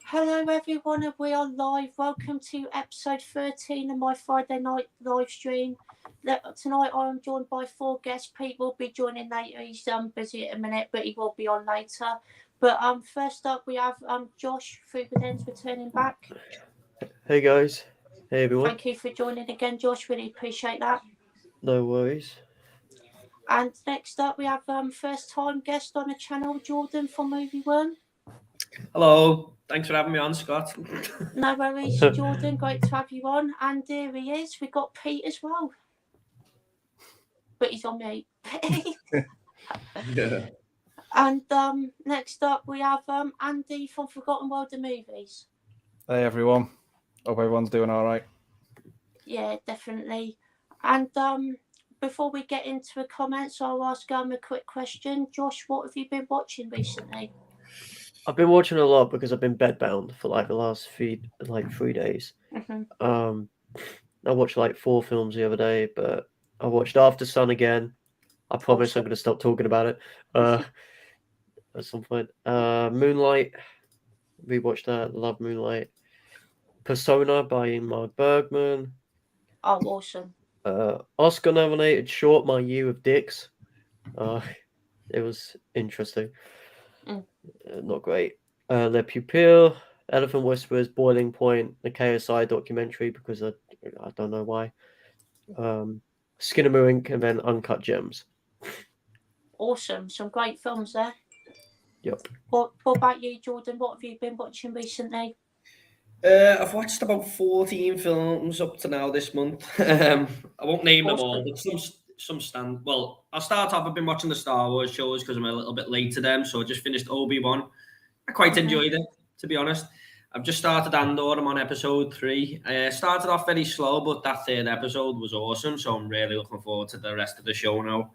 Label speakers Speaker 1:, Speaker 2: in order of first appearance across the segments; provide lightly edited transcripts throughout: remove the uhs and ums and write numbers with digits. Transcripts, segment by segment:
Speaker 1: Hello everyone, and we are live. Welcome to episode 13 of my Friday night live stream. Tonight I am joined by 4 guests. Pete will be joining later. He's busy at a minute, but he will be on later. But first up we have Josh Fugardens returning back.
Speaker 2: Hey guys. Hey everyone.
Speaker 1: Thank you for joining again, Josh. Really appreciate that.
Speaker 2: No worries.
Speaker 1: And next up we have first time guest on the channel, Jordan from Movie One.
Speaker 3: Hello, thanks for having me on, Scott.
Speaker 1: No worries, Jordan. Great to have you on. And here he is. We got Pete as well, but he's on mute.
Speaker 3: Yeah.
Speaker 1: And next up we have Andy from Forgotten World of Movies.
Speaker 4: Hey everyone. Hope everyone's doing all right.
Speaker 1: Yeah, definitely. And before we get into the comments, I'll ask a quick question. Josh, what have you been watching recently?
Speaker 2: I've been watching a lot because I've been bedbound for like the last 3 days.
Speaker 1: Mm-hmm.
Speaker 2: I watched like 4 films the other day, but I watched After Sun again. I promise I'm going to stop talking about it at some point. Moonlight, rewatched that. Love Moonlight. Persona by Ingmar Bergman.
Speaker 1: Oh, awesome.
Speaker 2: Oscar nominated short My Year of Dicks. It was interesting. Not great. Le Pupille, Elephant Whisperers, Boiling Point, the KSI documentary because I don't know why. Skinamarink, and then Uncut Gems.
Speaker 1: Awesome. Some great films there.
Speaker 2: Yep.
Speaker 1: What about you, Jordan? What have you been watching recently?
Speaker 3: I've watched about 14 films up to now this month. I won't name them all, but some stand. Well, I'll start off. I've been watching the Star Wars shows because I'm a little bit late to them, so I just finished Obi-Wan. I quite enjoyed it, to be honest. I've just started Andor. I'm on episode 3. Started off very slow, but that 3rd episode was awesome, so I'm really looking forward to the rest of the show now.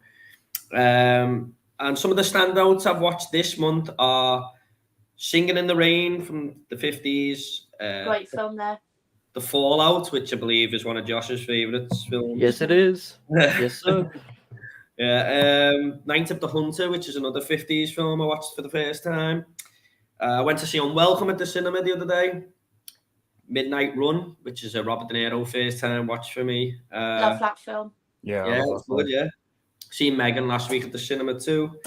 Speaker 3: And some of the standouts I've watched this month are Singing in the Rain from the 50s.
Speaker 1: Great film there.
Speaker 3: The Fallout, which I believe is one of Josh's favourites films.
Speaker 2: Yes, it is. Yes, sir.
Speaker 3: Yeah. Night of the Hunter, which is another 50s film I watched for the first time. I went to see Unwelcome at the cinema the other day. Midnight Run, which is a Robert De Niro first time watch for me.
Speaker 1: Love that film.
Speaker 4: Yeah,
Speaker 3: it's good, yeah. Seen Megan last week at the cinema too.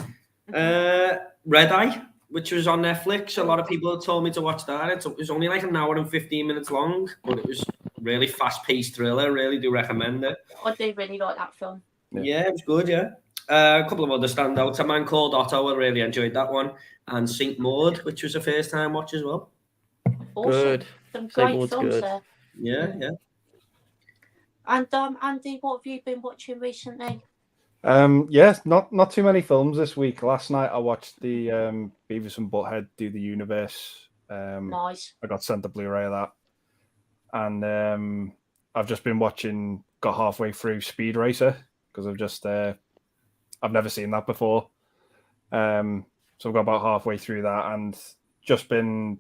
Speaker 3: Red Eye, which was on Netflix. A lot of people told me to watch that. It was only like an hour and 15 minutes long, but it was really fast-paced thriller. Really do recommend it.
Speaker 1: I do really like that film.
Speaker 3: Yeah, it was good, yeah. A couple of other standouts. A Man Called Otto, I really enjoyed that one. And Saint Maud, which was a first-time watch as well.
Speaker 1: Awesome.
Speaker 2: Good.
Speaker 1: Some great films
Speaker 2: good.
Speaker 1: there.
Speaker 3: Yeah.
Speaker 1: And Andy, what have you been watching recently?
Speaker 4: Yes, not too many films this week. Last night I watched the Beavis and Butthead Do the Universe.
Speaker 1: Nice.
Speaker 4: I got sent the Blu-ray of that, and I've just been watching. Got halfway through Speed Racer because I've never seen that before. So I've got about halfway through that and just been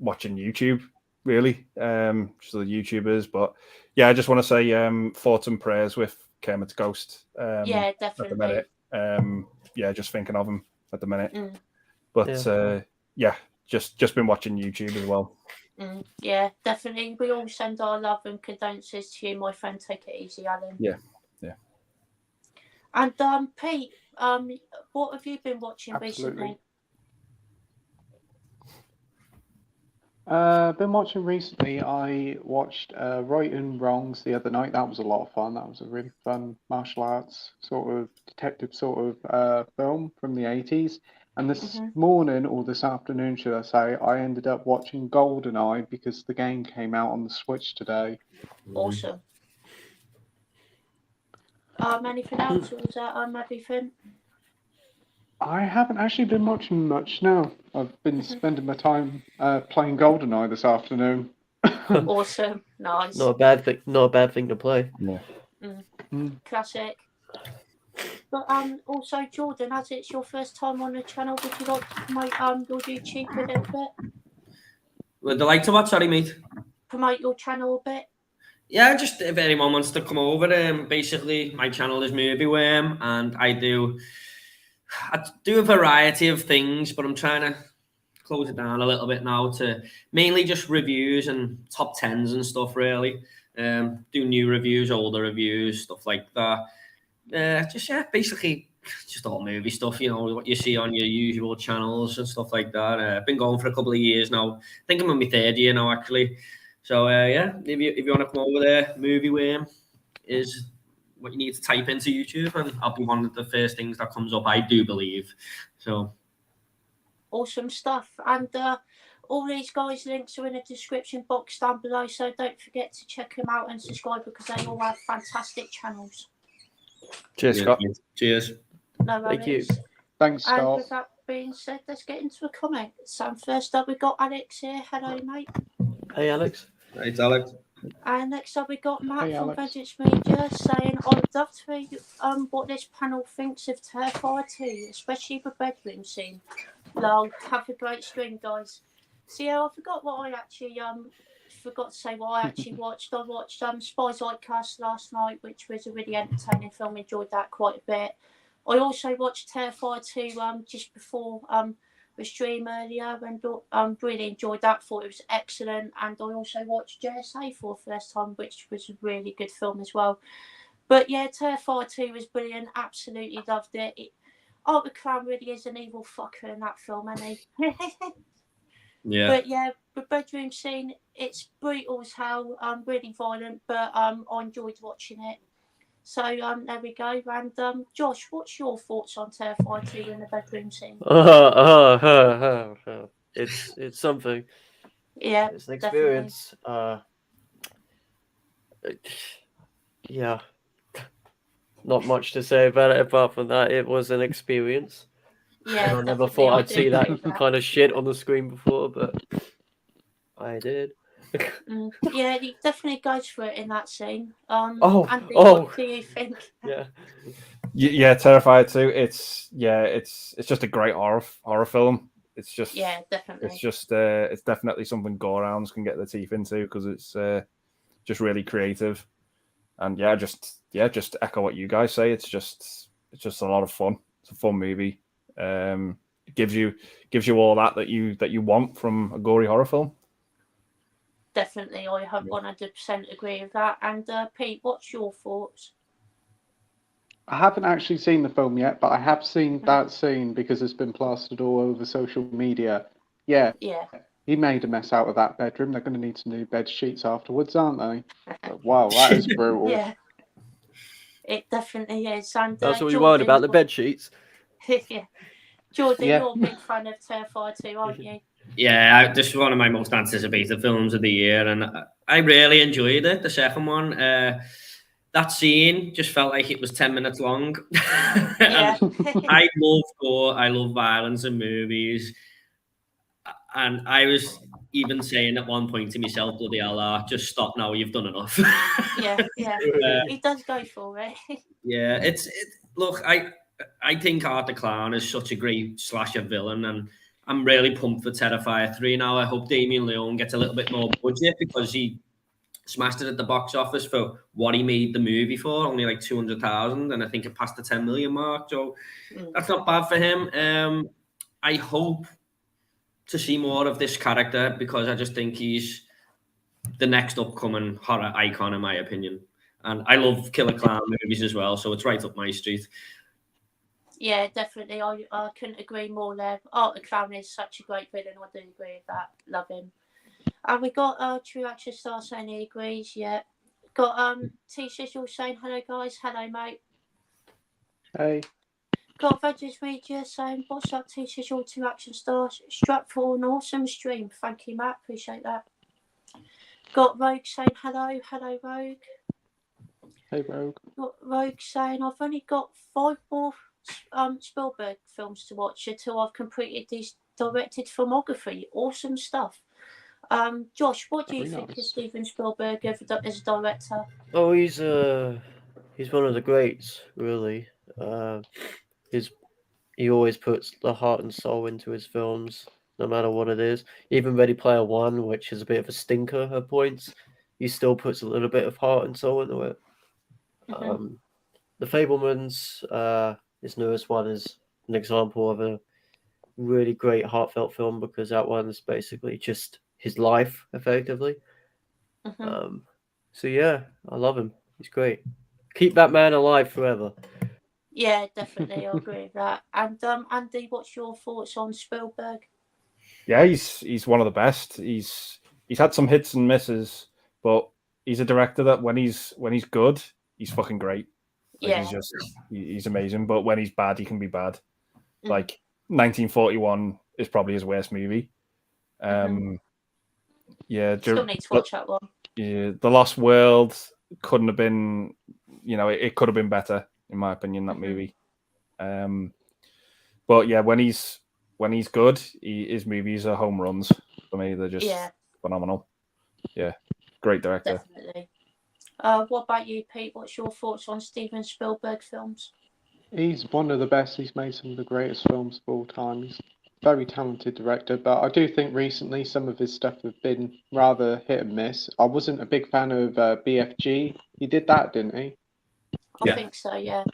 Speaker 4: watching YouTube. Really, just the YouTubers. But yeah, I just want to say thoughts and prayers with Kermit's ghost.
Speaker 1: Yeah, definitely.
Speaker 4: At the minute. Just thinking of him at the minute. But just been watching YouTube as well.
Speaker 1: Yeah, definitely. We all send our love and condolences to you, my friend. Take it easy, Alan.
Speaker 4: Yeah.
Speaker 1: And Pete, what have you been watching recently?
Speaker 5: Been watching recently. I watched Right and Wrongs the other night. That was a lot of fun. That was a really fun martial arts sort of detective sort of film from the 80s. And this morning, or this afternoon, should I say, I ended up watching GoldenEye because the game came out on the Switch today.
Speaker 1: Awesome. Anything else, or was that everything?
Speaker 5: I haven't actually been watching much now. I've been spending my time playing GoldenEye this afternoon.
Speaker 1: Awesome, nice.
Speaker 2: Not a bad thing to play.
Speaker 4: Yeah.
Speaker 1: Classic. But also, Jordan, as it's your first time on the channel, would you like to promote your YouTube a little bit?
Speaker 3: Would I like to what? Sorry, mate.
Speaker 1: Promote your channel a bit.
Speaker 3: Yeah, just if anyone wants to come over, basically my channel is Movie Worm, and I do a variety of things, but I'm trying to close it down a little bit now to mainly just reviews and top tens and stuff. Really, do new reviews, older reviews, stuff like that. Basically just all movie stuff. You know what you see on your usual channels and stuff like that. I've been going for a couple of years now. I think I'm on my 3rd year now, actually. So if you want to come over there, Movie Worm is what you need to type into YouTube, and I'll be one of the first things that comes up, I do believe. So
Speaker 1: awesome stuff. And all these guys' links are in the description box down below, so don't forget to check them out and subscribe because they all have fantastic channels.
Speaker 4: Cheers, Scott.
Speaker 3: Cheers.
Speaker 1: No
Speaker 2: Thank you.
Speaker 1: worries.
Speaker 5: Thanks,
Speaker 1: And
Speaker 5: Scott.
Speaker 1: with that being said, let's get into a comment. So first up, we got Alex here. Hello, mate.
Speaker 2: Hey, Alex.
Speaker 3: Right, Alex.
Speaker 1: And next up, we got Matt
Speaker 5: Hey,
Speaker 1: from
Speaker 5: Alex.
Speaker 1: Vengeance Media saying, I'd love to hear what this panel thinks of Terrifier 2, especially the bedroom scene. Lol, have a great stream, guys. So yeah, I forgot what I actually forgot to say what I actually watched. I watched Spies Like Us last night, which was a really entertaining film. Enjoyed that quite a bit. I also watched Terrifier 2 just before the stream earlier, and really enjoyed that. Thought it was excellent. And I also watched JSA for the first time, which was a really good film as well. But yeah, Terrifier 2 was brilliant. Absolutely loved it. Art the Clown really is an evil fucker in that film, isn't he?
Speaker 3: Yeah.
Speaker 1: But yeah, the bedroom scene, it's brutal as hell, really violent, but I enjoyed watching it. So there we go. And Josh, what's your thoughts on Terrifier 2 in the bedroom scene?
Speaker 2: It's something.
Speaker 1: Yeah,
Speaker 2: It's an experience. Yeah. Not much to say about it apart from that. It was an experience.
Speaker 1: yeah.
Speaker 2: And I never
Speaker 1: definitely,
Speaker 2: thought
Speaker 1: I
Speaker 2: I'd
Speaker 1: do
Speaker 2: see
Speaker 1: agree with
Speaker 2: that kind of shit on the screen before, but I did.
Speaker 1: Yeah, he definitely goes for it in that scene. Andy,
Speaker 2: oh.
Speaker 1: what do you think?
Speaker 2: Yeah.
Speaker 4: Yeah, Terrifier 2. It's just a great horror film. It's just
Speaker 1: Yeah, definitely.
Speaker 4: it's definitely something go-arounds can get their teeth into because it's just really creative. And just echo what you guys say. It's just a lot of fun. It's a fun movie. It gives you all that you want from a gory horror film.
Speaker 1: Definitely, I 100% agree with that. And Pete, what's your thoughts?
Speaker 5: I haven't actually seen the film yet, but I have seen that scene because it's been plastered all over social media. Yeah, he made a mess out of that bedroom. They're going to need some new bed sheets afterwards, aren't they? But, wow, that is brutal.
Speaker 1: Yeah, it definitely is. And
Speaker 2: That's what you worried about, the bed sheets.
Speaker 1: Yeah. Jordan,
Speaker 5: Yeah.
Speaker 1: you're a big fan of Terrifier 2, aren't you?
Speaker 3: Yeah, this is one of my most anticipated films of the year, and I really enjoyed it. The second one, that scene just felt like it was 10 minutes long.
Speaker 1: Yeah.
Speaker 3: I love gore, I love violence in movies, and I was even saying at one point to myself, bloody hell, just stop now, you've done enough.
Speaker 1: Yeah. He does go for it.
Speaker 3: Yeah, look, I think Art the Clown is such a great slasher villain, and I'm really pumped for Terrifier 3 now. I hope Damien Leone gets a little bit more budget because he smashed it at the box office for what he made the movie for, only like 200,000, and I think it passed the 10 million mark. So that's not bad for him. I hope to see more of this character because I just think he's the next upcoming horror icon, in my opinion. And I love Killer Clown movies as well, so it's right up my street.
Speaker 1: Yeah, definitely. I couldn't agree more there. Art the Clown is such a great villain. I do agree with that. Love him. And we got True Action Star saying he agrees. Yeah. Got T-Sizzle saying hello, guys. Hello, mate.
Speaker 5: Hey.
Speaker 1: Got Vengeance Media saying what's up, T-Sizzle, 2 Action Stars. Strap for an awesome stream. Thank you, Matt. Appreciate that. Got Rogue saying hello. Hello, Rogue.
Speaker 5: Hey, Rogue.
Speaker 1: Got Rogue saying I've only got 5 more Spielberg films to watch until I've completed this directed filmography. Awesome stuff. Josh, what do you think of Steven Spielberg as a director?
Speaker 2: Oh, he's one of the greats, really. He always puts the heart and soul into his films, no matter what it is. Even Ready Player One, which is a bit of a stinker at points, he still puts a little bit of heart and soul into it. The Fabelmans, his newest one, is an example of really great heartfelt film because that one's basically just his life, effectively. So yeah, I love him. He's great. Keep that man alive forever.
Speaker 1: Yeah, definitely, I agree with that. And Andy, what's your thoughts on Spielberg?
Speaker 4: Yeah, he's one of the best. He's had some hits and misses, but he's a director that when he's good, he's fucking great. Like,
Speaker 1: Yeah.
Speaker 4: he's amazing. But when he's bad, he can be bad. Like 1941 is probably his worst movie. Yeah,
Speaker 1: Still need to watch that one.
Speaker 4: Yeah, The Lost World couldn't have been, it could have been better in my opinion, that movie. But yeah, when he's good, his movies are home runs for me. They're just phenomenal. Yeah, great director.
Speaker 1: Definitely. What about you, Pete? What's your thoughts on Steven Spielberg films?
Speaker 5: He's one of the best. He's made some of the greatest films of all time. He's a very talented director, but I do think recently some of his stuff have been rather hit and miss. I wasn't a big fan of BFG. He did that, didn't he?
Speaker 1: I think so, yeah.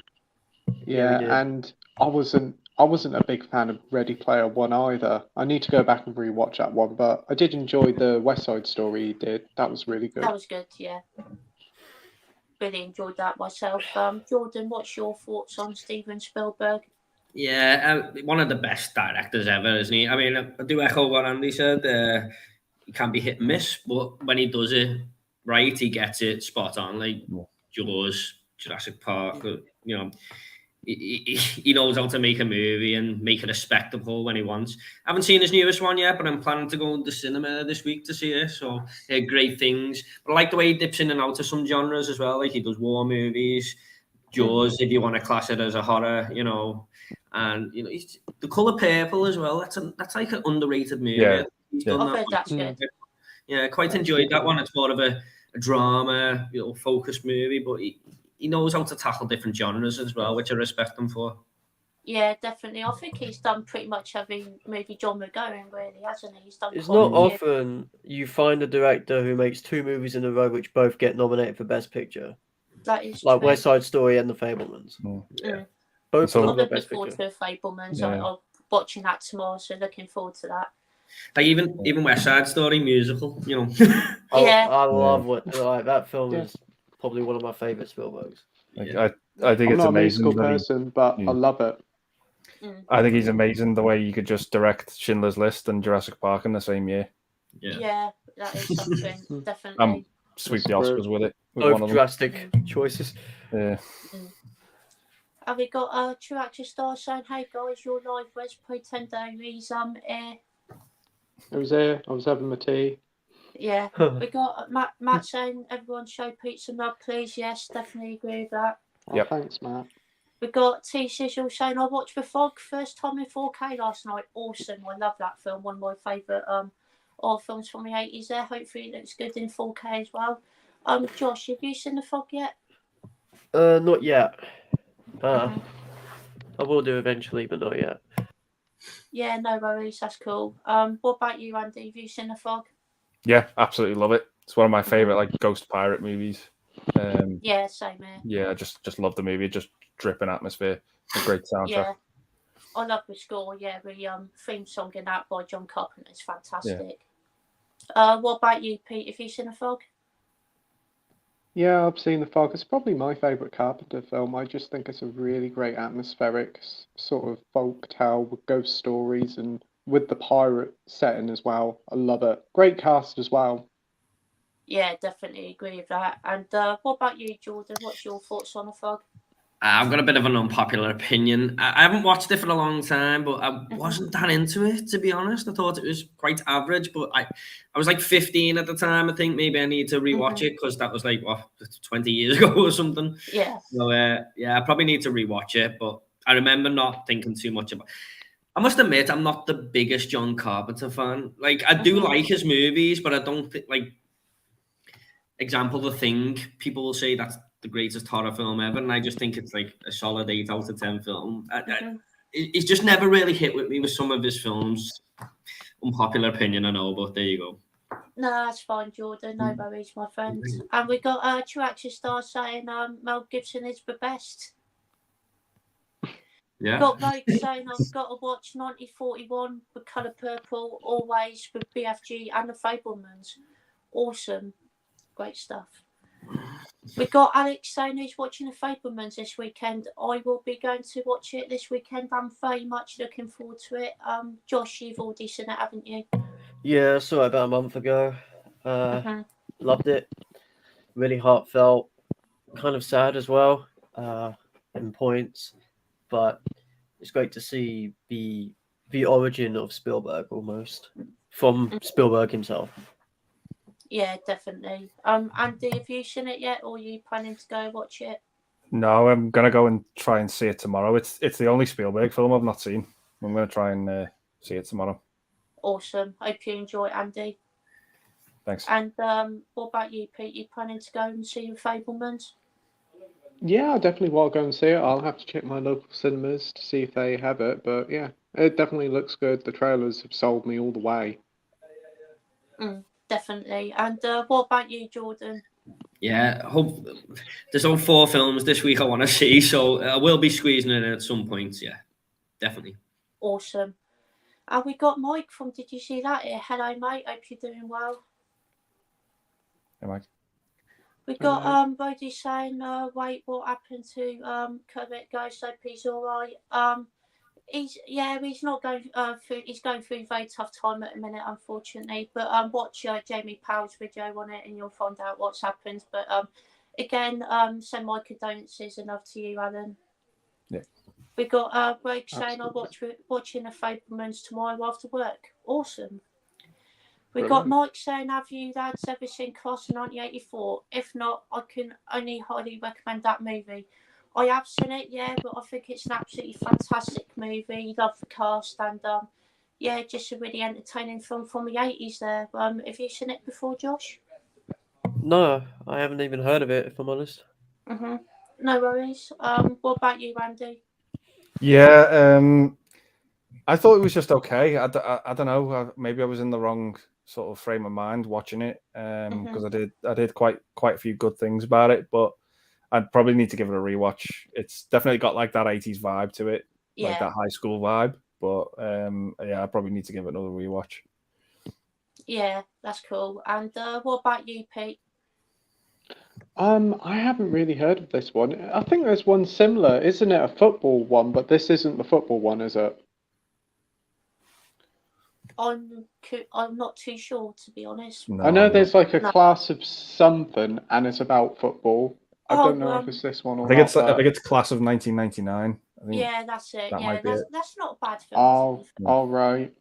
Speaker 5: Yeah, and I wasn't a big fan of Ready Player One either. I need to go back and rewatch that one, but I did enjoy the West Side Story he did. That was really good.
Speaker 1: That was good, yeah. Really enjoyed that myself. Jordan, what's your thoughts on Steven Spielberg?
Speaker 3: Yeah, one of the best directors ever, isn't he? I mean, I do echo what Andy said. He can be hit and miss, but when he does it right, he gets it spot on. Like Jaws, Jurassic Park, he knows how to make a movie and make it a spectacle when he wants. I haven't seen his newest one yet, but I'm planning to go to the cinema this week to see it. So great things. But I like the way he dips in and out of some genres as well. Like he does war movies, Jaws, if you want to class it as a horror, and The Color Purple as well. That's like an underrated movie.
Speaker 4: Yeah,
Speaker 3: He's done
Speaker 1: I've heard that's good.
Speaker 3: Yeah, quite enjoyed that one. It's more of a drama, focused movie, but he knows how to tackle different genres as well, which I respect him for.
Speaker 1: Yeah, definitely. I think he's done pretty much every movie genre going, really, hasn't he? He's done.
Speaker 2: It's not often you find a director who makes 2 movies in a row which both get nominated for Best Picture.
Speaker 1: That is
Speaker 2: like
Speaker 1: true.
Speaker 2: West Side Story and The Fabelmans. Both
Speaker 1: I'm
Speaker 2: of them
Speaker 1: looking forward to The Fabelmans.
Speaker 4: Yeah.
Speaker 1: I'm watching that tomorrow, so looking forward to that.
Speaker 3: Like even West Side Story musical,
Speaker 2: I love that film is probably one of my favorite Spielbergs.
Speaker 4: I think
Speaker 5: I'm
Speaker 4: it's
Speaker 5: not a
Speaker 4: amazing.
Speaker 5: musical person, but I love it.
Speaker 4: I think he's amazing the way you could just direct Schindler's List and Jurassic Park in the same year.
Speaker 1: Yeah, that is something, definitely.
Speaker 4: Sweep the Oscars with it. With
Speaker 2: Both
Speaker 4: one of them.
Speaker 2: drastic choices.
Speaker 4: Yeah.
Speaker 1: Have we got a true actor star saying, "Hey guys, you're live. Where's Playtendoguy? Air."
Speaker 5: I was there. I was having my tea.
Speaker 1: Yeah, we got Matt saying, "Everyone show Pete some love, please." Yes, definitely agree with that.
Speaker 5: Oh, thanks, Matt.
Speaker 1: We got T Sizzle saying, "I watched The Fog first time in 4K last night. Awesome. I love that film. One of my favourite horror films from the 80s. There. Hopefully, it looks good in 4K as well." Josh, have you seen The Fog yet?
Speaker 2: Not yet. I will do eventually, but not yet.
Speaker 1: Yeah, no worries. That's cool. What about you, Andy? Have you seen The Fog?
Speaker 4: Yeah, absolutely love it. It's one of my favorite like ghost pirate movies.
Speaker 1: Yeah, same here.
Speaker 4: Yeah, I just love the movie. Just dripping atmosphere. A great soundtrack.
Speaker 1: Yeah, I love the score. Yeah, the theme song in that by John Carpenter is fantastic. What about you, Pete? Have you seen The Fog?
Speaker 5: Yeah, I've seen The Fog. It's probably my favourite Carpenter film. I just think it's a really great atmospheric sort of folk tale with ghost stories and with the pirate setting as well. I love it. Great cast as well.
Speaker 1: Yeah, definitely agree with that. And what about you, Jordan? What's your thoughts on The Fog?
Speaker 3: I've got a bit of an unpopular opinion. I haven't watched it for a long time, but I wasn't that into it, to be honest. I thought it was quite average, but I was like 15 at the time. I think maybe I need to rewatch it because that was like 20 years ago or something.
Speaker 1: Yeah.
Speaker 3: So I probably need to rewatch it, but I remember not thinking too much about it. I must admit, I'm not the biggest John Carpenter fan. Like, I do like his movies, but I don't think, like, example, The Thing, people will say that's the greatest horror film ever, and I just think it's like a solid 8 out of 10 film. It's just never really hit with me with some of his films. Unpopular opinion, I know, but there you go.
Speaker 1: No, that's fine, Jordan. No worries, my friend. And we got true action star saying Mel Gibson is the best.
Speaker 3: Yeah.
Speaker 1: Got like saying I've got to watch 1941 with Colour Purple, Always with BFG and the Fabelmans. Awesome. Great stuff. We got Alex saying he's watching the Fabelmans this weekend. I will be going to watch it this weekend. I'm very much looking forward to it. Josh, you've already seen it, haven't you?
Speaker 2: Yeah, I saw it about a month ago. Loved it. Really heartfelt. Kind of sad as well, in points. But it's great to see the origin of Spielberg almost from Spielberg himself.
Speaker 1: Yeah, definitely. Andy, have you seen it yet, or are you planning to go watch it?
Speaker 4: No, I'm gonna go and try and see it tomorrow. It's the only Spielberg film I've not seen. I'm gonna try and see it tomorrow.
Speaker 1: Awesome. Hope you enjoy it, Andy.
Speaker 4: Thanks.
Speaker 1: And what about you, Pete? You planning to go and see the Fabelmans?
Speaker 5: Yeah, I definitely want to go and see it. I'll have to check my local cinemas to see if they have it. But yeah, it definitely looks good. The trailers have sold me all the way.
Speaker 1: Definitely. And what about you, Jordan?
Speaker 3: Yeah, hope there's all 4 films this week I want to see, so I will be squeezing it in at some point. Yeah, definitely.
Speaker 1: Awesome. And we got Mike from Did You See That here? Hello, mate. Hope you're doing well.
Speaker 4: Hey, Mike.
Speaker 1: We got Bodie saying, wait, what happened to Kermit Ghost? Hope he's all right. He's not going through. He's going through a very tough time at the minute, unfortunately. But watch Jamie Powell's video on it, and you'll find out what's happened. But again, send my condolences and love to you, Alan.
Speaker 4: Yeah.
Speaker 1: We got Greg saying, I'm watching the Fabelmans tomorrow after work. Awesome. We got Mike saying, have you lads ever seen Class of 1984? If not, I can only highly recommend that movie. I have seen it, yeah, but I think it's an absolutely fantastic movie. Love the cast and just a really entertaining film from the 80s there. Have you seen it before, Josh?
Speaker 2: No, I haven't even heard of it, if I'm honest.
Speaker 1: No worries. What about you, Randy?
Speaker 4: Yeah, I thought it was just okay. I don't know. Maybe I was in the wrong sort of frame of mind watching it because I did quite a few good things about it, but I'd probably need to give it a rewatch. It's definitely got like that 80s vibe to it, like that high school vibe. But I probably need to give it another rewatch.
Speaker 1: Yeah, that's cool. And what about you, Pete?
Speaker 5: I haven't really heard of this one. I think there's one similar, isn't it? A football one, but this isn't the football one, is it?
Speaker 1: I'm not too sure, to be honest.
Speaker 4: No,
Speaker 5: I know there's like a class of something, and it's about football. I don't know if it's this one or not.
Speaker 4: I think it's Class of 1999. I think
Speaker 1: Yeah, that's it. That's not a bad film.
Speaker 5: Oh, all right.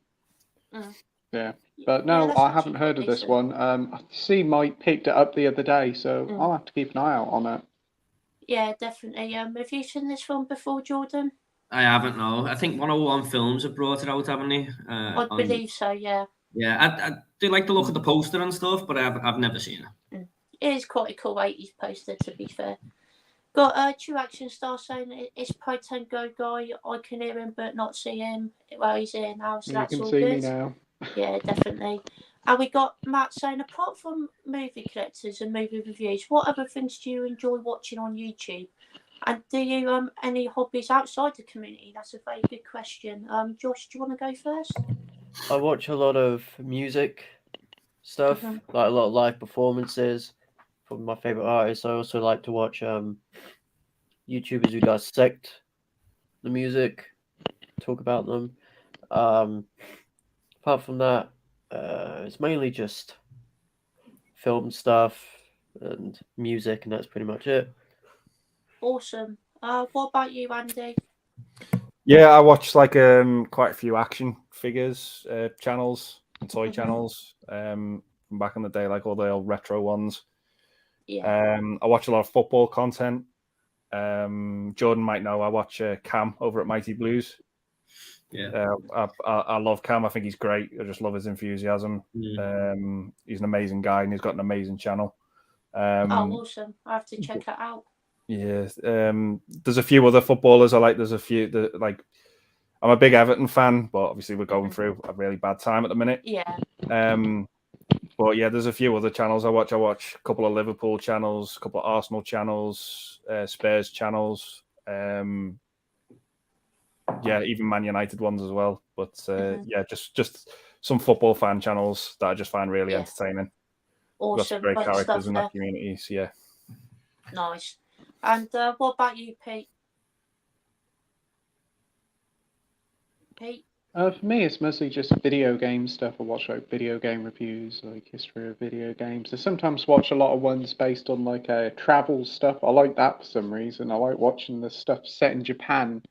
Speaker 5: Yeah, but no,
Speaker 1: that's
Speaker 5: I
Speaker 1: actually
Speaker 5: haven't heard
Speaker 1: quite
Speaker 5: of this
Speaker 1: decent.
Speaker 5: one. I see Mike picked it up the other day, so I'll have to keep an eye out on it.
Speaker 1: Yeah, definitely. Have you seen this film before, Jordan?
Speaker 3: I haven't, no. I think 101 Films have brought it out, haven't they?
Speaker 1: I believe so, yeah.
Speaker 3: Yeah, I do like the look of the poster and stuff, but I've never seen it.
Speaker 1: It is quite a cool 80s poster, to be fair. Got True Action Star saying it's Playtendoguy. I can hear him but not see him. Well, he's here now, so that's all good.
Speaker 5: You can see me now.
Speaker 1: Yeah, definitely. And we got Matt saying, apart from movie collectors and movie reviews, what other things do you enjoy watching on YouTube? And do you any hobbies outside the community? That's a very good question. Josh, do you want to go first?
Speaker 2: I watch a lot of music stuff, like a lot of live performances from my favorite artists. I also like to watch YouTubers who dissect the music, talk about them. Apart from that, it's mainly just film stuff and music, and that's pretty much it.
Speaker 1: Awesome. What about you, Andy?
Speaker 4: Yeah, I watch like quite a few action figures channels and toy channels from back in the day, like all the old retro ones.
Speaker 1: Yeah.
Speaker 4: I watch a lot of football content. Jordan might know I watch Cam over at Mighty Blues.
Speaker 3: Yeah,
Speaker 4: I love Cam. I think he's great. I just love his enthusiasm. He's an amazing guy, and he's got an amazing channel.
Speaker 1: Awesome! I have to check it out.
Speaker 4: Yeah, there's a few other footballers I like. There's a few that like. I'm a big Everton fan, but obviously we're going through a really bad time at the minute.
Speaker 1: Yeah.
Speaker 4: But yeah, there's a few other channels I watch. I watch a couple of Liverpool channels, a couple of Arsenal channels, Spurs channels. yeah, even Man United ones as well. But yeah, just some football fan channels that I just find really entertaining. We've got some
Speaker 1: Awesome.
Speaker 4: great
Speaker 1: Great
Speaker 4: characters
Speaker 1: stuff
Speaker 4: in
Speaker 1: there.
Speaker 4: that community. So yeah.
Speaker 1: Nice. And what about you, Pete? Pete?
Speaker 5: For me, it's mostly just video game stuff. I watch like video game reviews, like history of video games. I sometimes watch a lot of ones based on like travel stuff. I like that for some reason. I like watching the stuff set in Japan.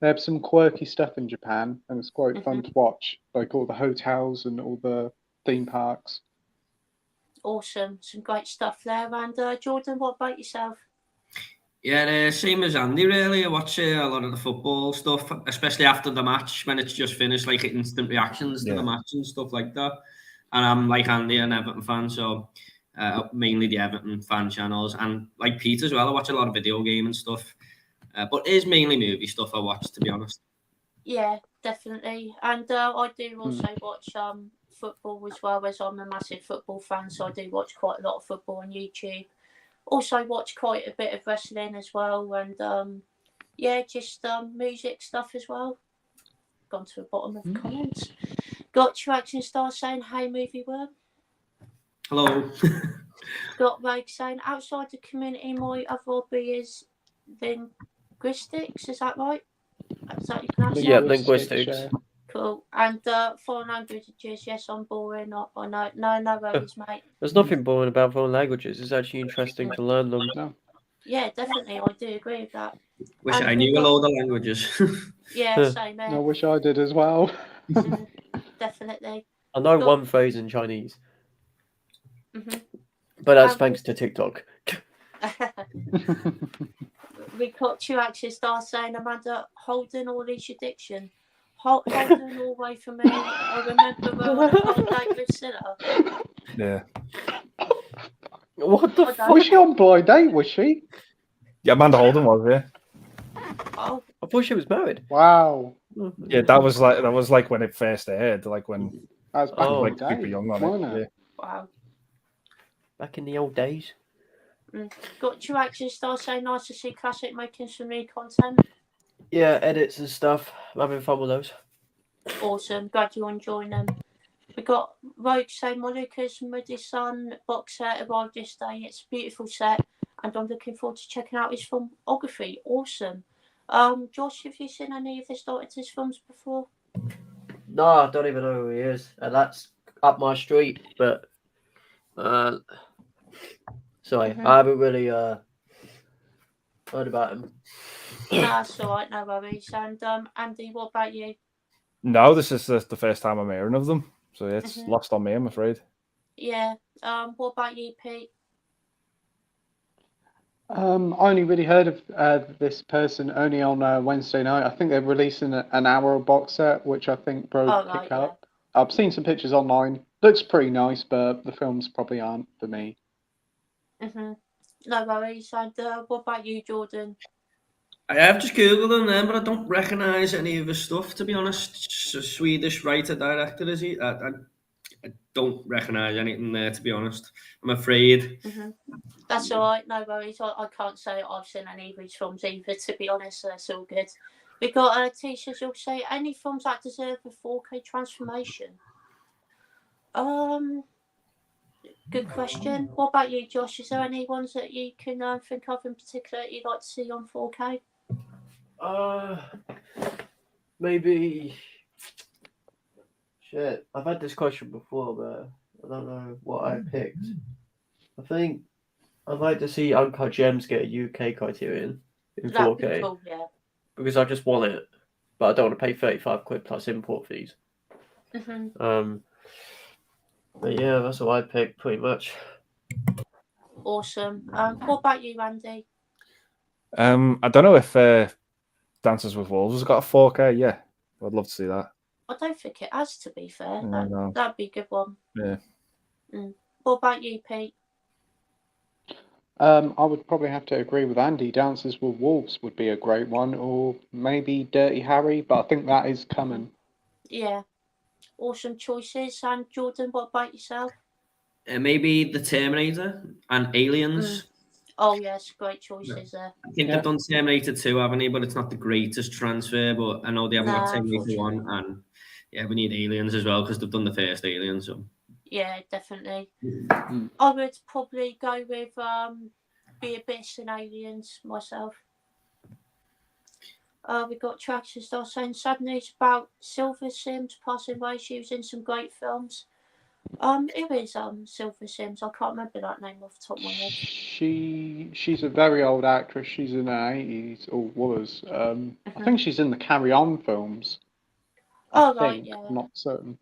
Speaker 5: They have some quirky stuff in Japan, and it's quite fun to watch, like all the hotels and all the theme parks.
Speaker 1: Awesome. Some great stuff there. And Jordan, what about yourself?
Speaker 3: Yeah, same as Andy, really. I watch a lot of the football stuff, especially after the match when it's just finished, like instant reactions to the match and stuff like that. And I'm like Andy, an Everton fan, so mainly the Everton fan channels. And like Pete as well, I watch a lot of video game and stuff. But it is mainly movie stuff I watch, to be honest.
Speaker 1: Yeah, definitely. And I do also watch football as well, as I'm a massive football fan, so I do watch quite a lot of football on YouTube. Also watch quite a bit of wrestling as well, and yeah, just music stuff as well. Gone to the bottom of the comments. Got your action star saying, "Hey, movie worm."
Speaker 3: Hello.
Speaker 1: Got Rogue saying, "Outside the community, my other hobby is linguistics." Is that right? Is that you pronounce it?
Speaker 2: Yeah, linguistics.
Speaker 5: Yeah.
Speaker 1: Cool. And foreign languages, yes, I'm boring. I know. No worries, mate.
Speaker 2: There's nothing boring about foreign languages. It's actually interesting to learn them.
Speaker 5: No.
Speaker 1: Yeah, definitely. I do agree with that.
Speaker 3: Wish
Speaker 1: And
Speaker 3: I
Speaker 1: we
Speaker 3: knew a
Speaker 1: got-
Speaker 3: load of languages.
Speaker 1: Yeah, same
Speaker 5: I
Speaker 1: here.
Speaker 5: wish I did as well.
Speaker 1: Definitely.
Speaker 2: I know
Speaker 1: Got-
Speaker 2: one phrase in Chinese,
Speaker 1: Mhm.
Speaker 2: but that's
Speaker 1: And
Speaker 2: thanks to TikTok.
Speaker 1: We got you actually start saying, Amanda, Holden all is your diction. Holden all way for me. I remember on a blind date with Sinner.
Speaker 4: Yeah.
Speaker 2: What the
Speaker 1: I
Speaker 2: fuck?
Speaker 1: don't-
Speaker 5: Was she on blind date? Was she?
Speaker 4: Yeah, Amanda Holden was, yeah.
Speaker 1: Oh,
Speaker 2: I thought she was married.
Speaker 5: Wow.
Speaker 4: Yeah, that was like when it first aired, like when
Speaker 5: That was back
Speaker 2: Oh,
Speaker 5: in
Speaker 4: like
Speaker 5: the
Speaker 4: super
Speaker 5: day,
Speaker 4: young on
Speaker 5: wasn't
Speaker 4: it.
Speaker 5: it?
Speaker 1: wow.
Speaker 2: Back in the old days.
Speaker 1: Got you actually start saying, nice to see Classic making some new content.
Speaker 2: Yeah, edits and stuff. I'm having fun with those.
Speaker 1: Awesome. Glad you're enjoying them. We got Rogue saying, my Lucas Muddy Sun box set arrived this day. It's a beautiful set, and I'm looking forward to checking out his filmography. Awesome. Josh, have you seen any of the starters' films before?
Speaker 2: No, I don't even know who he is. And that's up my street, but sorry, I haven't really heard about him.
Speaker 1: No, that's all right. No worries. And Andy, what about you?
Speaker 4: No, this is the first time I'm hearing of them, so it's lost on me, I'm afraid.
Speaker 1: Yeah. What about you, Pete?
Speaker 5: I only really heard of this person only on Wednesday night. I think they're releasing an hour box set, which I think broke pick up. I've seen some pictures online. Looks pretty nice, but the films probably aren't for me.
Speaker 1: No worries. And what about you, Jordan?
Speaker 3: I have just Googled him then, but I don't recognise any of his stuff, to be honest. It's a Swedish writer-director, is he? I don't recognise anything there, to be honest. I'm afraid.
Speaker 1: That's all right. No worries. I can't say I've seen any of his films either, to be honest. So that's all good. We got T-shirts. You'll say any films that deserve a 4K transformation. Good question. What about you, Josh? Is there any ones that you can think of in particular that you'd like to see on 4K?
Speaker 2: Maybe. Shit, I've had this question before, but I don't know what I picked. I think I'd like to see Uncut Gems get a UK criterion in 4K.
Speaker 1: That'd be cool, yeah.
Speaker 2: Because I just want it, but I don't want to pay 35 quid plus import fees. But yeah, that's what I picked pretty much.
Speaker 1: Awesome. What about you, Andy?
Speaker 4: I don't know if Dances with Wolves has got a 4K. Yeah, I'd love to see that.
Speaker 1: I don't think it has, to be fair.
Speaker 4: No.
Speaker 1: That'd be a good one.
Speaker 4: Yeah.
Speaker 1: What about you, Pete?
Speaker 5: I would probably have to agree with Andy. Dances with Wolves would be a great one, or maybe Dirty Harry, but I think that is coming.
Speaker 1: Yeah. Awesome choices. And Jordan, what about yourself?
Speaker 3: Maybe The Terminator and Aliens.
Speaker 1: Oh yes, great choices there.
Speaker 3: I think they've done Terminator 2, haven't they? But it's not the greatest transfer. But I know they haven't got Terminator 1, and yeah, we need Aliens as well because they've done the first Alien. So
Speaker 1: yeah, definitely. I would probably go with The Abyss and Aliens myself. We got Traction Star saying sad news about Silver Sims passing away. She was in some great films. Who is Silver Sims? I can't remember that name off the top of my head.
Speaker 5: She's a very old actress. She's in her 80s, or was. I think she's in the Carry On films.
Speaker 1: Right, yeah.
Speaker 5: I'm not certain.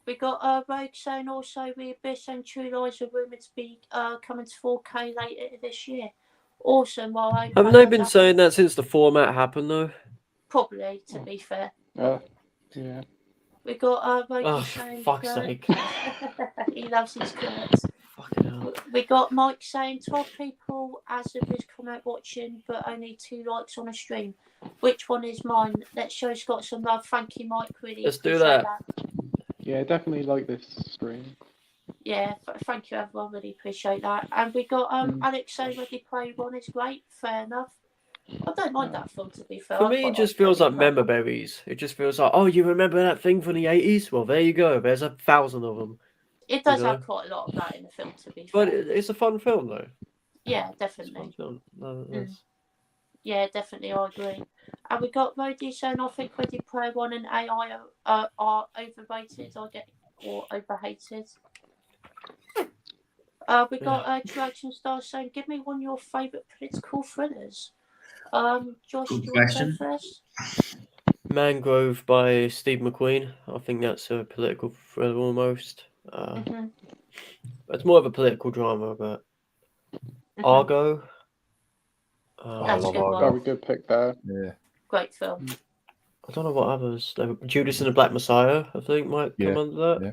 Speaker 1: We got Rogue saying also The Abyss and True Lies are rumoured to be coming to 4K later this year. Awesome. Well,
Speaker 2: Haven't they been saying that since the format happened, though?
Speaker 1: Probably, to be fair.
Speaker 5: Yeah.
Speaker 1: We got Rogue saying...
Speaker 2: fuck's sake.
Speaker 1: He loves his Clerks.
Speaker 2: Fucking hell.
Speaker 1: We got Mike saying 12 people as of this comment watching, but only 2 likes on a stream. Which one is mine? Let's show Scott some love. Thank you, Mike. Really
Speaker 2: Let's do that.
Speaker 5: Yeah, definitely like this stream.
Speaker 1: Yeah, thank you, everyone. Really appreciate that. And we got Alex saying Ready Player One is great. Fair enough. I don't mind that film, to be fair.
Speaker 2: For me, it just feels like memories. It just feels like, oh, you remember that thing from the 80s? Well, there you go. There's 1,000 of them.
Speaker 1: It does have quite a lot of that in the film, to be fair.
Speaker 2: But it's a fun film, though.
Speaker 1: Yeah, definitely.
Speaker 2: It's a fun film.
Speaker 1: Yeah, definitely, I agree. And we got Rody saying, I think Ready Player One and AI are overrated or overhated. We got Traction Star saying, give me one of your favourite political thrillers. Josh, do you want to go first?
Speaker 2: Mangrove by Steve McQueen. I think that's a political thriller almost. It's more of a political drama, but Argo.
Speaker 1: That's a good one.
Speaker 5: Very good pick there.
Speaker 4: Yeah.
Speaker 1: Great film.
Speaker 2: I don't know what others. Judas and the Black Messiah, I think, might come under that.
Speaker 4: Yeah.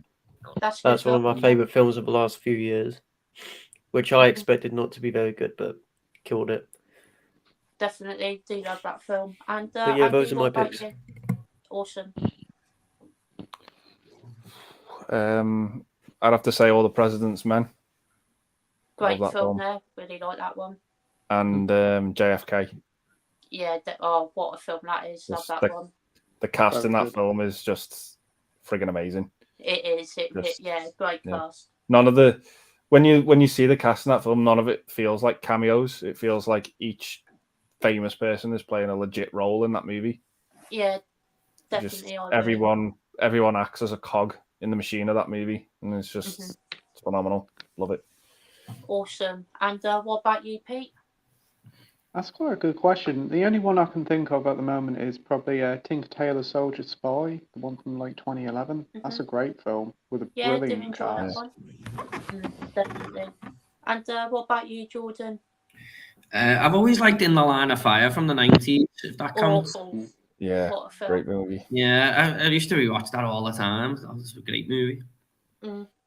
Speaker 2: That's one of my favourite films of the last few years, which I expected not to be very good, but killed it.
Speaker 1: Definitely do love that film. And
Speaker 2: yeah, those are my picks.
Speaker 1: Awesome.
Speaker 4: I'd have to say All the President's Men.
Speaker 1: Great film there. Really like that one.
Speaker 4: And JFK.
Speaker 1: Yeah, what a film that is. Love that one.
Speaker 4: The cast in that film is just friggin' amazing.
Speaker 1: It is. Great cast.
Speaker 4: None of the when you see the cast in that film, none of it feels like cameos. It feels like each famous person is playing a legit role in that movie.
Speaker 1: Yeah, definitely.
Speaker 4: Everyone acts as a cog in the machine of that movie, and it's just it's phenomenal. Love it.
Speaker 1: Awesome. And what about you, Pete?
Speaker 5: That's quite a good question. The only one I can think of at the moment is probably Tinker Tailor Soldier Spy, the one from like 2011. That's a great film with a brilliant cast.
Speaker 1: Definitely. And what about you, Jordan?
Speaker 3: I've always liked In the Line of Fire from the 90s, if that counts.
Speaker 4: Yeah, great movie.
Speaker 3: Yeah, I used to rewatch that all the time. That was a great movie.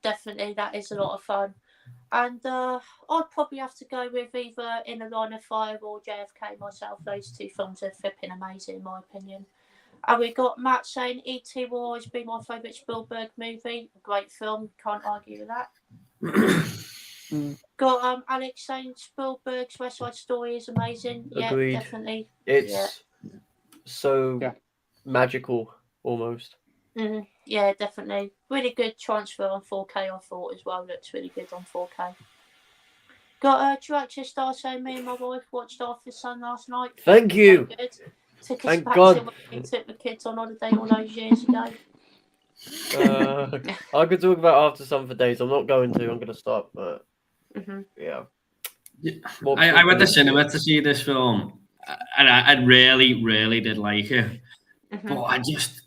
Speaker 1: Definitely, that is a lot of fun. And I'd probably have to go with either In the Line of Fire or JFK myself. Those 2 films are flipping amazing, in my opinion. And we got Matt saying E.T. will always be my favourite Spielberg movie. Great film, can't argue with that. Got Alex saying Spielberg's West Side Story is amazing.
Speaker 2: Agreed.
Speaker 1: Yeah, definitely.
Speaker 2: It's so magical, almost.
Speaker 1: Yeah, definitely. Really good transfer on 4K, I thought, as well. Looks really good on 4K. Got Director Star saying, me and my wife watched After Sun last night.
Speaker 2: Thank you.
Speaker 1: Good. Took us
Speaker 2: Thank
Speaker 1: back
Speaker 2: God.
Speaker 1: to when we took the kids on holiday all those years ago.
Speaker 2: I could talk about After Sun for days. I'm not going to. I'm going to stop. But yeah.
Speaker 3: I went to cinema to see this film, and I really, really did like it. But I just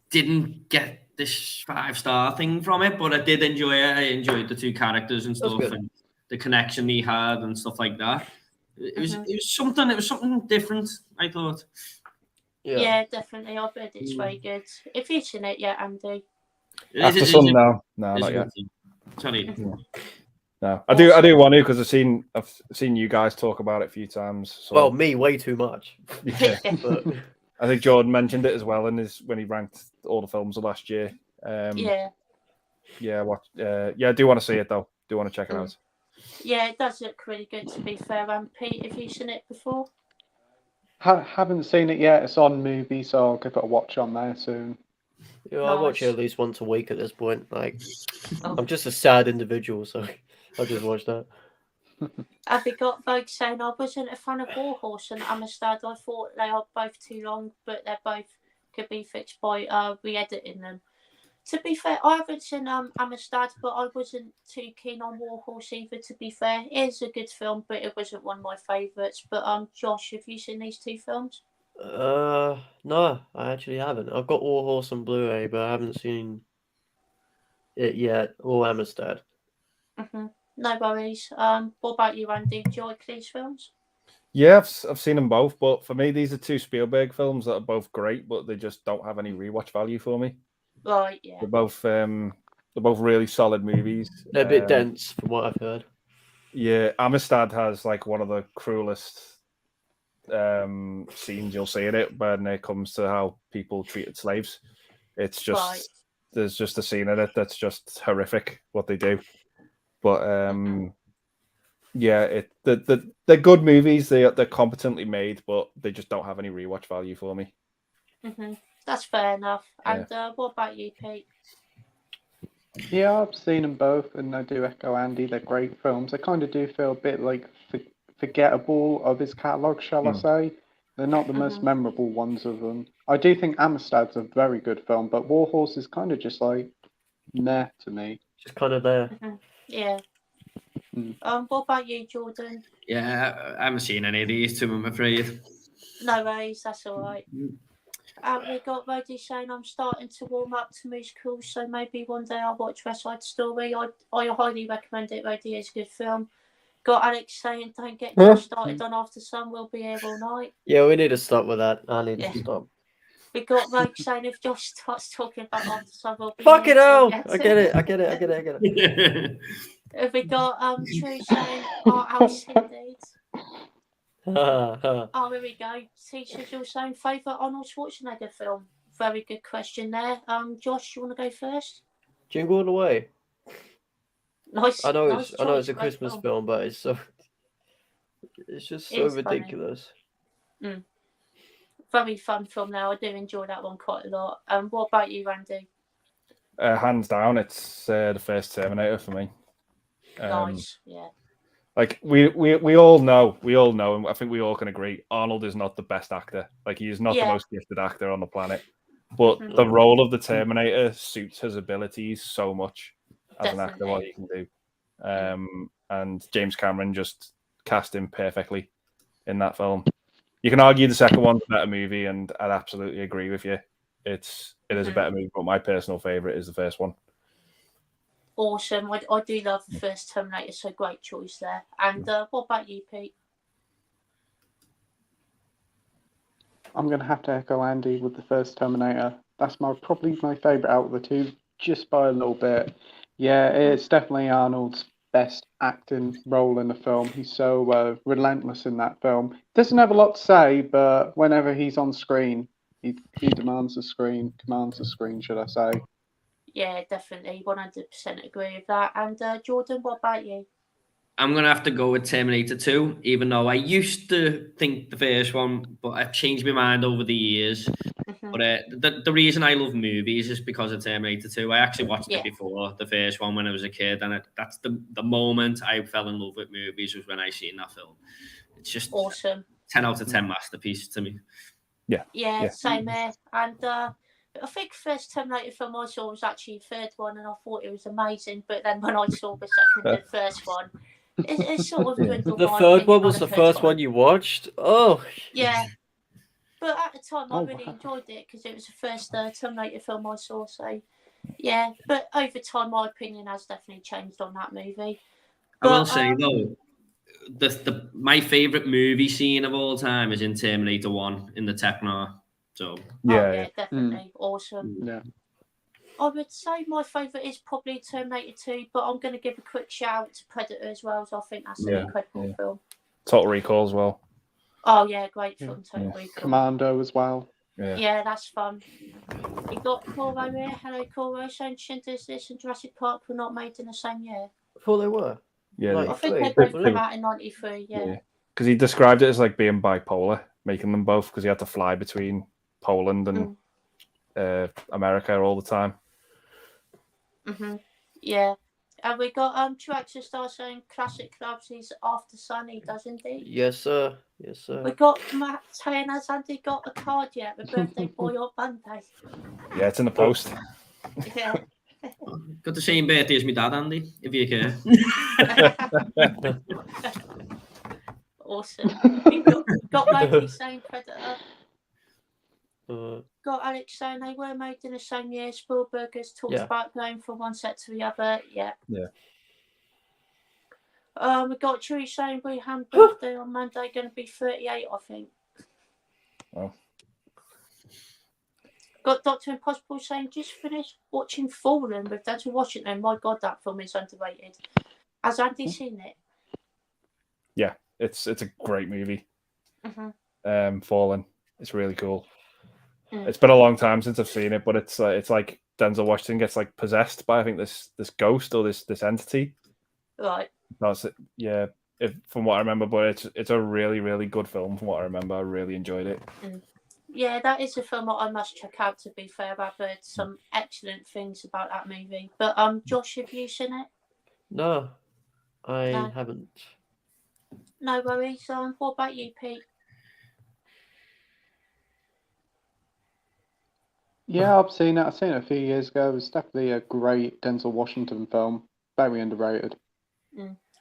Speaker 3: didn't get this 5-star thing from it, but I did enjoy it. I enjoyed the 2 characters and stuff, and the connection he had and stuff like that. It was something different, I thought.
Speaker 1: Yeah, definitely. I bet it's very good. If you've seen it yet, Andy.
Speaker 4: After Sun, no, not yet.
Speaker 3: Sorry.
Speaker 4: No, I do want to because I've seen you guys talk about it a few times. So.
Speaker 2: Well, me way too much.
Speaker 4: Yeah. But I think Jordan mentioned it as well when he ranked all the films of last year. I do want to see it though. Do want to check it out.
Speaker 1: Yeah, it does look really good, to be fair. Pete, have you seen it before?
Speaker 5: Haven't seen it yet. It's on movie, so I'll give it a watch on there soon.
Speaker 2: Yeah, I watch it
Speaker 1: Nice.
Speaker 2: at least once a week at this point. Like,
Speaker 1: Oh.
Speaker 2: I'm just a sad individual, so I just watch that.
Speaker 1: Have you got folks saying I wasn't a fan of War Horse and Amistad? I thought they are both too long, but they both could be fixed by re-editing them. To be fair, I haven't seen Amistad, but I wasn't too keen on War Horse either, to be fair. It is a good film, but it wasn't one of my favourites. But Josh, have you seen these two films?
Speaker 2: No, I actually haven't. I've got War Horse on Blu-ray, but I haven't seen it yet, or Amistad.
Speaker 1: No worries. What about you, Andy? Do you like these films?
Speaker 4: Yeah, I've seen them both, but for me, these are two Spielberg films that are both great, but they just don't have any rewatch value for me.
Speaker 1: Right, yeah.
Speaker 4: They're both really solid movies.
Speaker 2: They're a bit dense, from what I've heard.
Speaker 4: Yeah, Amistad has like one of the cruelest scenes you'll see in it when it comes to how people treated slaves. It's just there's just a scene in it that's just horrific what they do. But yeah, they're good movies. They're competently made, but they just don't have any rewatch value for me.
Speaker 1: That's fair enough.
Speaker 4: Yeah.
Speaker 1: And what about you, Pete?
Speaker 5: Yeah, I've seen them both, and I do echo Andy. They're great films. I kind of do feel a bit like forgettable of his catalogue, shall I say. They're not the most memorable ones of them. I do think Amistad's a very good film, but War Horse is kind of just like meh to me.
Speaker 2: Just kind of there.
Speaker 1: Yeah. What about you, Jordan?
Speaker 3: Yeah, I haven't seen any of these two, I'm afraid.
Speaker 1: No worries, that's all right. We got Roddy saying I'm starting to warm up to musicals, so maybe one day I'll watch West Side Story. I highly recommend it, Roddy. It's a good film. Got Alex saying don't get started on After Sun, we'll be here all night.
Speaker 2: Yeah, we need to stop with that. I need to stop.
Speaker 1: We got Rogue saying if Josh starts talking about After Sun, we'll be
Speaker 2: Fucking
Speaker 1: here.
Speaker 2: hell! I get it.
Speaker 1: Have we got True saying Art House indeed? Oh, here we go. Teachers, you're saying favourite Arnold Schwarzenegger film? Very good question there. Josh, you want to go first?
Speaker 2: Jingle All the Way.
Speaker 1: Nice.
Speaker 2: I know
Speaker 1: nice
Speaker 2: it's a
Speaker 1: choice,
Speaker 2: Christmas
Speaker 1: great
Speaker 2: film, but it's just so
Speaker 1: It's funny.
Speaker 2: ridiculous.
Speaker 1: Very fun film now. I do enjoy that one quite a lot. What about you, Randy?
Speaker 4: Hands down, it's the first Terminator for me.
Speaker 1: Nice, yeah.
Speaker 4: Like we all know, and I think we all can agree, Arnold is not the best actor. Like he is not the most gifted actor on the planet. But the role of the Terminator suits his abilities so much as an actor, what he can do. And James Cameron just cast him perfectly in that film. You can argue the second one's a better movie, and I'd absolutely agree with you. It is a better movie, but my personal favorite is the first one.
Speaker 1: Awesome. I do love the first Terminator, so great choice there. And what about you, Pete?
Speaker 5: I'm going to have to echo Andy with the first Terminator. That's probably my favourite out of the two, just by a little bit. Yeah, it's definitely Arnold's best acting role in the film. He's so relentless in that film. Doesn't have a lot to say, but whenever he's on screen, he commands the screen, should I say.
Speaker 1: Yeah, definitely. 100% agree with that. And Jordan, what about you?
Speaker 3: I'm going to have to go with Terminator 2, even though I used to think the first one, but I've changed my mind over the years. But the reason I love movies is because of Terminator 2. I actually watched it before the first one when I was a kid, and that's the moment I fell in love with movies was when I seen that film. It's just
Speaker 1: awesome.
Speaker 3: 10 out of 10 masterpiece to me.
Speaker 1: Yeah, same here. And I think first Terminator film I saw was actually the third one, and I thought it was amazing. But then when I saw the second and first one, it sort of dwindled.
Speaker 2: The third one was the first one you watched? Oh.
Speaker 1: Yeah. But at the time, I really enjoyed it because it was the first Terminator film I saw. So, yeah. But over time, my opinion has definitely changed on that movie.
Speaker 3: But, I will say, though, my favourite movie scene of all time is in Terminator 1 in the Techno. So
Speaker 1: yeah, definitely awesome.
Speaker 5: Yeah,
Speaker 1: I would say my favourite is probably Terminator 2, but I'm going to give a quick shout out to Predator as well. So I think that's an incredible film.
Speaker 4: Total Recall as well.
Speaker 1: Oh yeah, great film. Total Recall.
Speaker 5: Commando as well.
Speaker 1: Yeah, that's fun. You got Coro here. Hello, Coro. Saying Schindler's List and Jurassic Park were not made in the same year.
Speaker 2: I thought they were.
Speaker 4: Yeah,
Speaker 2: Like,
Speaker 1: I think
Speaker 2: Wait,
Speaker 1: they both
Speaker 2: wait.
Speaker 1: came out in '93. Yeah.
Speaker 4: because he described it as like being bipolar, making them both because he had to fly between Poland and America all the time.
Speaker 1: Yeah. And we got two actors star saying classic clubs. He's After Sunny, doesn't he?
Speaker 2: Yes, sir. Yes, sir.
Speaker 1: We got Matt saying, has Andy got a card yet? The birthday boy on Monday.
Speaker 4: Yeah, it's in the post.
Speaker 1: Yeah.
Speaker 3: Got the same birthday as my dad, Andy, if you care.
Speaker 1: Awesome. We got Mikey saying Predator. Got Alex saying they were made in the same year. Spielberg has talked about going from one set to the other. Yeah.
Speaker 4: Yeah.
Speaker 1: We got Chewy saying we have birthday on Monday, going to be 38, I think.
Speaker 4: Well.
Speaker 1: Got Dr. Impossible saying just finished watching Fallen with Denzel Washington. My God, that film is underrated. Has Andy seen it?
Speaker 4: Yeah, it's a great movie. Fallen. It's really cool. It's been a long time since I've seen it, but it's like Denzel Washington gets like possessed by I think this ghost or this entity.
Speaker 1: Right.
Speaker 4: That's it. Yeah, from what I remember, but it's a really really good film. From what I remember, I really enjoyed it.
Speaker 1: Yeah, that is a film that I must check out. To be fair, I've heard some excellent things about that movie. But Josh, have you seen it?
Speaker 2: No, I haven't.
Speaker 1: No worries. What about you, Pete?
Speaker 5: Yeah, I've seen it. I've seen it a few years ago. It's definitely a great Denzel Washington film. Very underrated.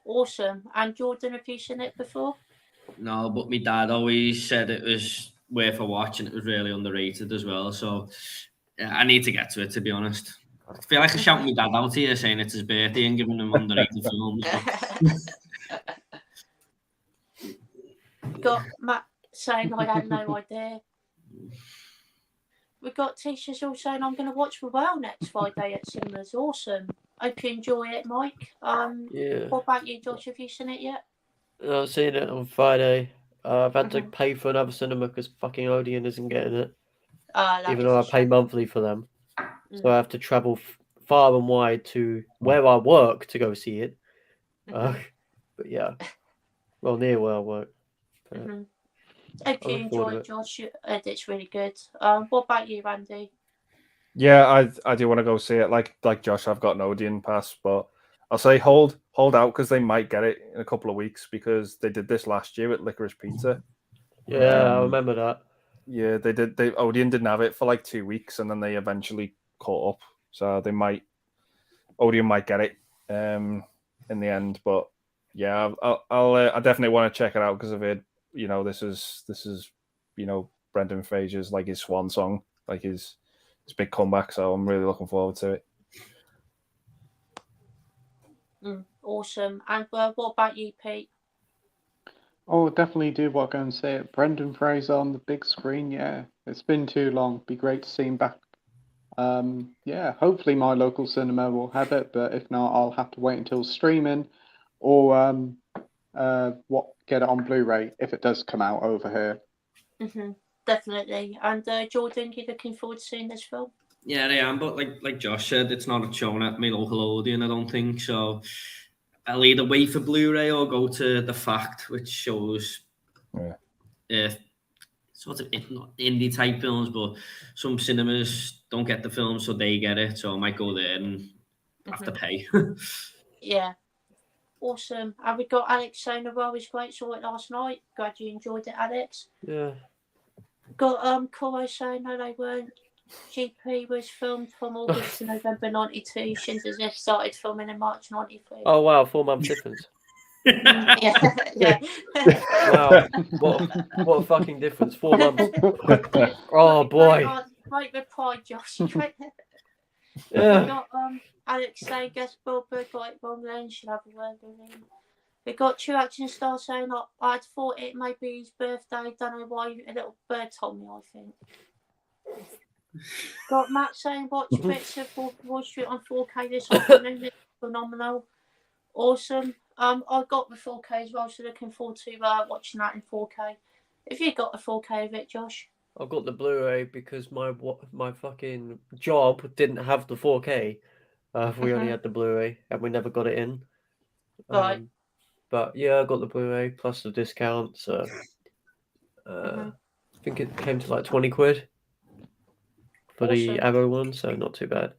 Speaker 1: Awesome. And Jordan, have you seen it before?
Speaker 3: No, but my dad always said it was worth a watch and it was really underrated as well. So yeah, I need to get to it, to be honest. I feel like I shout my dad out here saying it's his birthday and giving him underrated films.
Speaker 1: Got Matt saying I had no idea. We got Tisha's all saying I'm going to watch The Whale next Friday at cinemas. Awesome. Hope you enjoy it, Mike.
Speaker 2: Yeah.
Speaker 1: What about you, Josh? Have you seen it yet?
Speaker 2: I've seen it on Friday. I've had to pay for another cinema because fucking Odeon isn't getting it. Even though I pay monthly for them. So I have to travel far and wide to where I work to go see it. But yeah. Well, near where I work.
Speaker 1: Hope you enjoy it, Josh. It's really good. What about you, Randy?
Speaker 4: Yeah, I do want to go see it. Like Josh, I've got an Odeon pass, but I'll say hold out because they might get it in a couple of weeks because they did this last year at Licorice Pizza.
Speaker 2: Yeah, I remember that.
Speaker 4: Yeah, they did. Odeon didn't have it for like 2 weeks, and then they eventually caught up. So Odeon might get it in the end. But yeah, I definitely want to check it out because of it. You know, this is Brendan Fraser's like his swan song, like his big comeback. So I'm really looking forward to it.
Speaker 1: Awesome. And what about you, Pete?
Speaker 5: Oh, definitely do want to go and see it. Brendan Fraser on the big screen. Yeah, it's been too long. Be great to see him back. Yeah, hopefully my local cinema will have it, but if not, I'll have to wait until streaming or get it on Blu-ray if it does come out over here.
Speaker 1: Definitely. And Jordan, you looking forward to seeing this film?
Speaker 3: Yeah, I am, but like Josh said, it's not shown at my local Odeon, I don't think. So I'll either wait for Blu-ray or go to The Fact, which shows sort of not indie type films, but some cinemas don't get the film, so they get it. So I might go there and have to pay.
Speaker 1: Yeah. Awesome. And we got Alex saying the role is great. Saw it last night. Glad you enjoyed it, Alex.
Speaker 2: Yeah.
Speaker 1: Got Koro saying no, they weren't. GP was filmed from August to November '92. Schindler's List started filming in March '93.
Speaker 2: Oh wow, 4 months difference.
Speaker 1: Yeah.
Speaker 2: Wow, what a fucking difference. 4 months. Oh boy.
Speaker 1: Right with pride, Josh.
Speaker 2: Yeah.
Speaker 1: We got Alex saying guess Spielberg got it wrong then should have a word with him. We got two action stars saying I'd thought it may be his birthday, don't know why, a little bird told me, I think. Got Matt saying watch bits of Wall Street on 4K this afternoon. It's phenomenal. Awesome. I got the 4K as well, so looking forward to watching that in 4K. Have you got the 4K of it, Josh?
Speaker 2: I've got the Blu-ray because my fucking job didn't have the 4K. We only had the Blu-ray and we never got it in.
Speaker 1: Right.
Speaker 2: But yeah, I got the Blu-ray plus the discount, so
Speaker 1: Mhm.
Speaker 2: I think it came to like 20 quid for the
Speaker 1: Awesome.
Speaker 2: Arrow one, so not too bad.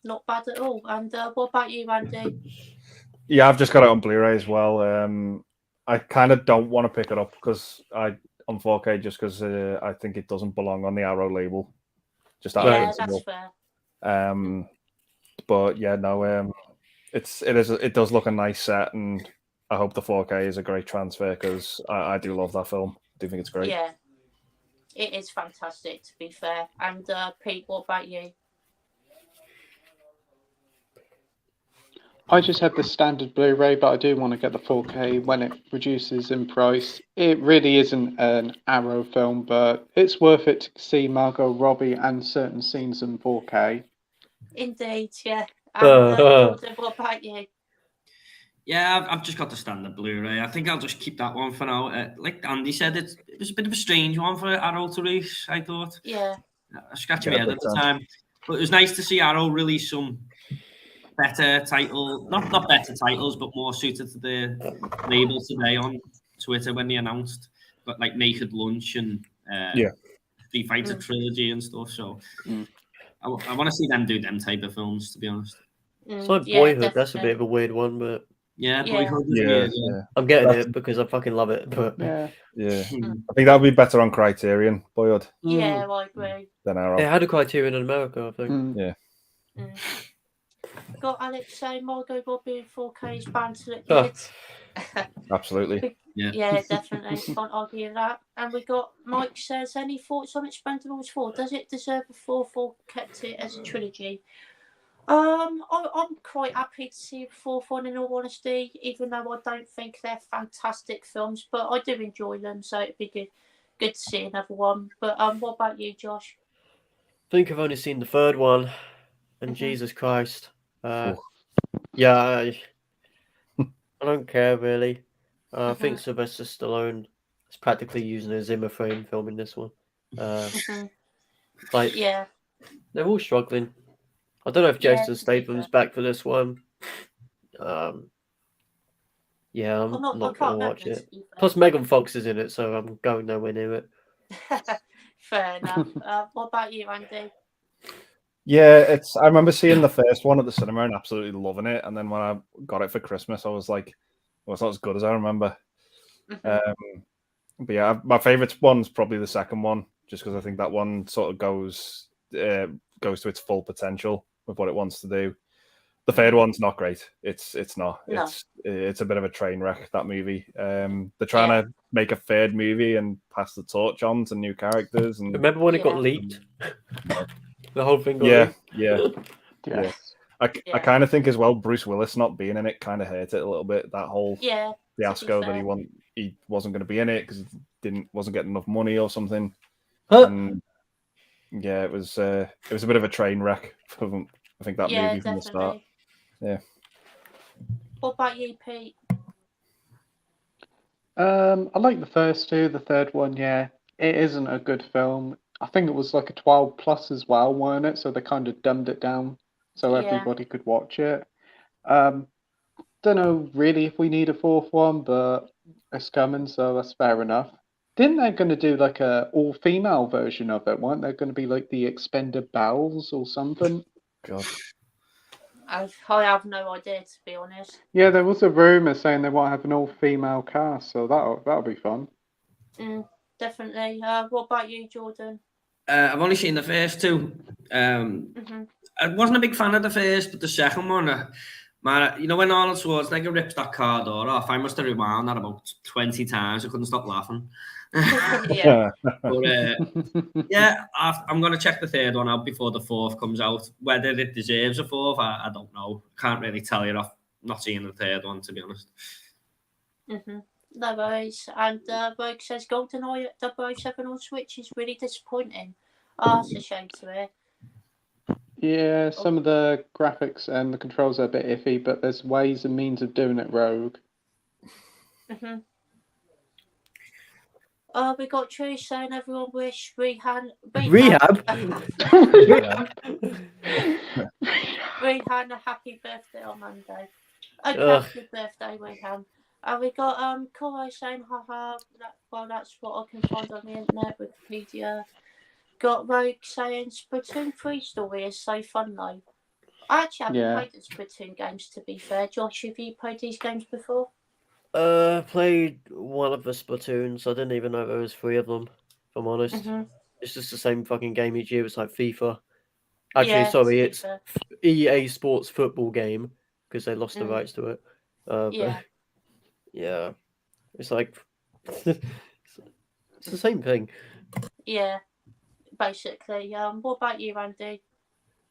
Speaker 1: Not bad at all. And what about you, Andy?
Speaker 4: Yeah, I've just got it on Blu-ray as well. I kind of don't want to pick it up on 4K just because I think it doesn't belong on the Arrow label. Just out of
Speaker 1: Yeah, that's
Speaker 4: principle.
Speaker 1: fair.
Speaker 4: But yeah, no, it does look a nice set, and I hope the 4K is a great transfer because I do love that film. I do think it's great.
Speaker 1: Yeah, it is fantastic, to be fair. And Pete, what about you?
Speaker 5: I just have the standard Blu-ray, but I do want to get the 4K when it reduces in price. It really isn't an Arrow film, but it's worth it to see Margot Robbie and certain scenes in 4K.
Speaker 1: Indeed, yeah. And Jordan, what about you?
Speaker 3: Yeah, I've just got the standard Blu-ray. I think I'll just keep that one for now. Like Andy said, it was a bit of a strange one for Arrow to release, I thought.
Speaker 1: Yeah.
Speaker 3: I scratched my head at the time. But it was nice to see Arrow release some better title, not better titles, but more suited to the label today on Twitter when they announced, but like Naked Lunch and Street Fighter Trilogy and stuff. So I want to see them do them type of films, to be honest.
Speaker 2: It's like Boyhood. That's a bit of a weird one, but
Speaker 3: Boyhood.
Speaker 4: Yeah.
Speaker 2: I'm getting it because I fucking love it. But
Speaker 5: yeah.
Speaker 4: I think that would be better on Criterion, Boyhood.
Speaker 1: Yeah, I agree.
Speaker 4: Than Arrow.
Speaker 2: It had a Criterion in America, I think.
Speaker 4: Yeah.
Speaker 1: Got Alex saying Margot Robbie in 4K is bound to look good.
Speaker 4: Absolutely.
Speaker 1: Yeah, definitely. Can't argue with that. And we got Mike says, any thoughts on Expendables 4? Does it deserve a 4th or kept it as a trilogy? I'm quite happy to see the 4th one, in all honesty, even though I don't think they're fantastic films, but I do enjoy them, so it'd be good to see another one. But what about you, Josh?
Speaker 2: I think I've only seen the 3rd one, and Jesus Christ. I don't care really. I think Sylvester Stallone is practically using a Zimmer frame filming this one. Like, they're all struggling. I don't know if Jason Statham's back for this one. I'm not going to watch it. Plus, Megan Fox is in it, so I'm going nowhere near it.
Speaker 1: Fair enough. What about you, Andy?
Speaker 4: Yeah, I remember seeing the first one at the cinema and absolutely loving it. And then when I got it for Christmas, I was like, well, it's not as good as I remember. But yeah, my favourite one's probably the second one, just because I think that one sort of goes to its full potential with what it wants to do. The third one's not great. It's not. No. It's a bit of a train wreck, that movie. They're trying to make a third movie and pass the torch on to new characters. And
Speaker 2: remember when it got leaked? The whole thing got leaked?
Speaker 4: Yeah. I kind of think as well, Bruce Willis not being in it kind of hurt it a little bit. That whole fiasco that he wasn't going to be in it because he wasn't getting enough money or something. And yeah, it was a bit of a train wreck for I think that movie from the start. Yeah.
Speaker 1: What about you, Pete?
Speaker 5: I like the first two. The third one, it isn't a good film. I think it was like a 12 plus as well, weren't it? So they kind of dumbed it down so everybody could watch it. Don't know really if we need a 4th one, but it's coming, so that's fair enough. Didn't they going to do like a all-female version of it? Weren't they going to be like the Expendables or something?
Speaker 4: God.
Speaker 1: I have no idea, to be honest.
Speaker 5: Yeah, there was a rumor saying they might have an all-female cast, so that'll be fun.
Speaker 1: Definitely. What about you, Jordan?
Speaker 3: I've only seen the first two. I wasn't a big fan of the first, but the second one, man, you know when Arnold Schwarzenegger rips that car door off, I must have rewound that about 20 times. I couldn't stop laughing. But, I'm going to check the third one out before the 4th comes out. Whether it deserves a 4th, I don't know. Can't really tell you off not seeing the third one, to be honest.
Speaker 1: No worries. And Rogue says GoldenEye 007 on Switch is really disappointing. That's a shame to hear.
Speaker 5: Yeah, some of the graphics and the controls are a bit iffy, but there's ways and means of doing it, Rogue.
Speaker 1: We got True saying everyone wish Rihanna a happy birthday on Monday. Okay,
Speaker 2: Ugh.
Speaker 1: happy birthday, Wayham. We got Corey saying, haha, well, that's what I can find on the internet, Wikipedia. Got Rogue saying, Splatoon 3 story is so fun, though. I actually haven't
Speaker 5: Yeah.
Speaker 1: played the Splatoon games, to be fair. Josh, have you played these games before?
Speaker 2: Played one of the Splatoons. I didn't even know there was 3 of them, if I'm honest.
Speaker 1: Mhm.
Speaker 2: It's just the same fucking game each year. It's like FIFA. Actually,
Speaker 1: Yeah,
Speaker 2: sorry,
Speaker 1: to be
Speaker 2: it's
Speaker 1: fair.
Speaker 2: EA Sports football game because they lost the
Speaker 1: Mm.
Speaker 2: rights to it. But
Speaker 1: Yeah.
Speaker 2: yeah, it's like it's the same thing.
Speaker 1: Yeah, basically. What about you, Andy?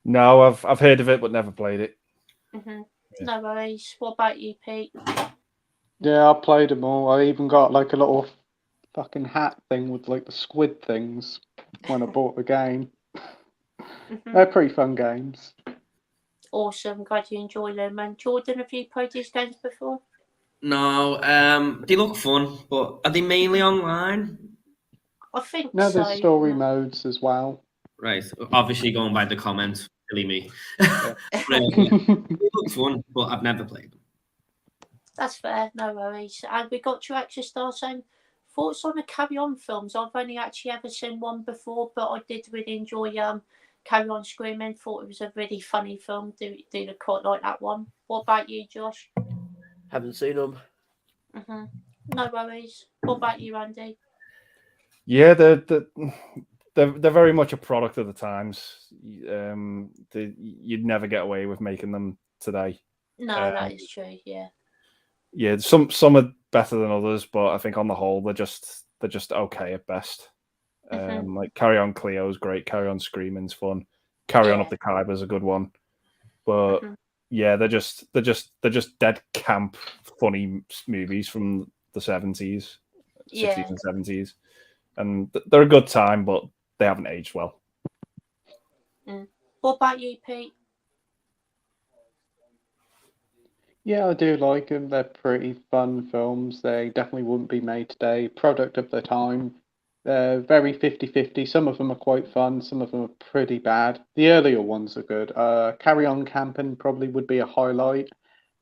Speaker 4: No, I've heard of it but never played it.
Speaker 1: Mhm.
Speaker 4: Yeah.
Speaker 1: No worries. What about you, Pete?
Speaker 5: Yeah, I played them all. I even got like a little fucking hat thing with like the squid things when I bought the game.
Speaker 1: Mhm.
Speaker 5: They're pretty fun games.
Speaker 1: Awesome. Glad you enjoy them. And Jordan, have you played these games before?
Speaker 3: No, they look fun, but are they mainly online?
Speaker 1: I think
Speaker 5: No,
Speaker 1: so.
Speaker 5: there's story modes as well.
Speaker 3: Right, obviously going by the comments, silly me.
Speaker 5: Yeah.
Speaker 3: They look fun, but I've never played them.
Speaker 1: That's fair. No worries. And we got to actually start saying thoughts on the Carry On films. I've only actually ever seen one before, but I did really enjoy Carry On Screaming. Thought it was a really funny film. Do quite like that one. What about you, Josh?
Speaker 2: Haven't seen them.
Speaker 1: Mhm. No worries. What about you, Andy?
Speaker 4: Yeah, they're very much a product of the times. You'd never get away with making them today.
Speaker 1: No, that is true. Yeah.
Speaker 4: Yeah, some are better than others, but I think on the whole they're just okay at best.
Speaker 1: Mhm.
Speaker 4: Like Carry On Cleo's great, Carry On Screaming's fun, Carry On
Speaker 1: Yeah.
Speaker 4: Up the Khyber's a good one, but
Speaker 1: Mhm.
Speaker 4: yeah, they're just dead camp funny movies from the 70s, 60s
Speaker 1: Yeah.
Speaker 4: and 70s, and they're a good time, but they haven't aged well.
Speaker 1: What about you, Pete?
Speaker 5: Yeah, I do like them. They're pretty fun films. They definitely wouldn't be made today. Product of the time. They're very 50-50. Some of them are quite fun. Some of them are pretty bad. The earlier ones are good. Carry On Camping probably would be a highlight,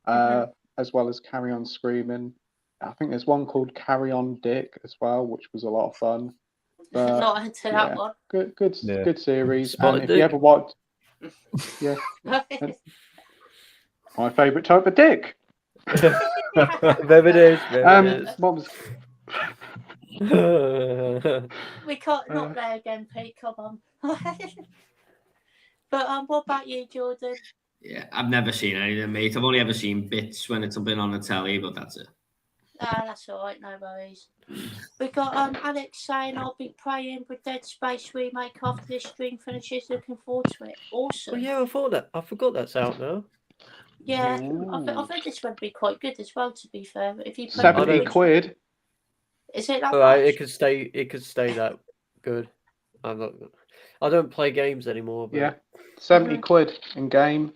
Speaker 5: as well as Carry On Screaming. I think there's one called Carry On Dick as well, which was a lot of fun. But
Speaker 1: Not into
Speaker 5: yeah,
Speaker 1: that one.
Speaker 4: Yeah.
Speaker 5: good series.
Speaker 2: Spotted
Speaker 5: And if you
Speaker 2: Dick.
Speaker 5: ever watch, yeah, my favourite type of dick.
Speaker 2: There it is. There it is.
Speaker 5: What was
Speaker 1: We can't not there again, Pete. Come on. But what about you, Jordan?
Speaker 3: Yeah, I've never seen any of them, mate. I've only ever seen bits when it's been on the telly, but that's it.
Speaker 1: That's all right. No worries. We got Alex saying I'll be playing with Dead Space remake after this stream finishes. Looking forward to it. Awesome.
Speaker 2: Oh yeah, I forgot that's out now.
Speaker 1: Yeah,
Speaker 5: Ooh.
Speaker 1: I've heard this one be quite good as well. To be fair, if you play
Speaker 5: 70
Speaker 2: don't-
Speaker 5: quid?
Speaker 1: is it that
Speaker 2: All right,
Speaker 1: much?
Speaker 2: it could stay that good. I don't play games anymore. But
Speaker 5: Yeah, 70 quid in game.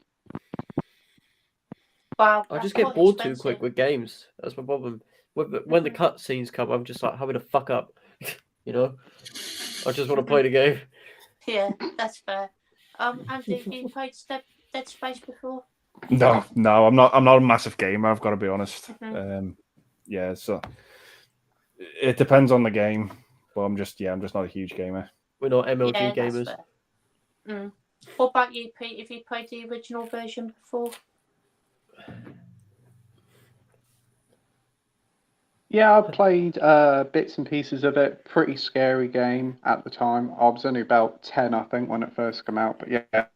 Speaker 1: Wow,
Speaker 2: I
Speaker 1: that's
Speaker 2: just get
Speaker 1: quite
Speaker 2: bored too
Speaker 1: expensive.
Speaker 2: quick with games. That's my problem. When the cutscenes come, I'm just like, hurry the fuck up. You know, I just want to play the game.
Speaker 1: Yeah, that's fair. Andy, have you played Dead Space before?
Speaker 4: No, I'm not a massive gamer. I've got to be honest.
Speaker 1: Mhm.
Speaker 4: Yeah, so it depends on the game, but I'm just not a huge gamer.
Speaker 2: We're not MLG
Speaker 1: Yeah,
Speaker 2: gamers.
Speaker 1: that's fair. What about you, Pete? Have you played the original version before?
Speaker 5: Yeah, I played bits and pieces of it. Pretty scary game at the time. I was only about 10, I think, when it first came out. But yeah, a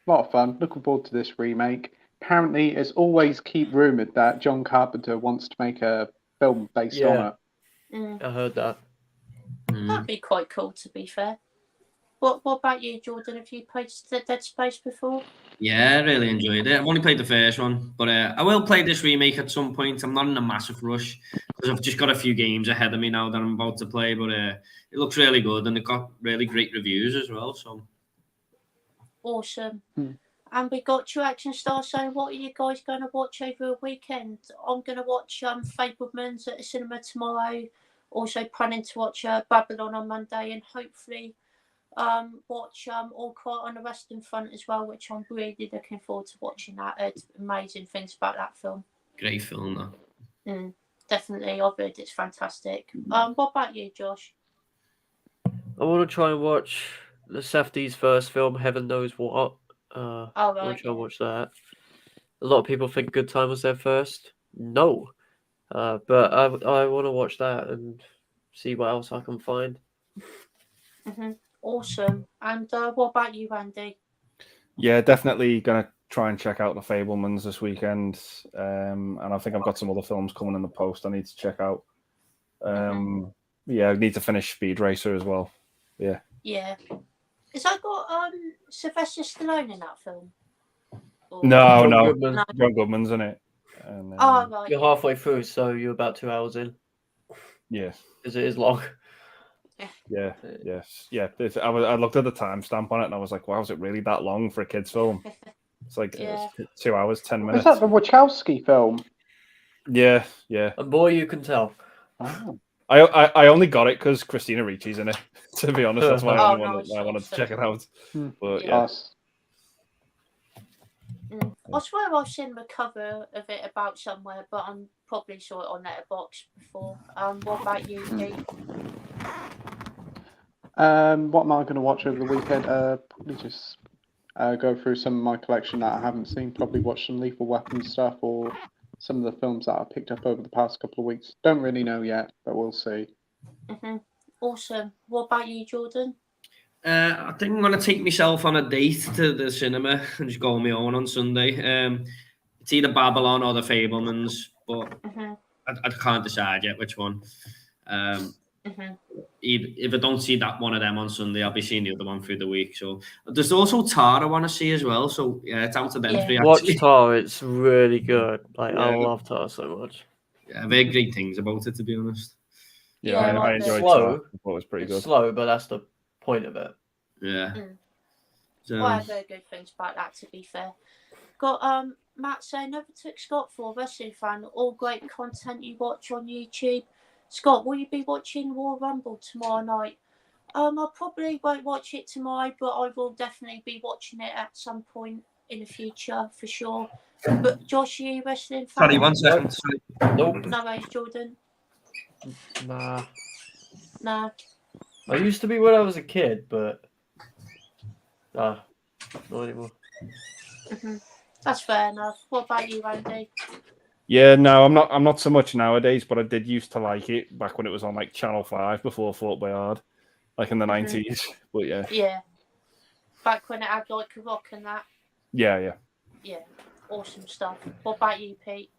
Speaker 5: lot of fun. Looking forward to this remake. Apparently, it's always keep rumored that John Carpenter wants to make a film based on it.
Speaker 2: I heard that.
Speaker 1: That'd be quite cool, to be fair. What about you, Jordan? Have you played Dead Space before?
Speaker 3: Yeah, I really enjoyed it. I've only played the first one, but I will play this remake at some point. I'm not in a massive rush because I've just got a few games ahead of me now that I'm about to play. But it looks really good and it got really great reviews as well. So
Speaker 1: Awesome. And we got two action stars saying, what are you guys going to watch over a weekend? I'm going to watch Fabelmans at the cinema tomorrow. Also planning to watch Babylon on Monday, and hopefully watch All Quiet on the Western Front as well, which I'm really looking forward to watching that. It's amazing things about that film.
Speaker 3: Great film, that.
Speaker 1: Definitely, I've heard it's fantastic. What about you, Josh?
Speaker 2: I want to try and watch the Safdie's first film, Heaven Knows What. I want to try and watch that. A lot of people think Good Time was their first. No. But I want to watch that and see what else I can find.
Speaker 1: Awesome. And what about you, Andy?
Speaker 4: Yeah, definitely going to try and check out the Fabelmans this weekend. And I think I've got some other films coming in the post I need to check out. Yeah, I need to finish Speed Racer as well. Yeah.
Speaker 1: Yeah. Has that got Sylvester Stallone in that film? Or...
Speaker 4: No,
Speaker 2: John
Speaker 4: no.
Speaker 2: Goodman.
Speaker 4: John Goodman's in it. And,
Speaker 1: right.
Speaker 2: You're halfway through, so you're about 2 hours in.
Speaker 4: Yeah.
Speaker 2: Because it is long.
Speaker 4: Yeah. Yes. Yeah. I looked at the timestamp on it and I was like, wow, is it really that long for a kid's film? It's like it's 2 hours, 10 minutes.
Speaker 5: Is that the Wachowski film?
Speaker 4: Yeah. Yeah.
Speaker 2: And boy, you can tell.
Speaker 5: Oh.
Speaker 4: I only got it because Christina Ricci's in it. To be honest, that's why I wanted to check it out. But yeah.
Speaker 1: I swear I've seen the cover of it about somewhere, but I'm probably saw it on Letterboxd before. What about you, Pete?
Speaker 5: What am I going to watch over the weekend? Probably just go through some of my collection that I haven't seen. Probably watch some Lethal Weapon stuff or some of the films that I picked up over the past couple of weeks. Don't really know yet, but we'll see.
Speaker 1: Awesome. What about you, Jordan?
Speaker 3: I think I'm going to take myself on a date to the cinema and just go on my own on Sunday. It's either Babylon or the Fabelmans, but I can't decide yet which one. If I don't see that one of them on Sunday, I'll be seeing the other one through the week. So there's also Tar I want to see as well. So yeah, it's out of them three.
Speaker 2: Watch Tar, it's really good. Like I love Tar so much.
Speaker 3: Yeah, I've heard great things about it, to be honest.
Speaker 4: Yeah, I enjoyed
Speaker 2: Tar.
Speaker 4: I thought it was pretty good.
Speaker 2: Slow, but that's the point of it.
Speaker 3: Yeah.
Speaker 1: Well, I've heard good things about that, to be fair. Got Matt saying, never took Scott for a wrestling fan. All great content you watch on YouTube. Scott, will you be watching Royal Rumble tomorrow night? I probably won't watch it tomorrow, but I will definitely be watching it at some point in the future for sure. But Josh, are you a wrestling fan?
Speaker 3: Sorry, 1 second.
Speaker 2: Nope.
Speaker 1: No worries, Jordan.
Speaker 2: Nah.
Speaker 1: No.
Speaker 2: I used to be when I was a kid, but not anymore.
Speaker 1: That's fair enough. What about you, Andy?
Speaker 4: Yeah, no, I'm not so much nowadays, but I did used to like it back when it was on like Channel 5 before Fought by Hard, like in the 90s. But yeah.
Speaker 1: Yeah. Back when it had like a rock and that.
Speaker 4: Yeah.
Speaker 1: Yeah. Awesome stuff. What about you, Pete?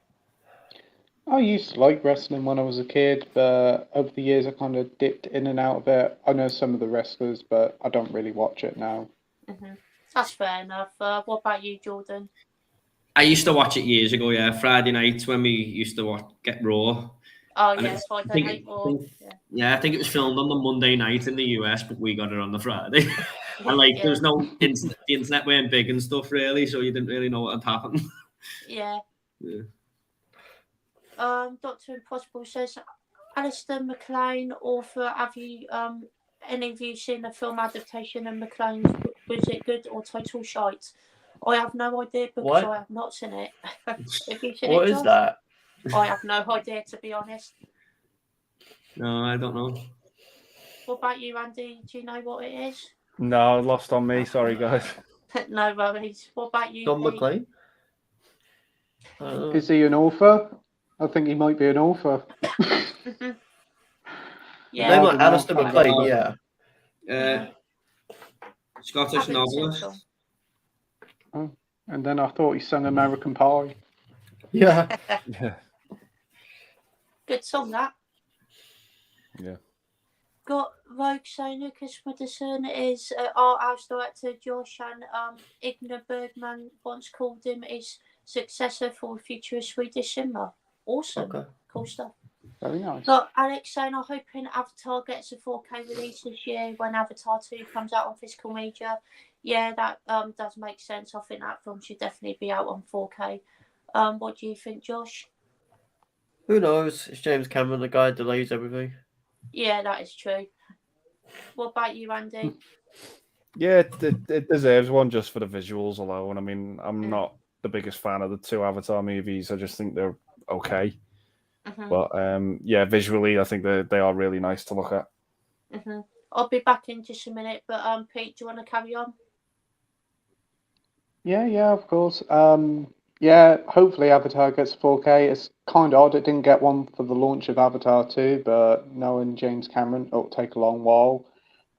Speaker 5: I used to like wrestling when I was a kid, but over the years I kind of dipped in and out of it. I know some of the wrestlers, but I don't really watch it now.
Speaker 1: That's fair enough. What about you, Jordan?
Speaker 3: I used to watch it years ago, Friday nights when we used to get Raw.
Speaker 1: Oh, yeah, Friday Night Raw.
Speaker 3: Yeah, I think it was filmed on the Monday night in the US, but we got it on the Friday. And there was no internet, the internet weren't big and stuff really, so you didn't really know what had happened.
Speaker 1: Yeah. Dr. Impossible says, Alistair MacLean, author, have you any of you seen the film adaptation of MacLean's? Was it good or total shite? I have no idea because I have not seen it. Have you seen
Speaker 2: What
Speaker 1: it,
Speaker 2: is
Speaker 1: Josh?
Speaker 2: that?
Speaker 1: I have no idea, to be honest.
Speaker 3: No, I don't know.
Speaker 1: What about you, Andy? Do you know what it is?
Speaker 4: No, lost on me. Sorry, guys.
Speaker 1: No worries. What about you,
Speaker 2: Don
Speaker 1: Pete?
Speaker 2: McLean?
Speaker 5: Is he an author? I think he might be an author.
Speaker 1: Yeah.
Speaker 2: Name like Alistair MacLean, yeah.
Speaker 3: Scottish novelist.
Speaker 5: Oh, and then I thought he sang American Pie.
Speaker 2: Yeah.
Speaker 1: Good song, that.
Speaker 4: Yeah.
Speaker 1: Got Rogue saying Lucas Madison is art house director Josh, and Ignar Bergman once called him his successor for future Swedish cinema. Awesome.
Speaker 2: Okay.
Speaker 1: Cool stuff.
Speaker 5: Very nice.
Speaker 1: Got Alex saying, I'm hoping Avatar gets a 4K release this year when Avatar 2 comes out on physical media. Yeah, that does make sense. I think that film should definitely be out on 4K. What do you think, Josh?
Speaker 2: Who knows? It's James Cameron, the guy delays everything.
Speaker 1: Yeah, that is true. What about you, Andy?
Speaker 4: Yeah, it deserves one just for the visuals alone. I mean, I'm not the biggest fan of the two Avatar movies. I just think they're okay. But yeah, visually, I think they are really nice to look at.
Speaker 1: I'll be back in just a minute, but Pete, do you want to carry on?
Speaker 5: Yeah, of course. Yeah, hopefully Avatar gets 4K. It's kind of odd it didn't get one for the launch of Avatar 2, but knowing James Cameron, it'll take a long while.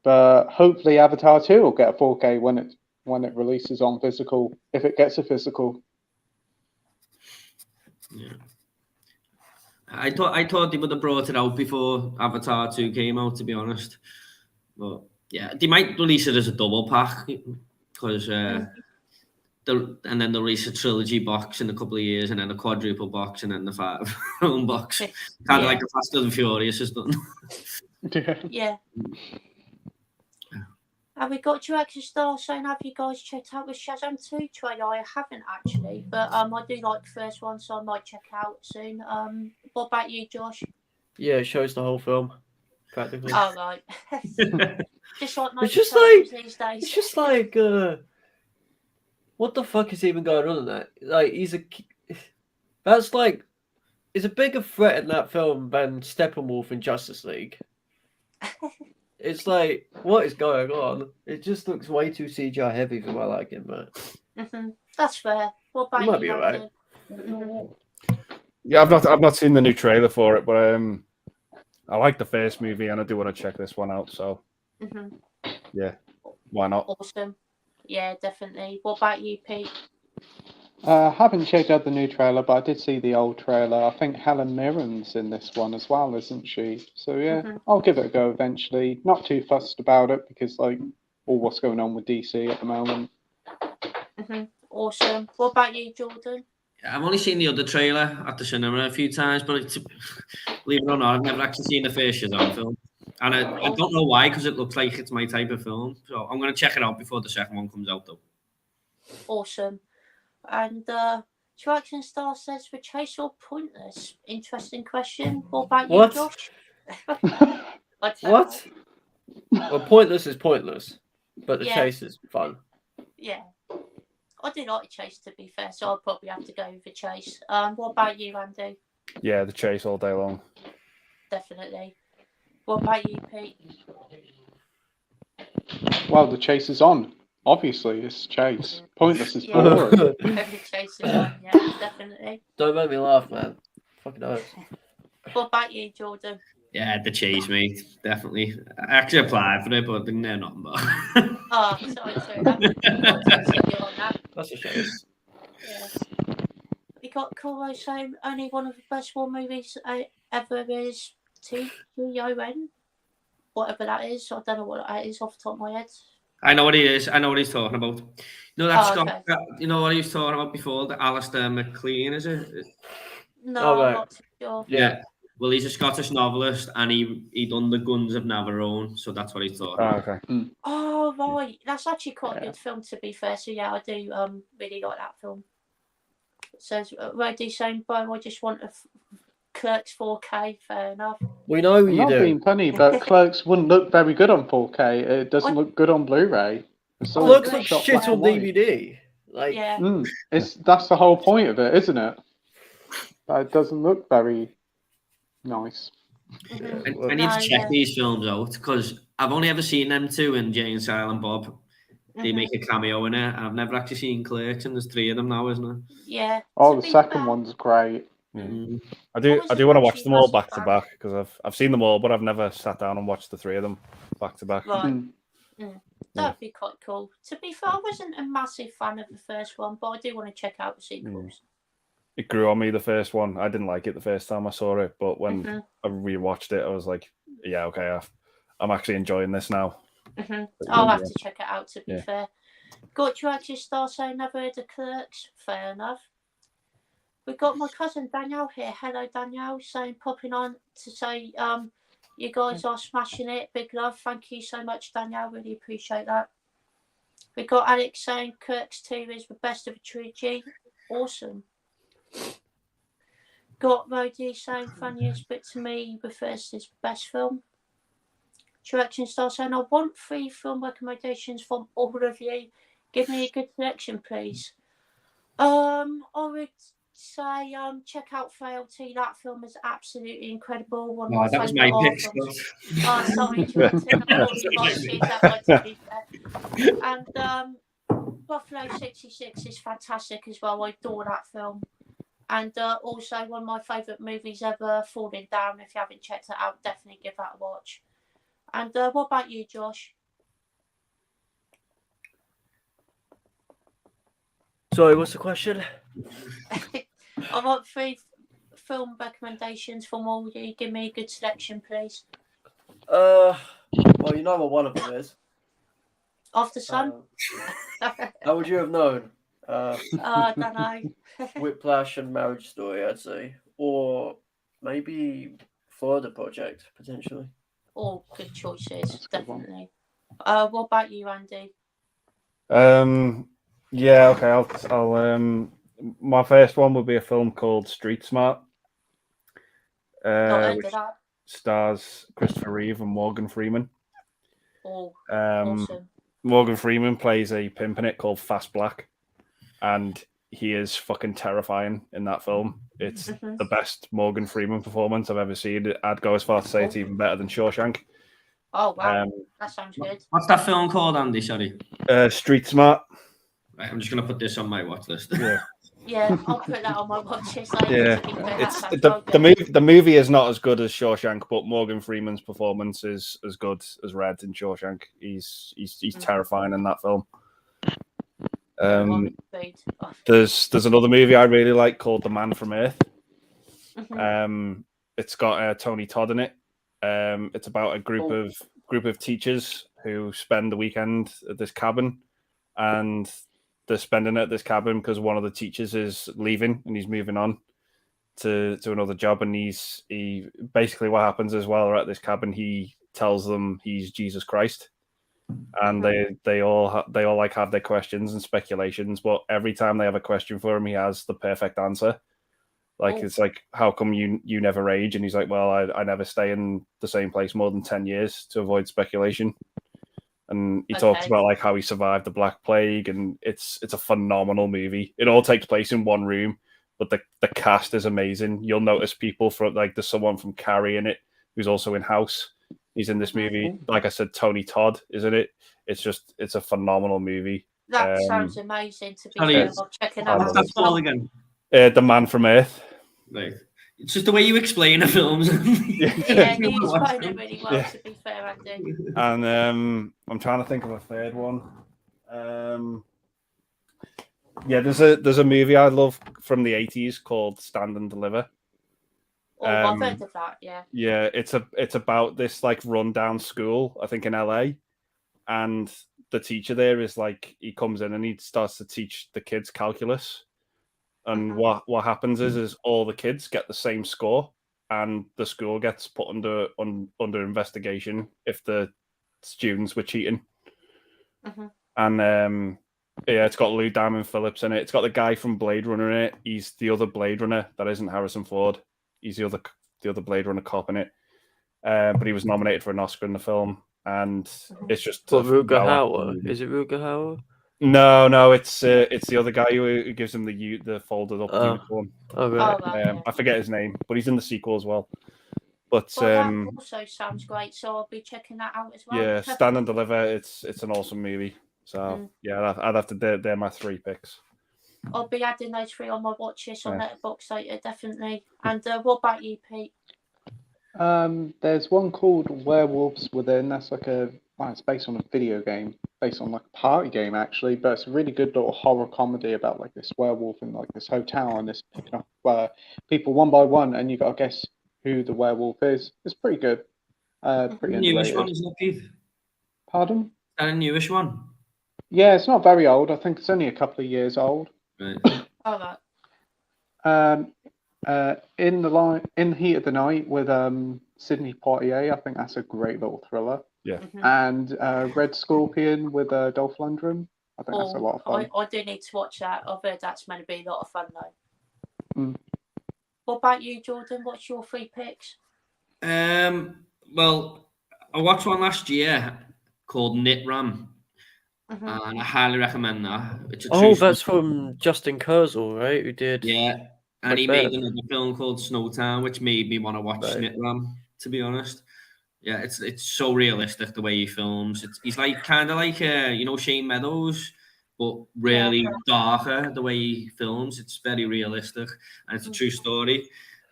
Speaker 5: But hopefully Avatar 2 will get a 4K when it releases on physical, if it gets a physical.
Speaker 3: Yeah. I thought they would have brought it out before Avatar 2 came out, to be honest. But yeah, they might release it as a double pack because and then they'll release a trilogy box in a couple of years, and then a quadruple box, and then the 5 film box. Kind of like the Fast and Furious has done.
Speaker 1: Yeah. Have we got to actually start saying, have you guys checked out the Shazam 2 trailer? I haven't actually, but I do like the first one, so I might check out soon. What about you, Josh?
Speaker 2: Yeah, it shows the whole film, practically.
Speaker 1: Oh, right. Just like most
Speaker 2: It's just
Speaker 1: trailers
Speaker 2: like
Speaker 1: these days.
Speaker 2: it's just like what the fuck is even going on in that? Like that's like is a bigger threat in that film than Steppenwolf in Justice League. It's like, what is going on? It just looks way too CGI heavy for my liking, but
Speaker 1: That's fair. What about
Speaker 2: it might be
Speaker 1: you,
Speaker 2: alright.
Speaker 4: Yeah, I've not seen the new trailer for it, but I like the first movie and I do want to check this one out. So yeah, why not?
Speaker 1: Awesome. Yeah, definitely. What about you, Pete?
Speaker 5: Haven't checked out the new trailer, but I did see the old trailer. I think Helen Mirren's in this one as well, isn't she? So yeah, I'll give it a go eventually. Not too fussed about it because like all what's going on with DC at the moment.
Speaker 1: Awesome. What about you, Jordan?
Speaker 3: I've only seen the other trailer at the cinema a few times, but believe it or not, I've never actually seen the first Shazam film. And I don't know why, because it looks like it's my type of film. So I'm going to check it out before the second one comes out, though.
Speaker 1: Awesome. And Traction Star says, for chase or pointless? Interesting question. What about you,
Speaker 2: What?
Speaker 1: Josh?
Speaker 2: What? Well, pointless is pointless, but the
Speaker 1: Yeah.
Speaker 2: chase is fun.
Speaker 1: Yeah. I do like chase, to be fair, so I'll probably have to go with the chase. What about you, Andy?
Speaker 4: Yeah, the chase all day long.
Speaker 1: Definitely. What about you, Pete?
Speaker 5: Well, the chase is on. Obviously, it's chase. Pointless is
Speaker 1: Yeah.
Speaker 5: boring.
Speaker 1: Every chase is on, yeah, definitely.
Speaker 2: Don't make me laugh, man. Fucking hurts.
Speaker 1: What about you, Jordan?
Speaker 3: Yeah, the chase, mate. Definitely. I actually applied for it, but they're not.
Speaker 1: Oh, sorry, I'll continue on that.
Speaker 2: That's a shame.
Speaker 1: Yeah. We got Kuro saying only one of the best war movies ever is TGON. Whatever that is. I don't know what that is off the top of my head.
Speaker 3: I know what he is. I know what he's talking about. You know that Scott.
Speaker 1: Okay.
Speaker 3: You know what he was talking about before? The Alistair MacLean, is it?
Speaker 1: No,
Speaker 2: right.
Speaker 1: I'm not too sure.
Speaker 3: Yeah. Well, he's a Scottish novelist, and he done the Guns of Navarone, so that's what he's talking about.
Speaker 4: Okay.
Speaker 1: Oh, right. That's actually quite a good film, to be fair. So, yeah, I do really like that film. It says, Roddy saying, Bo, I just want a Clerks 4K. Fair enough.
Speaker 2: We know
Speaker 5: I'm
Speaker 2: you
Speaker 5: not
Speaker 2: do.
Speaker 5: being funny, but Clerks wouldn't look very good on 4K. It doesn't look good on Blu-ray. It's all
Speaker 2: Clerks looks
Speaker 5: shot
Speaker 2: shit
Speaker 5: black
Speaker 2: on
Speaker 5: and white.
Speaker 2: DVD. Like,
Speaker 1: Yeah.
Speaker 5: That's the whole point of it, isn't it? It doesn't look very nice.
Speaker 3: I need to check these films out because I've only ever seen them two in Jay and Silent Bob. They make a cameo in it, and I've never actually seen Clerks, and there's 3 of them now, isn't there?
Speaker 1: Yeah.
Speaker 5: Oh, the second one's great.
Speaker 4: I do want to watch them all back to back because I've seen them all, but I've never sat down and watched the 3 of them back to back.
Speaker 1: Right. That'd be quite cool. To be fair, I wasn't a massive fan of the first one, but I do want to check out the sequels.
Speaker 4: It grew on me, the first one. I didn't like it the first time I saw it, but when I rewatched it, I was like, yeah, okay, I'm actually enjoying this now.
Speaker 1: I'll have to check it out, to be fair. Got you actually start saying I've heard of Clerks. Fair enough. We've got my cousin Danielle here. Hello, Danielle, saying popping on to say you guys are smashing it. Big love. Thank you so much, Danielle. Really appreciate that. We got Alex saying Clerks 2 is the best of a trilogy. Awesome. Got Rhodey saying funniest, but to me the first is best film. direction style saying, I want 3 film recommendations from all of you. Give me a good selection, please. I would say check out Frailty. That film is absolutely incredible. One of my
Speaker 3: that was
Speaker 1: favourite
Speaker 3: my
Speaker 1: horror
Speaker 3: pick.
Speaker 1: films. Oh, sorry, Jordan. I thought you might choose that one, to be fair. And Buffalo 66 is fantastic as well. I adore that film. And also one of my favourite movies ever, Falling Down. If you haven't checked it out, definitely give that a watch. And what about you, Josh?
Speaker 2: Sorry, what's the question?
Speaker 1: I want 3 film recommendations from all of you. Give me a good selection, please.
Speaker 2: Well, you know what one of them is.
Speaker 1: After Sun?
Speaker 2: How would you have known?
Speaker 1: I don't know.
Speaker 2: Whiplash and Marriage Story, I'd say. Or maybe Florida Project, potentially.
Speaker 1: All good choices,
Speaker 5: That's a good one.
Speaker 1: definitely. What about you, Andy?
Speaker 4: Yeah, okay. I'll my first one would be a film called Street Smart.
Speaker 1: Not heard
Speaker 4: Which
Speaker 1: of that.
Speaker 4: stars Christopher Reeve and Morgan Freeman.
Speaker 1: Oh,
Speaker 4: Um,
Speaker 1: awesome.
Speaker 4: Morgan Freeman plays a pimp in it called Fast Black, and he is fucking terrifying in that film. It's the best Morgan Freeman performance I've ever seen. I'd go as far to say it's even better than Shawshank.
Speaker 1: Oh, wow. That sounds good.
Speaker 3: What's that film called, Andy? Sorry.
Speaker 4: Street Smart.
Speaker 3: Right, I'm just going to put this on my watch list.
Speaker 4: Yeah.
Speaker 1: Yeah, I'll put that on my watch list.
Speaker 4: Yeah,
Speaker 1: To be fair,
Speaker 4: it's
Speaker 1: that sounds well good.
Speaker 4: the movie is not as good as Shawshank, but Morgan Freeman's performance is as good as Red in Shawshank. He's terrifying in that film. There's another movie I really like called The Man from Earth. It's got Tony Todd in it. It's about a group of teachers who spend the weekend at this cabin, and they're spending it at this cabin because one of the teachers is leaving and he's moving on to another job. And he basically what happens is while they're at this cabin, he tells them he's Jesus Christ, and they all like have their questions and speculations. But every time they have a question for him, he has the perfect answer. Like it's like, how come you never age? And he's like, well, I never stay in the same place more than 10 years to avoid speculation. And he talks about like how he survived the Black Plague, and it's a phenomenal movie. It all takes place in one room, but the cast is amazing. You'll notice people from like there's someone from Carrie in it who's also in House. He's in this movie. Like I said, Tony Todd is in it. It's a phenomenal movie.
Speaker 1: That sounds amazing. To be fair, I'm checking out.
Speaker 3: What's that called again?
Speaker 4: The Man from Earth.
Speaker 3: Right. It's just the way you explain the films.
Speaker 1: Yeah, you explained it really well, to be fair, Andy.
Speaker 4: And I'm trying to think of a third one. Yeah, there's a movie I love from the 80s called Stand and Deliver.
Speaker 1: Oh, I've heard of that, yeah.
Speaker 4: Yeah, it's about this like rundown school, I think in LA, and the teacher there is like he comes in and he starts to teach the kids calculus. And what happens is all the kids get the same score, and the school gets put under investigation if the students were cheating. And yeah, it's got Lou Diamond Phillips in it. It's got the guy from Blade Runner in it. He's the other Blade Runner that isn't Harrison Ford. He's the other Blade Runner cop in it. But he was nominated for an Oscar in the film, and it's just.
Speaker 2: But Rutger Hauer? Is it Rutger Hauer?
Speaker 4: No, it's the other guy who gives him the folded up uniform.
Speaker 1: Right.
Speaker 4: I forget his name, but he's in the sequel as well. But
Speaker 1: that also sounds great, so I'll be checking that out as well.
Speaker 4: Yeah, Stand and Deliver. It's an awesome movie. So yeah, I'd have to. They're my 3 picks.
Speaker 1: I'll be adding those 3 on my watch list on Letterboxd later, definitely. And what about you, Pete?
Speaker 5: There's one called Werewolves Within. That's like it's based on a video game, based on like a party game actually, but it's a really good little horror comedy about like this werewolf in like this hotel, and it's picking up people one by one, and you got to guess who the werewolf is. It's pretty good. Pretty
Speaker 3: newish one, isn't it, Keith?
Speaker 5: Pardon?
Speaker 3: Is that a newish one?
Speaker 5: Yeah, it's not very old. I think it's only a couple of years old.
Speaker 3: Right.
Speaker 1: All right.
Speaker 5: In the Heat of the Night with Sidney Poitier, I think that's a great little thriller.
Speaker 4: Yeah.
Speaker 5: And Red Scorpion with Dolph Lundgren. I think that's a lot of fun.
Speaker 1: I do need to watch that. I've heard that's meant to be a lot of fun though. What about you, Jordan? What's your 3 picks?
Speaker 3: Well, I watched one last year called Knit Ram,
Speaker 1: Mhm.
Speaker 3: and I highly recommend that. It's a
Speaker 2: Oh,
Speaker 3: true
Speaker 2: that's
Speaker 3: story.
Speaker 2: from Justin Kurzel, right? Who did?
Speaker 3: Yeah, and he
Speaker 2: Macbeth.
Speaker 3: made another film called Snowtown, which made me want to watch
Speaker 2: Right.
Speaker 3: Knit Ram, to be honest. Yeah, it's so realistic the way he films. He's like kind of like Shane Meadows, but really darker the way he films. It's very realistic, and it's a true story.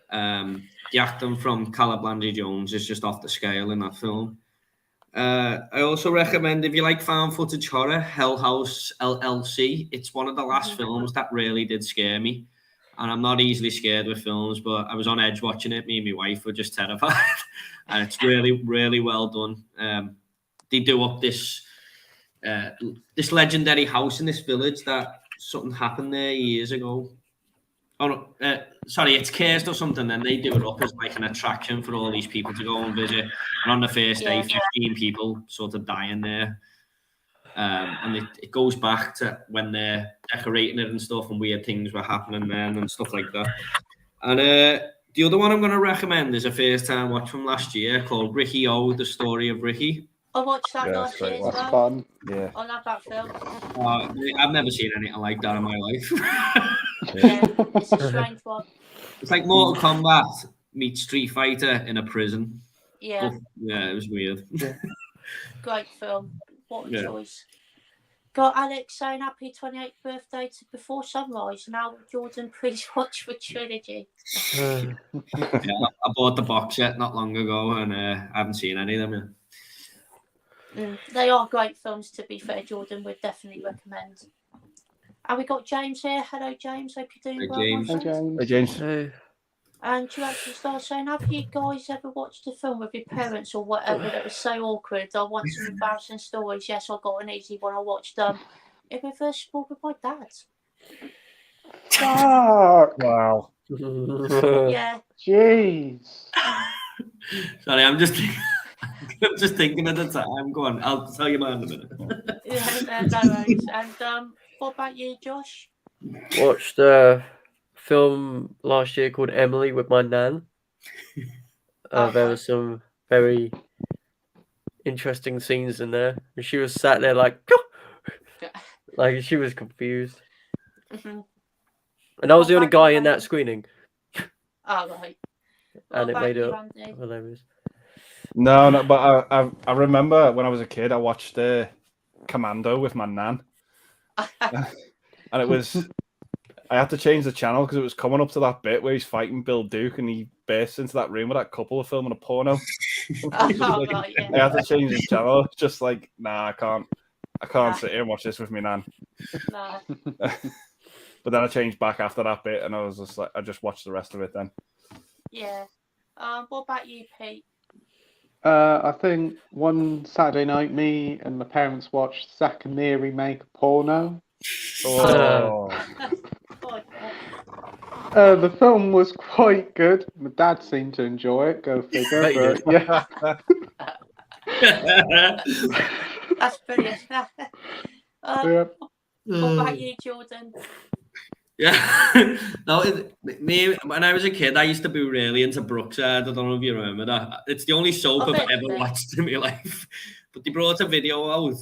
Speaker 3: The acting from Calablandy Jones is just off the scale in that film. I also recommend, if you like found footage horror, Hell House LLC. It's one of the last films that really did scare me. And I'm not easily scared with films, but I was on edge watching it. Me and my wife were just terrified. And it's really, really well done. They do up this legendary house in this village that something happened there years ago. Oh, no, sorry, it's cursed or something, and they do it up as like an attraction for all these people to go and visit. And on the first day, 15 people sort of die in there. And it goes back to when they're decorating it and stuff, and weird things were happening then and stuff like that. And the other one I'm going to recommend is a first-time watch from last year called Ricky O, The Story of Ricky.
Speaker 1: I watched that
Speaker 4: Yeah,
Speaker 1: last
Speaker 4: great
Speaker 1: year
Speaker 4: one.
Speaker 1: as
Speaker 5: That's
Speaker 1: well.
Speaker 5: fun.
Speaker 4: Yeah.
Speaker 1: I love that film.
Speaker 3: I've never seen anything like that in my life.
Speaker 1: Yeah, it's a strange one.
Speaker 3: It's like Mortal Kombat meets Street Fighter in a prison.
Speaker 1: Yeah,
Speaker 3: Yeah, it was weird.
Speaker 1: great film. What a
Speaker 3: Yeah.
Speaker 1: choice. Got Alex saying happy 28th birthday to Before Sunrise. Now, Jordan, please watch the trilogy.
Speaker 3: Yeah, I bought the box set not long ago, and I haven't seen any of them yet.
Speaker 1: They are great films, to be fair, Jordan. Would definitely recommend. And we got James here. Hello, James. Hope you're doing
Speaker 3: Hey,
Speaker 1: well,
Speaker 3: James.
Speaker 1: my
Speaker 5: Hey,
Speaker 1: friend.
Speaker 5: James.
Speaker 4: James.
Speaker 2: Hey.
Speaker 1: And to actually start saying, have you guys ever watched a film with your parents or whatever that was so awkward? I want some embarrassing stories. Yes, I got an easy one. I watched Irreversible with my dad.
Speaker 5: Fuck.
Speaker 4: Wow.
Speaker 1: Yeah.
Speaker 5: Jeez.
Speaker 3: Sorry, I'm just thinking at the time. Go on, I'll tell you mine in a minute.
Speaker 1: Yeah, no worries. And what about you, Josh?
Speaker 2: Watched a film last year called Emily with my nan. There were some very interesting scenes in there. And she was sat there like she was confused.
Speaker 1: Mhm.
Speaker 2: And I was the
Speaker 1: What
Speaker 2: only
Speaker 1: about you,
Speaker 2: guy in that
Speaker 1: Andy?
Speaker 2: screening.
Speaker 1: Oh, right.
Speaker 2: And it
Speaker 1: What
Speaker 2: made
Speaker 1: about
Speaker 2: it
Speaker 1: you, Andy?
Speaker 2: hilarious.
Speaker 4: No, but I remember when I was a kid, I watched Commando with my nan, and it was I had to change the channel because it was coming up to that bit where he's fighting Bill Duke and he bursts into that room with that couple of filming a porno.
Speaker 1: Oh, right, yeah.
Speaker 4: I had to change the channel. Just like, nah, I can't
Speaker 1: Nah.
Speaker 4: sit here and watch this with me nan.
Speaker 1: No.
Speaker 4: But then I changed back after that bit, and I was just like, I just watched the rest of it then.
Speaker 1: Yeah. What about you, Pete?
Speaker 5: I think one Saturday night, me and my parents watched Zack and Miri make a porno.
Speaker 4: Oh,
Speaker 1: God,
Speaker 5: The film was quite good. My dad seemed to enjoy it. Go figure.
Speaker 2: Bet you
Speaker 5: But, yeah.
Speaker 1: that's brilliant.
Speaker 5: Yeah.
Speaker 1: What about you, Jordan?
Speaker 3: Yeah, no. Me when I was a kid, I used to be really into Brookside. I don't know if you remember that. It's the only soap
Speaker 1: I've
Speaker 3: I've
Speaker 1: heard
Speaker 3: ever
Speaker 1: of it.
Speaker 3: watched in my life. But they brought a video out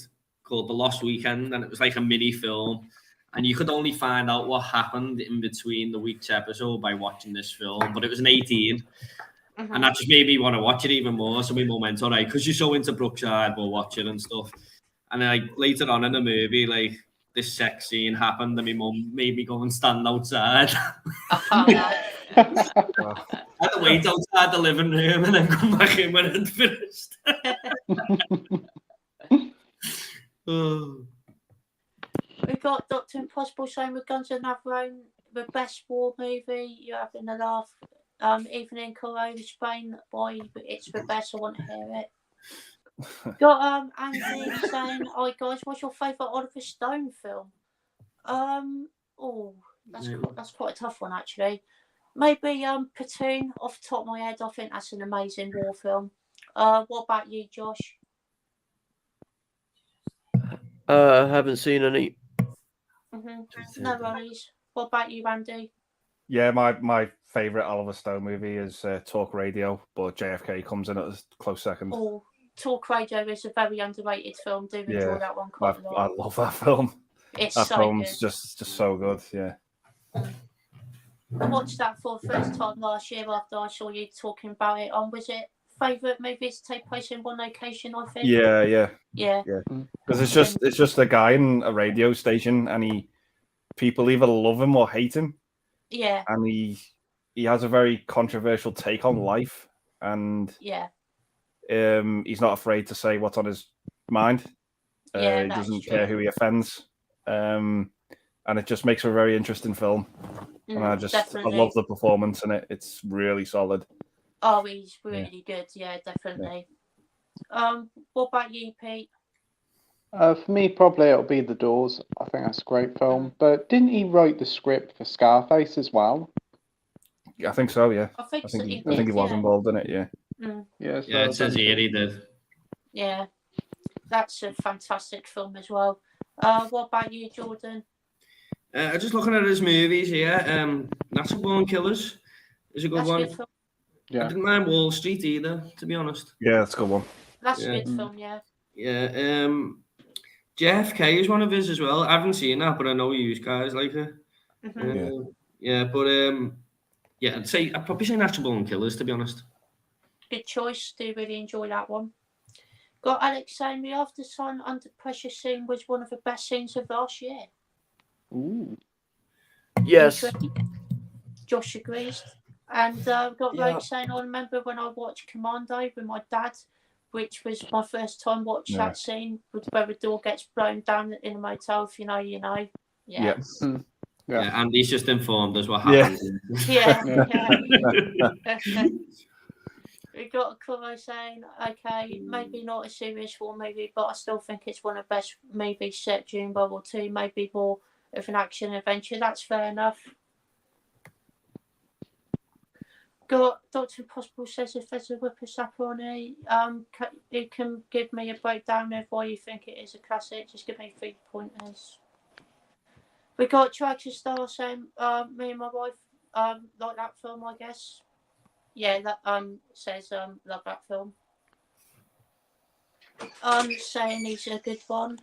Speaker 3: called The Lost Weekend, and it was like a mini film. And you could only find out what happened in between the week's episode by watching this film. But it was an 18, and that just made me want to watch it even more. So my mum went, all right, because you're so into Brookside, we'll watch it and stuff. And then like later on in the movie, like this sex scene happened, and my mum made me go and stand outside.
Speaker 1: Oh, no.
Speaker 3: I had to wait outside the living room and then come back in when it had finished. Oh.
Speaker 1: We've got Dr. Impossible saying with Guns and Navarone, the best war movie. You're having a laugh. Even in Corona, Spain, boy, it's the best. I want to hear it. Got Andy saying, "Hi guys, what's your favourite Oliver Stone film?" That's quite a tough one actually. Maybe Platoon off the top of my head. I think that's an amazing war film. What about you, Josh?
Speaker 2: I haven't seen any.
Speaker 1: No worries. What about you, Andy?
Speaker 4: yeah. My favorite Oliver Stone movie is Talk Radio, but JFK comes in at a close second.
Speaker 1: Oh, Talk Radio is a very underrated film. Do enjoy that one quite a
Speaker 4: I
Speaker 1: lot.
Speaker 4: love that film.
Speaker 1: It's
Speaker 4: That
Speaker 1: so
Speaker 4: film's
Speaker 1: good.
Speaker 4: just so good. Yeah.
Speaker 1: I watched that for the first time last year after I saw you talking about it. Was it favourite movies to take place in one location? I think.
Speaker 4: Yeah.
Speaker 1: Yeah.
Speaker 4: Because it's just a guy in a radio station, and people either love him or hate him.
Speaker 1: Yeah.
Speaker 4: And he has a very controversial take on life, and
Speaker 1: yeah.
Speaker 4: He's not afraid to say what's on his mind.
Speaker 1: Yeah,
Speaker 4: he
Speaker 1: that's
Speaker 4: doesn't
Speaker 1: true.
Speaker 4: care who he offends. And it just makes for a very interesting film. And I love the performance in it. It's really solid.
Speaker 1: Oh, he's really good. Yeah, definitely. What about you, Pete?
Speaker 5: For me, probably it'll be The Doors. I think that's a great film. But didn't he write the script for Scarface as well?
Speaker 4: I think so. Yeah.
Speaker 1: I think
Speaker 4: he was involved in it. Yeah.
Speaker 5: Yeah.
Speaker 3: Yeah, it says here he did.
Speaker 1: Yeah, that's a fantastic film as well. What about you, Jordan?
Speaker 3: Just looking at his movies here, Natural Born Killers is a good one.
Speaker 1: Good film.
Speaker 5: Yeah.
Speaker 3: I didn't mind Wall Street either, to be honest.
Speaker 4: Yeah, that's a good one.
Speaker 1: That's a good film, yeah.
Speaker 3: Yeah. JFK is one of his as well. I haven't seen that, but I know you guys like it. I'd probably say Natural Born Killers, to be honest.
Speaker 1: Good choice. Do really enjoy that one. Got Alex saying the After Sun Under Pressure scene was one of the best scenes of last year.
Speaker 5: Ooh.
Speaker 2: Yes.
Speaker 1: Josh agrees. And got Rogue saying, I remember when I watched Commando with my dad, which was my first time watching that scene where the door gets blown down in a motel. If you know, you know. Yeah.
Speaker 3: Yeah, and he's just informed us what happens.
Speaker 1: Yeah. We got a Kuro saying, okay, maybe not a serious war movie, but I still think it's one of the best movies set during World War II, maybe more of an action adventure. That's fair enough. Got Dr. Impossible says if there's a whippersnapper on it, you can give me a breakdown of why you think it is a classic. Just give me 3 pointers. We got Traction Star saying, me and my wife like that film, I guess. Yeah, that says love that film. Saying he's a good one.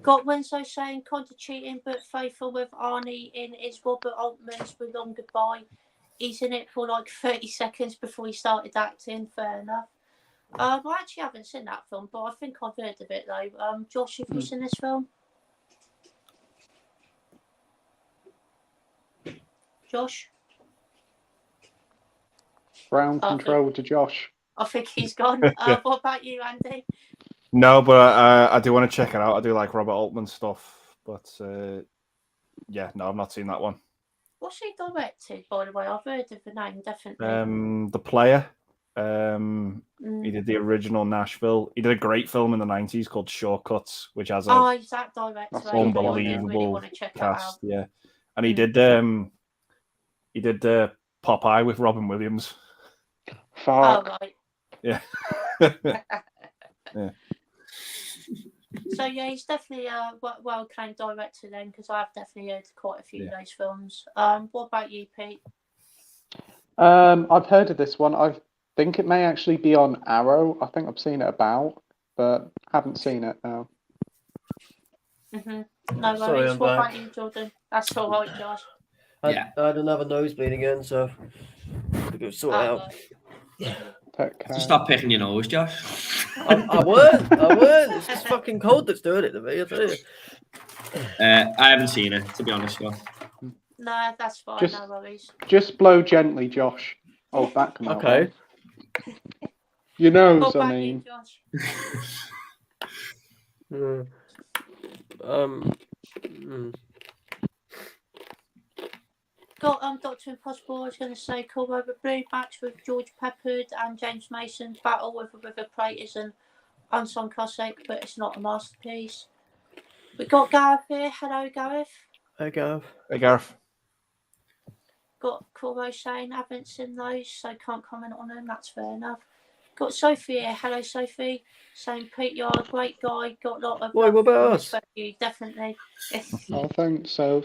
Speaker 1: Got Winslow saying kind of cheating but faithful with Arnie in his Robert Altman's With Long Goodbye. He's in it for like 30 seconds before he started acting. Fair enough. I actually haven't seen that film, but I think I've heard of it though. Josh, have you seen this film? Josh?
Speaker 5: Ground control to Josh.
Speaker 1: I think he's gone. What about you, Andy?
Speaker 4: No, but I do want to check it out. I do like Robert Altman stuff, but no, I've not seen that one.
Speaker 1: What's he directed, by the way? I've heard of the name, definitely.
Speaker 4: The Player. He did the original Nashville. He did a great film in the 90s called Shortcuts, which has a
Speaker 1: is that director?
Speaker 4: unbelievable cast. Yeah, and he did Popeye with Robin Williams.
Speaker 5: Fuck.
Speaker 1: Oh, right.
Speaker 4: Yeah.
Speaker 1: Yeah. So yeah, he's definitely a well-acclaimed director then, because I've definitely heard quite a few of those films. What about you, Pete?
Speaker 5: I've heard of this one. I think it may actually be on Arrow. I think I've seen it about, but haven't seen it now.
Speaker 1: No worries. What about you, Jordan? That's all right, Josh.
Speaker 2: I had another nosebleed again, so I'm going to sort it out.
Speaker 3: Just stop picking your nose, Josh.
Speaker 2: I weren't. It's this fucking cold that's doing it to me, I tell you.
Speaker 3: I haven't seen it, to be honest, Josh.
Speaker 1: No, that's fine. No worries.
Speaker 5: Just blow gently, Josh. Oh, that can help.
Speaker 2: Okay.
Speaker 5: Your nose,
Speaker 1: What about
Speaker 5: I mean.
Speaker 1: you, Josh? Got Dr. Impossible. I was going to say, cool over blue match with George Peppard and James Mason's battle with the River Plate is an unsung classic, but it's not a masterpiece. We got Gareth here. Hello, Gareth.
Speaker 2: Hey, Gareth.
Speaker 4: Hey, Gareth.
Speaker 1: Got Kuro saying, haven't seen those, so can't comment on them. That's fair enough. Got Sophie here. Hello, Sophie. Saying, Pete, you're a great guy. Got a lot of.
Speaker 2: Boy, what about us?
Speaker 1: You, definitely.
Speaker 5: Oh, thanks, Soph.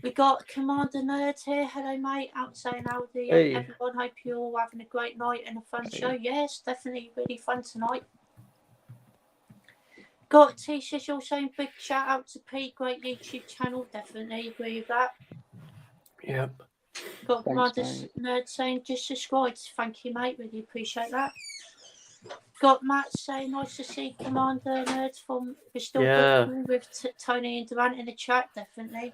Speaker 1: We got Commander Nerd here. Hello, mate. Out saying howdy.
Speaker 2: Hey.
Speaker 1: Everyone, hope you're all having a great night and a fun show. Yes, definitely really fun tonight. Got Tisha's also saying big shout out to Pete. Great YouTube channel. Definitely agree with that.
Speaker 2: Yep.
Speaker 1: Got Commander
Speaker 5: mate.
Speaker 1: Nerd saying just subscribed. Thank you, mate. Really appreciate that. Got Matt saying nice to see Commander Nerd from Bristol with Tony and Durant in the chat. Definitely.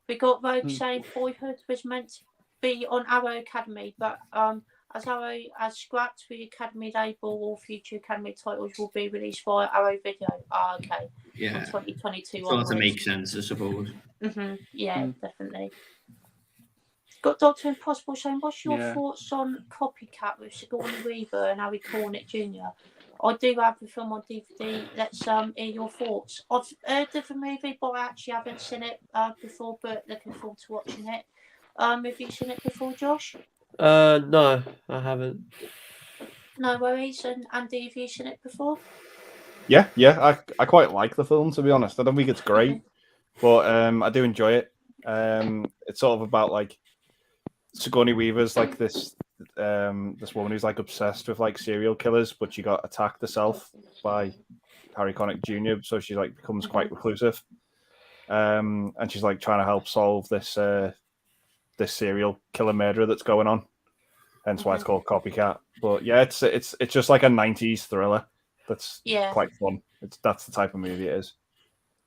Speaker 1: We got Rogue saying Boyhood was meant to be on Arrow Academy, but as Arrow has scrapped the Academy label, all future Academy titles will be released via Arrow Video. Okay.
Speaker 3: Yeah.
Speaker 1: On 2022
Speaker 3: Sort of makes sense, I suppose.
Speaker 1: Yeah, definitely. Got Dr. Impossible saying, what's your thoughts on Copycat with Sigourney Weaver and Harry Cornick Jr.? I do have the film on DVD. Let's hear your thoughts. I've heard of the movie, but I actually haven't seen it before, but looking forward to watching it. Have you seen it before, Josh?
Speaker 2: No, I haven't.
Speaker 3: No
Speaker 1: worries. And Andy, have you seen it before?
Speaker 4: Yeah. I quite like the film, to be honest. I don't think it's great, but I do enjoy it. It's sort of about like Sigourney Weaver's like this woman who's like obsessed with like serial killers, but she got attacked herself by Harry Connick Jr. So she like becomes quite reclusive, and she's like trying to help solve this this serial killer murderer that's going on. Hence why it's called Copycat. But yeah, it's just like a 90s thriller that's quite fun. That's the type of movie it is.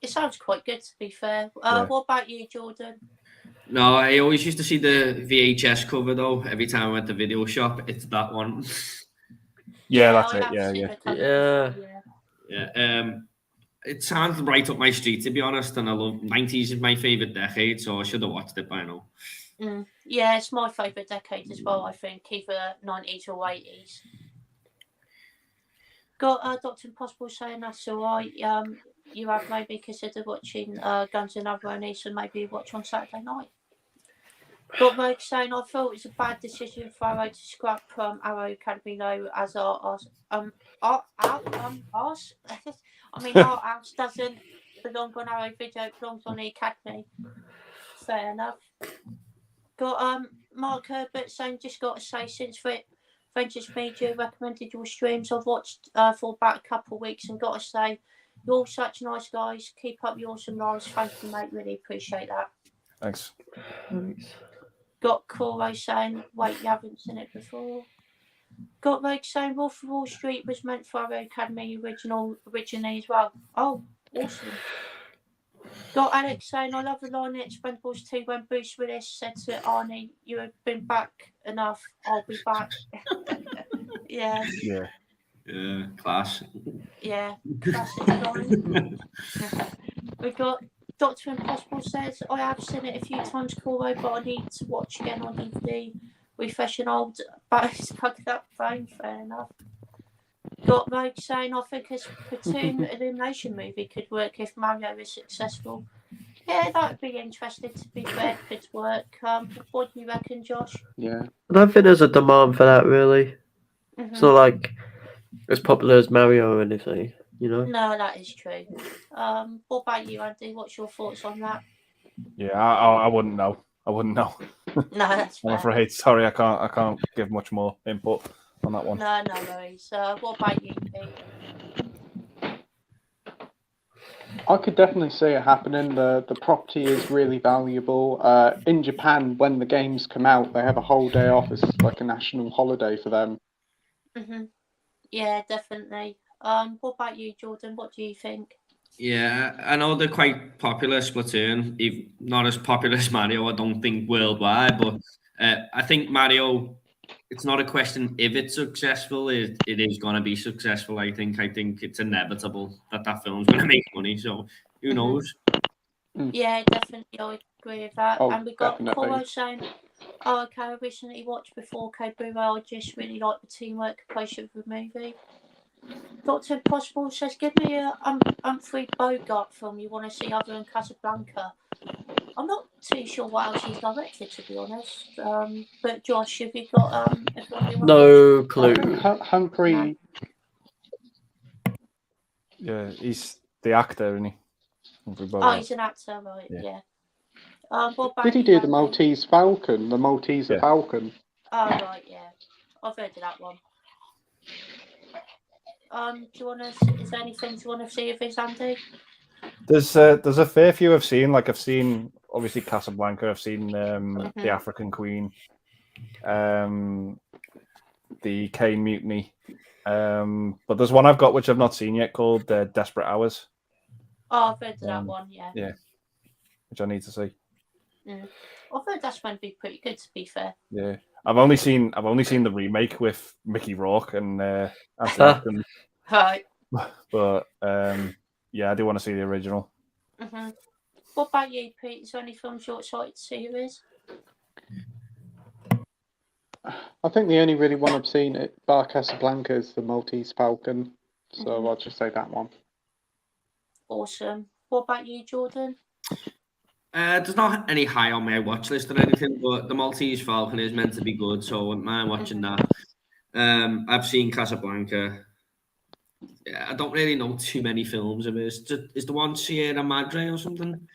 Speaker 1: It sounds quite good, to be fair. What about you, Jordan?
Speaker 3: No, I always used to see the VHS cover though. Every time I went to video shop, it's that one.
Speaker 4: That's it.
Speaker 3: Yeah. It sounds right up my street, to be honest. And I love 90s is my favorite decade, so I should have watched it by now.
Speaker 1: Yeah, it's my favourite decade as well, I think. Either 90s or 80s. Got Dr. Impossible saying that's all right. You have maybe considered watching Guns N' Roses and maybe watch on Saturday night. Got Rogue saying I thought it was a bad decision for Arrow to scrap Arrow Academy though, as our house doesn't belong on Arrow Video, it belongs on the Academy. Fair enough. Got Mark Herbert saying just got to say since Ventures Media recommended your streams, I've watched for about a couple of weeks and got to say you're all such nice guys. Keep up your awesome lives. Thank you, mate. Really appreciate that.
Speaker 4: Thanks.
Speaker 1: Got Coro saying, wait, you haven't seen it before. Got Rogue saying Wolf of Wall Street was meant for Arrow Academy originally as well. Oh, awesome. Got Alex saying, I love the line in Expendables 2 when Bruce Willis said to Arnie, you have been back enough, I'll be back. Yeah,
Speaker 3: class.
Speaker 1: Yeah, classic line. We got Dr. Impossible says, I have seen it a few times, Coro, but I need to watch again on DVD. Refresh an old plugged up phone, fair enough. Got Rogue saying, I think a Splatoon Elimination movie could work if Mario is successful. Yeah, that would be interesting, to be fair, could work. What do you reckon, Josh?
Speaker 5: Yeah.
Speaker 2: I don't think there's a demand for that, really. It's not like as popular as Mario or anything, you know?
Speaker 1: No, that is true. What about you, Andy? What's your thoughts on that?
Speaker 4: Yeah, I wouldn't know. No,
Speaker 1: that's fair.
Speaker 4: I'm afraid. Sorry, I can't give much more input on that one.
Speaker 1: No worries. What about you, Pete?
Speaker 5: I could definitely see it happening. The property is really valuable. In Japan, when the games come out, they have a whole day off. It's like a national holiday for them.
Speaker 1: Yeah, definitely. What about you, Jordan? What do you think?
Speaker 3: Yeah, I know they're quite popular, Splatoon. If not as popular as Mario, I don't think worldwide, but I think Mario, it's not a question if it's successful, it is going to be successful. I think it's inevitable that film's going to make money, so who knows?
Speaker 1: Yeah, definitely, I agree with that. And we got Coro saying, okay, I recently watched Before Kobura, I just really like the teamwork approach of the movie. Dr. Impossible says, give me a Humphrey Bogart film you want to see other than Casablanca. I'm not too sure what else he's directed, to be honest. But Josh, have you got
Speaker 2: no clue.
Speaker 5: Humphrey.
Speaker 4: Yeah, he's the actor, isn't he? Humphrey
Speaker 1: Bogart. Oh, he's an actor, right? Yeah. What about
Speaker 5: Did he
Speaker 1: you,
Speaker 5: do the
Speaker 1: Andy?
Speaker 5: Maltese Falcon? The Maltese
Speaker 4: Yeah.
Speaker 5: Falcon.
Speaker 1: Oh, right, yeah. I've heard of that one. Do you want to? Is there anything you want to see of his, Andy?
Speaker 4: There's a fair few I've seen. Like I've seen obviously Casablanca. I've seen The African Queen, the Caine Mutiny. But there's one I've got which I've not seen yet called Desperate Hours.
Speaker 1: Oh, I've heard of that one. Yeah.
Speaker 4: Which I need to see.
Speaker 1: I've heard that's going to be pretty good. To be fair.
Speaker 4: Yeah, I've only seen the remake with Mickey Rourke and Anthony Hopkins.
Speaker 1: Right.
Speaker 4: But yeah, I do want to see the original.
Speaker 1: What about you, Pete? Is there any films you're excited to see? Who is?
Speaker 5: I think the only really one I've seen at bar Casablanca is the Maltese Falcon. So I'll just say that one.
Speaker 1: Awesome. What about you, Jordan?
Speaker 3: There's not any high on my watch list or anything, but the Maltese Falcon is meant to be good, so I wouldn't mind watching that. I've seen Casablanca. Yeah, I don't really know too many films of his. Is the one Sierra Madre or something?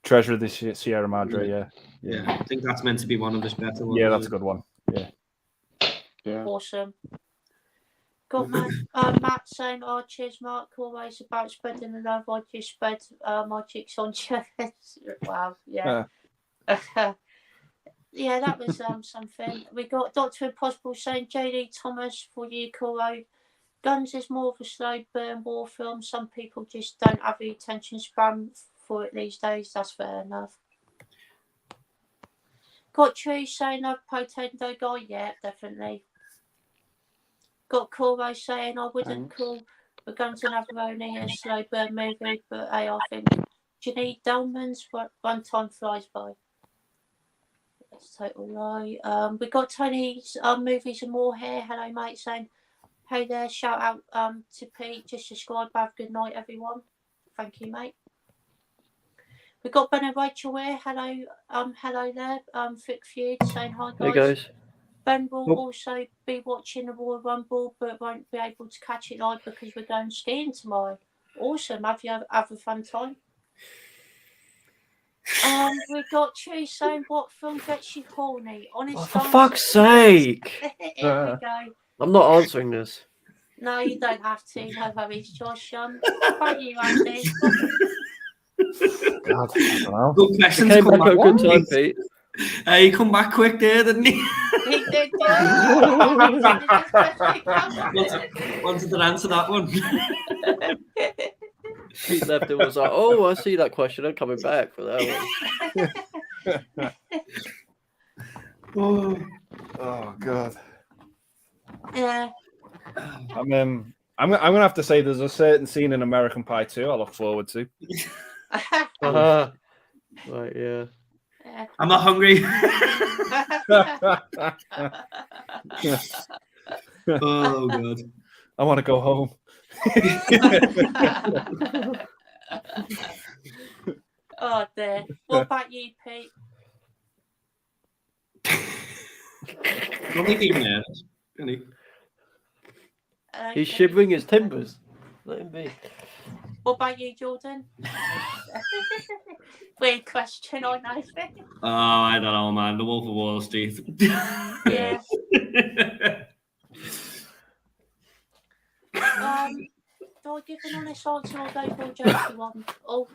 Speaker 4: Treasure of the Sierra Madre,
Speaker 3: yeah. I think that's meant to be one of his better ones.
Speaker 4: Yeah, that's a good one.
Speaker 5: Yeah.
Speaker 1: Awesome. Got Matt saying, "Oh, cheers, Mark. Always about spreading the love. I just spread my cheeks on you." Wow, yeah. Yeah, that was something. We got Dr. Impossible saying, "JD Thomas for you, Coro. Guns is more of a slow burn war film. Some people just don't have the attention span for it these days. That's fair enough." Got True saying, "I've Playtendoguy." Yeah, definitely. Got Coro saying, "I wouldn't call The Guns and Navarone a slow burn movie, but hey, I think Janine Delman's One Time Flies By." That's total lie. We got Tony's Movies and More here. Hello, mate, saying, "Hey there, shout out to Pete. Just subscribe. Have a good night, everyone." Thank you, mate. We got Ben and Rachel here. Hello, hello there. Thick Feud saying hi, guys.
Speaker 2: Hey guys.
Speaker 1: Ben will also be watching the Royal Rumble, but won't be able to catch it live because we're going skiing tomorrow. Awesome. Have a fun time. We got Tree saying, "What film gets you horny?" Honest
Speaker 2: For
Speaker 1: answer.
Speaker 2: fuck's sake!
Speaker 1: Here we go.
Speaker 2: I'm not answering this.
Speaker 1: No, you don't have to. No worries, Josh. Thank you, Andy.
Speaker 4: God, I don't know.
Speaker 3: Good questions.
Speaker 2: Came back at a good time, Pete.
Speaker 3: He come back quick there, didn't he?
Speaker 1: He did.
Speaker 3: Wanted to answer that one.
Speaker 2: Pete left and was like, "Oh, I see that question. I'm coming back for that one."
Speaker 4: Oh God.
Speaker 1: Yeah.
Speaker 4: I'm gonna have to say there's a certain scene in American Pie 2 I look forward to.
Speaker 2: Right, yeah.
Speaker 3: I'm not hungry. Oh God.
Speaker 4: I want to go home.
Speaker 1: Oh dear. What about you, Pete?
Speaker 3: Don't think even there. Really.
Speaker 2: He's shivering his timbers. Let him be.
Speaker 1: What about you, Jordan? Weird question, I know.
Speaker 3: Oh, I don't know, man. The Wolf of Wall Street.
Speaker 1: Yeah. Do I give an honest answer or go for a jokey one? Oh,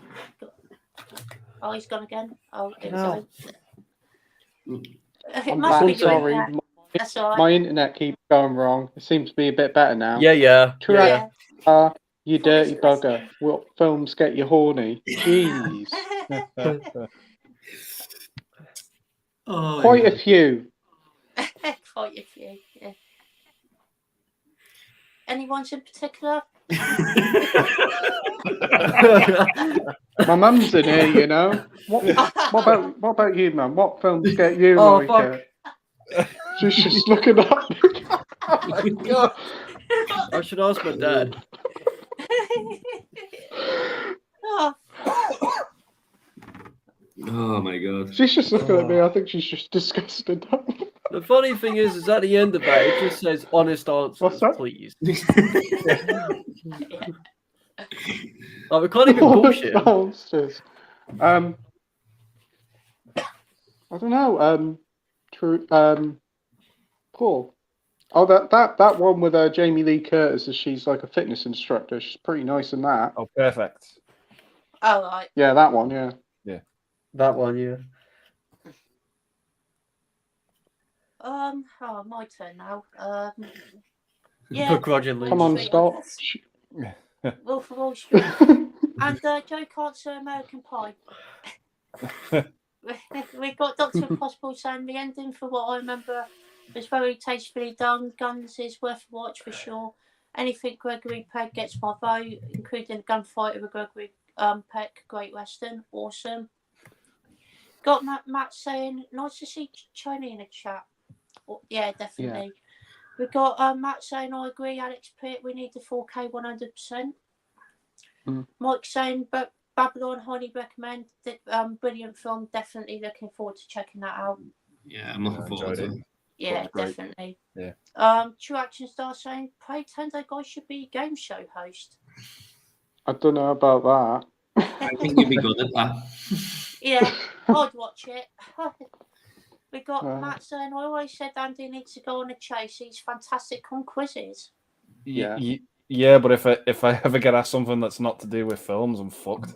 Speaker 1: he's gone again. Oh, here we go. It
Speaker 5: I'm
Speaker 1: must be
Speaker 5: sorry.
Speaker 1: doing that. That's all right.
Speaker 5: My internet keeps going wrong. It seems to be a bit better now.
Speaker 2: Yeah.
Speaker 1: Yeah.
Speaker 5: You dirty bugger. What films get you horny? Jeez.
Speaker 3: Oh,
Speaker 5: Quite a few.
Speaker 1: Quite a few, yeah. Anyone's in particular?
Speaker 5: My mum's in here, you know. What about you, mum? What films get you
Speaker 2: Oh,
Speaker 5: like it? She's just looking up. Oh my God.
Speaker 2: I should ask my dad.
Speaker 3: Oh my God.
Speaker 5: She's just looking at me. I think she's just disgusted.
Speaker 2: The funny thing is at the end of that, it just says honest answers,
Speaker 5: What's that?
Speaker 2: please. Like, we can't even bullshit.
Speaker 5: Monsters. I don't know. Paul. Oh, that one with Jamie Lee Curtis, as she's like a fitness instructor. She's pretty nice in that.
Speaker 4: Oh, perfect.
Speaker 1: Oh, right.
Speaker 5: Yeah, that one. Yeah.
Speaker 2: That one, yeah.
Speaker 1: Oh, my turn now. Yeah.
Speaker 2: Begrudgingly.
Speaker 5: Come on,
Speaker 1: Street,
Speaker 5: stop.
Speaker 1: Wolf of Wall Street. And Joe can't say American Pie. We got Dr. Impossible saying the ending, for what I remember, was very tastefully done. Guns is worth a watch for sure. Anything Gregory Peck gets my vote, including the gunfight with Gregory Peck, Great Western, awesome. Got Matt saying, nice to see China in the chat. Oh, yeah, definitely. Yeah. We got Matt saying, I agree, Alex Pitt, we need the 4K 100%. Mike saying, but Babylon, highly recommend. Brilliant film, definitely looking forward to checking that out.
Speaker 3: Yeah, I'm looking forward to it.
Speaker 1: Yeah, definitely.
Speaker 4: Yeah.
Speaker 1: True Action Star saying, Playtendoguy should be a game show host.
Speaker 5: I don't know about that.
Speaker 3: I think you'd be good at that.
Speaker 1: Yeah, I'd watch it. We got Matt saying, I always said Andy needs to go on a chase. He's fantastic on quizzes.
Speaker 4: Yeah, but if I ever get asked something that's not to do with films, I'm fucked.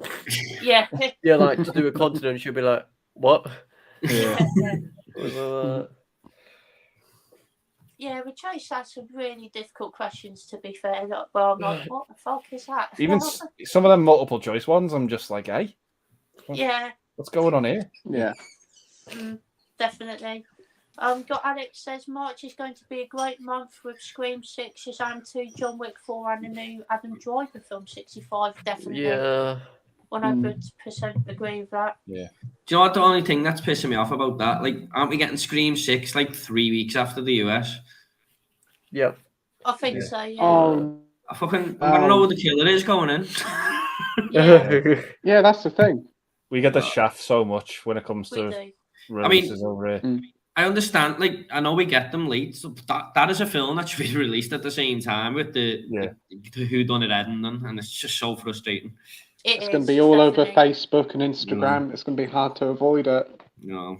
Speaker 1: Yeah.
Speaker 2: Yeah, like to do a continent, she'll be like, what?
Speaker 4: Yeah.
Speaker 1: Yeah, we Chase had some really difficult questions, to be fair. Well, I'm like, what the fuck is that?
Speaker 4: Even some of them multiple choice ones, I'm just like, hey,
Speaker 1: yeah,
Speaker 4: what's going on here?
Speaker 5: Yeah.
Speaker 1: Definitely. Got Alex says March is going to be a great month with Scream 6, Shazam 2, John Wick 4, and the new Adam Driver film 65. Definitely.
Speaker 2: Yeah.
Speaker 1: 100% agree with that.
Speaker 3: Do
Speaker 4: Yeah.
Speaker 3: you know what the only thing that's pissing me off about that? Like, aren't we getting Scream 6 like 3 weeks after the US?
Speaker 2: Yeah.
Speaker 1: I think so, yeah.
Speaker 3: I don't know what the killer is going in.
Speaker 5: Yeah, that's the thing.
Speaker 4: We get the shaft so much when it comes to releases over here.
Speaker 3: I understand, like, I know we get them late, so that is a film that should be released at the same time with the whodunit ending, and it's just so frustrating.
Speaker 5: It's going to be all over Facebook and Instagram. It's going to be hard to avoid it.
Speaker 3: No.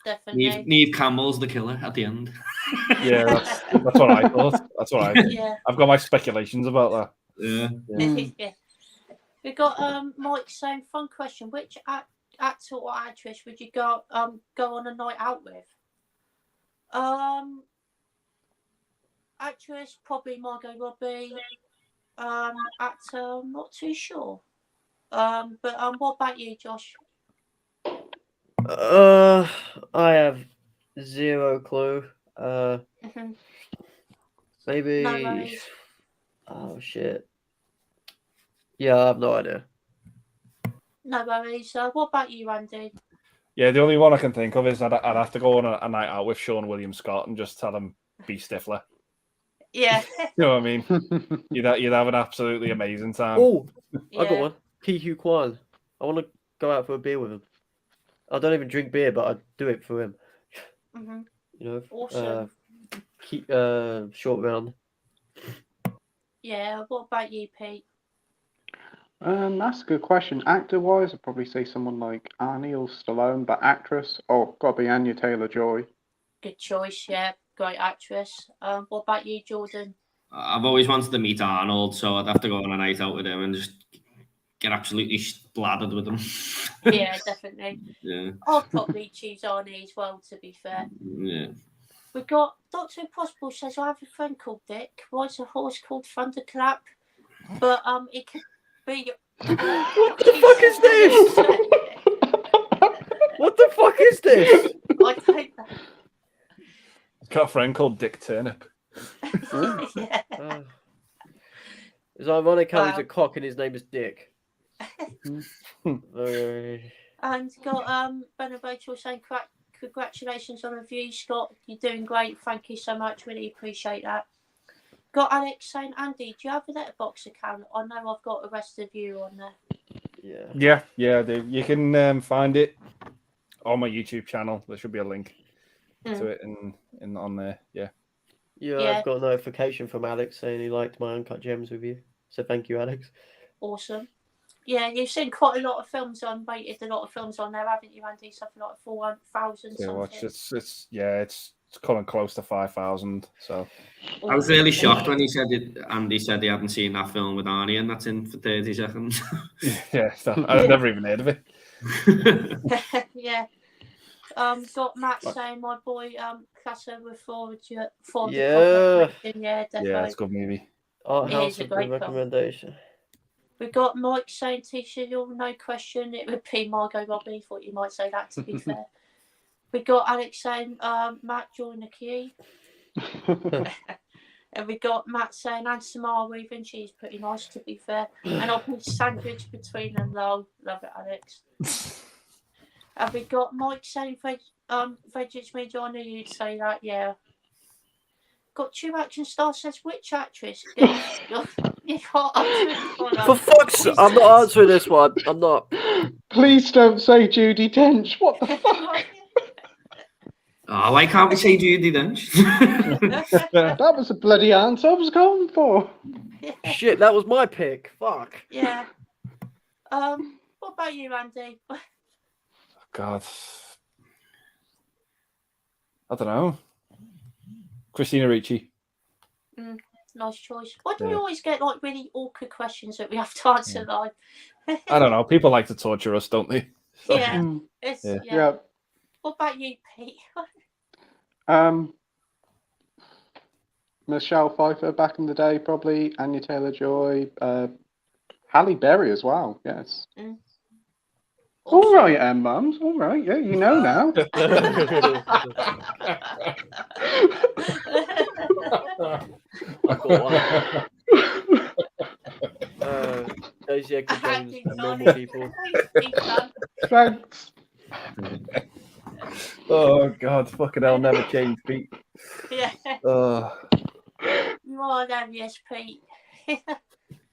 Speaker 1: Definitely.
Speaker 3: Neve Campbell's the killer at the end.
Speaker 4: Yeah, that's what I thought. That's what I thought.
Speaker 1: Yeah.
Speaker 4: I've got my speculations about that.
Speaker 1: Yeah. We got Mike saying, fun question. Which actor or actress would you go on a night out with? Actress, probably Margot Robbie. Actor, I'm not too sure. But what about you, Josh?
Speaker 2: I have zero clue. Maybe.
Speaker 1: No
Speaker 2: oh shit. Yeah, I have no idea.
Speaker 1: No worries. What about you, Andy?
Speaker 4: Yeah, the only one I can think of is I'd have to go on a night out with Sean William Scott and just tell him be Stifler.
Speaker 1: Yeah.
Speaker 4: You know what I mean? You'd have an absolutely amazing time.
Speaker 2: Oh, I got one. Ki-Hu Kwan. I want to go out for a beer with him. I don't even drink beer, but I'd do it for him. You know,
Speaker 1: awesome.
Speaker 2: Short round.
Speaker 1: Yeah. What about you, Pete?
Speaker 5: That's a good question. Actor-wise, I'd probably say someone like Arnie or Stallone, but actress, gotta be Anya Taylor-Joy.
Speaker 1: Good choice. Yeah, great actress. What about you, Jordan?
Speaker 3: I've always wanted to meet Arnold, so I'd have to go on a night out with him and just get absolutely splattered with him.
Speaker 1: Yeah, definitely.
Speaker 3: Yeah.
Speaker 1: I'd probably choose Arnie as well, to be fair.
Speaker 3: Yeah.
Speaker 1: We got Dr. Impossible says, I have a friend called Dick, rides a horse called Thunderclap, but it could be...
Speaker 2: What the fuck is this? What the fuck is this?
Speaker 1: I don't know.
Speaker 4: Got a friend called Dick Turnip.
Speaker 1: Yeah.
Speaker 2: It's ironic how he's a cock and his name is Dick.
Speaker 1: And got Ben and Rachel saying, congratulations on the review, Scott. You're doing great. Thank you so much. Really appreciate that. Got Alex saying, Andy, do you have a Letterboxd account? I know I've got Arrested View on there.
Speaker 4: Yeah, I do. You can find it on my YouTube channel. There should be a link to it in on there. Yeah.
Speaker 2: Yeah, I've got a notification from Alex saying he liked my Uncut Gems review. So thank you, Alex.
Speaker 1: Awesome. Yeah, you've seen quite a lot of films rated a lot of films on there, haven't you, Andy? Something like 4,000
Speaker 4: Yeah,
Speaker 1: something.
Speaker 4: watch it's coming close to 5,000. So
Speaker 3: I was really shocked when Andy said he hadn't seen that film with Arnie, and that's in for 30 seconds.
Speaker 4: yeah, I've never even heard of it.
Speaker 1: Yeah. Got Matt saying my boy Casa with Ford.
Speaker 2: Yeah.
Speaker 1: Yeah, definitely.
Speaker 4: Yeah, it's a good movie.
Speaker 2: Art
Speaker 1: It
Speaker 2: House
Speaker 1: is a
Speaker 2: would be
Speaker 1: great
Speaker 2: a
Speaker 1: film.
Speaker 2: recommendation.
Speaker 1: We got Mike saying T-shield, no question. It would be Margot Robbie. Thought you might say that, to be fair. We got Alex saying Matt join the queue. And we got Matt saying and Samara Weaving. She's pretty nice, to be fair. And I'll put sandwich between them, though. Love it, Alex. And we got Mike saying Veggies me, John. I knew you'd say that, yeah. Got two action stars says which actress?
Speaker 2: For fuck's sake, I'm not answering this one. I'm not.
Speaker 5: Please don't say Judi Dench. What the fuck?
Speaker 3: Oh, why can't we say Judi then?
Speaker 5: That was a bloody answer I was going for.
Speaker 2: Shit, that was my pick. Fuck.
Speaker 1: Yeah. What about you, Andy?
Speaker 4: God, I don't know. Christina Ricci.
Speaker 1: Nice choice. Why do we always get like really awkward questions that we have to answer live?
Speaker 4: I don't know. People like to torture us, don't they? So,
Speaker 1: Yeah.
Speaker 5: Yeah.
Speaker 1: What about you, Pete?
Speaker 5: Michelle Pfeiffer back in the day, probably. Anya Taylor-Joy. Halle Berry as well, yes. All right, mums. All right, yeah, you know now.
Speaker 2: Daisy Edgar Jones and normal people.
Speaker 5: Thanks.
Speaker 4: Oh God, fucking hell, never change, Pete.
Speaker 1: Yeah. You are yes, Pete.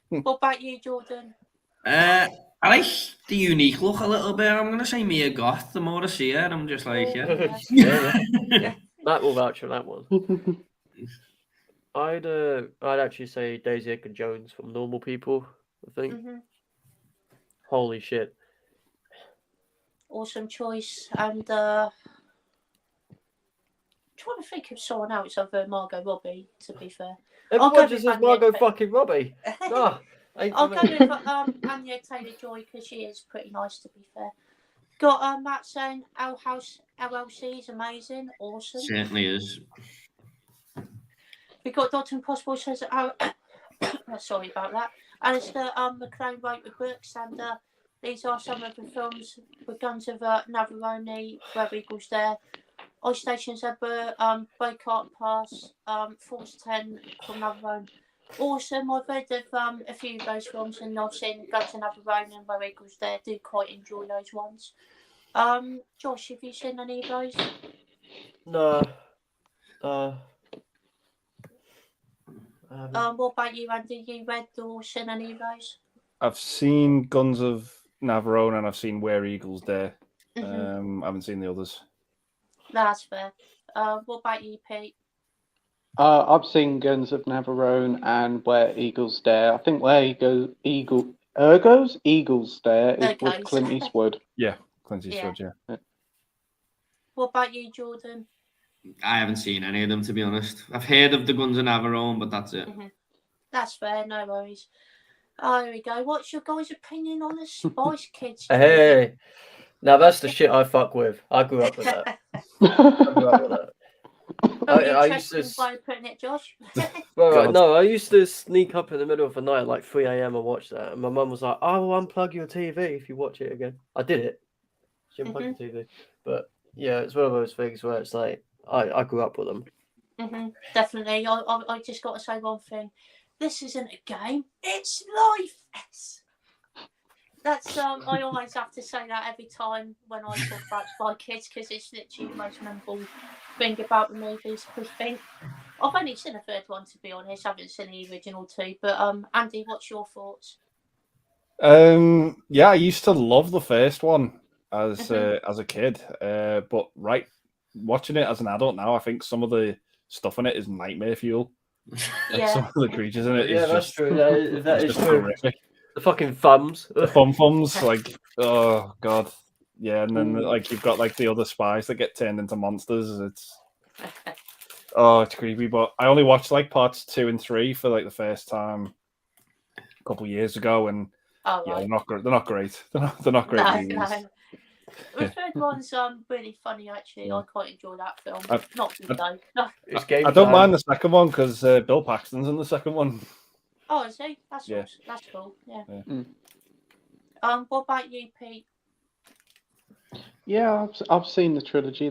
Speaker 1: What about you, Jordan?
Speaker 3: I like the unique look a little bit. I'm gonna say Mia Goth. The more I see her, I'm just like,
Speaker 2: yeah. Matt will vouch for that one. I'd actually say Daisy Edgar Jones from Normal People. I think. Holy shit!
Speaker 1: Awesome choice, and trying to think of someone else other than Margot Robbie. To be fair,
Speaker 2: everyone just says Margot fucking Robbie. No.
Speaker 1: I'll go with Anya Taylor-Joy because she is pretty nice, to be fair. Got Matt saying Our House LLC is amazing, awesome.
Speaker 3: Certainly is.
Speaker 1: We got Dr. Impossible says sorry about that. Alistair MacLean wrote the books, and these are some of the films with Guns of Navarone, Where Eagles Dare, Ice Stations Ever, Bogart Pass, Force 10 from Navarone. Awesome. I've heard of a few of those films, and I've seen Guns of Navarone and Where Eagles Dare. Do quite enjoy those ones. Josh, have you seen any of those?
Speaker 2: No.
Speaker 1: What about you, Andy? You read or seen any of those?
Speaker 4: I've seen Guns of Navarone and I've seen Where Eagles Dare. I haven't seen the others.
Speaker 1: That's fair. What about you, Pete?
Speaker 5: I've seen Guns of Navarone and Where Eagles Dare. I think Where Eagles Dare is with Clint Eastwood.
Speaker 4: Yeah, Clint Eastwood, yeah.
Speaker 1: What about you, Jordan?
Speaker 3: I haven't seen any of them, to be honest. I've heard of the Guns of Navarone, but that's it.
Speaker 1: That's fair, no worries. Oh, here we go. What's your guys' opinion on the Spice Kids?
Speaker 2: Hey, now that's the shit I fuck with. I grew up with that. I used to.
Speaker 1: By putting it, Josh.
Speaker 2: No, I used to sneak up in the middle of the night, like 3 a.m. and watch that. And my mum was like, "I will unplug your TV if you watch it again." I did it. She unplugged the TV, but yeah, it's one of those things where it's like I grew up with them.
Speaker 1: Definitely. I just got to say one thing. This isn't a game. It's life. That's I always have to say that every time when I talk about Spy Kids because it's literally the most memorable thing about the movies. I think I've only seen the third one, to be honest. I haven't seen the original two. But Andy, what's your thoughts?
Speaker 4: Yeah, I used to love the first one as a kid, but watching it as an adult now, I think some of the stuff in it is nightmare fuel.
Speaker 1: Yeah,
Speaker 4: some of the creatures in it is
Speaker 2: that's
Speaker 4: just,
Speaker 2: true. That is true.
Speaker 4: horrific.
Speaker 2: The fucking thumbs.
Speaker 4: The fums, like, oh god, yeah. And then like you've got like the other spies that get turned into monsters. It's creepy. But I only watched like parts 2 and 3 for like the first time a couple of years ago, and yeah, they're not great. They're not great. They're not great movies.
Speaker 1: No. The third one's really funny actually. I quite enjoy that film. Not good though. No.
Speaker 2: It's game
Speaker 4: I don't
Speaker 2: time.
Speaker 4: mind the second one because Bill Paxton's in the second one.
Speaker 1: Oh, is he? That's
Speaker 4: Yeah.
Speaker 1: awesome. That's cool. Yeah.
Speaker 5: Mm.
Speaker 1: What about you, Pete?
Speaker 5: Yeah, I've seen the trilogy.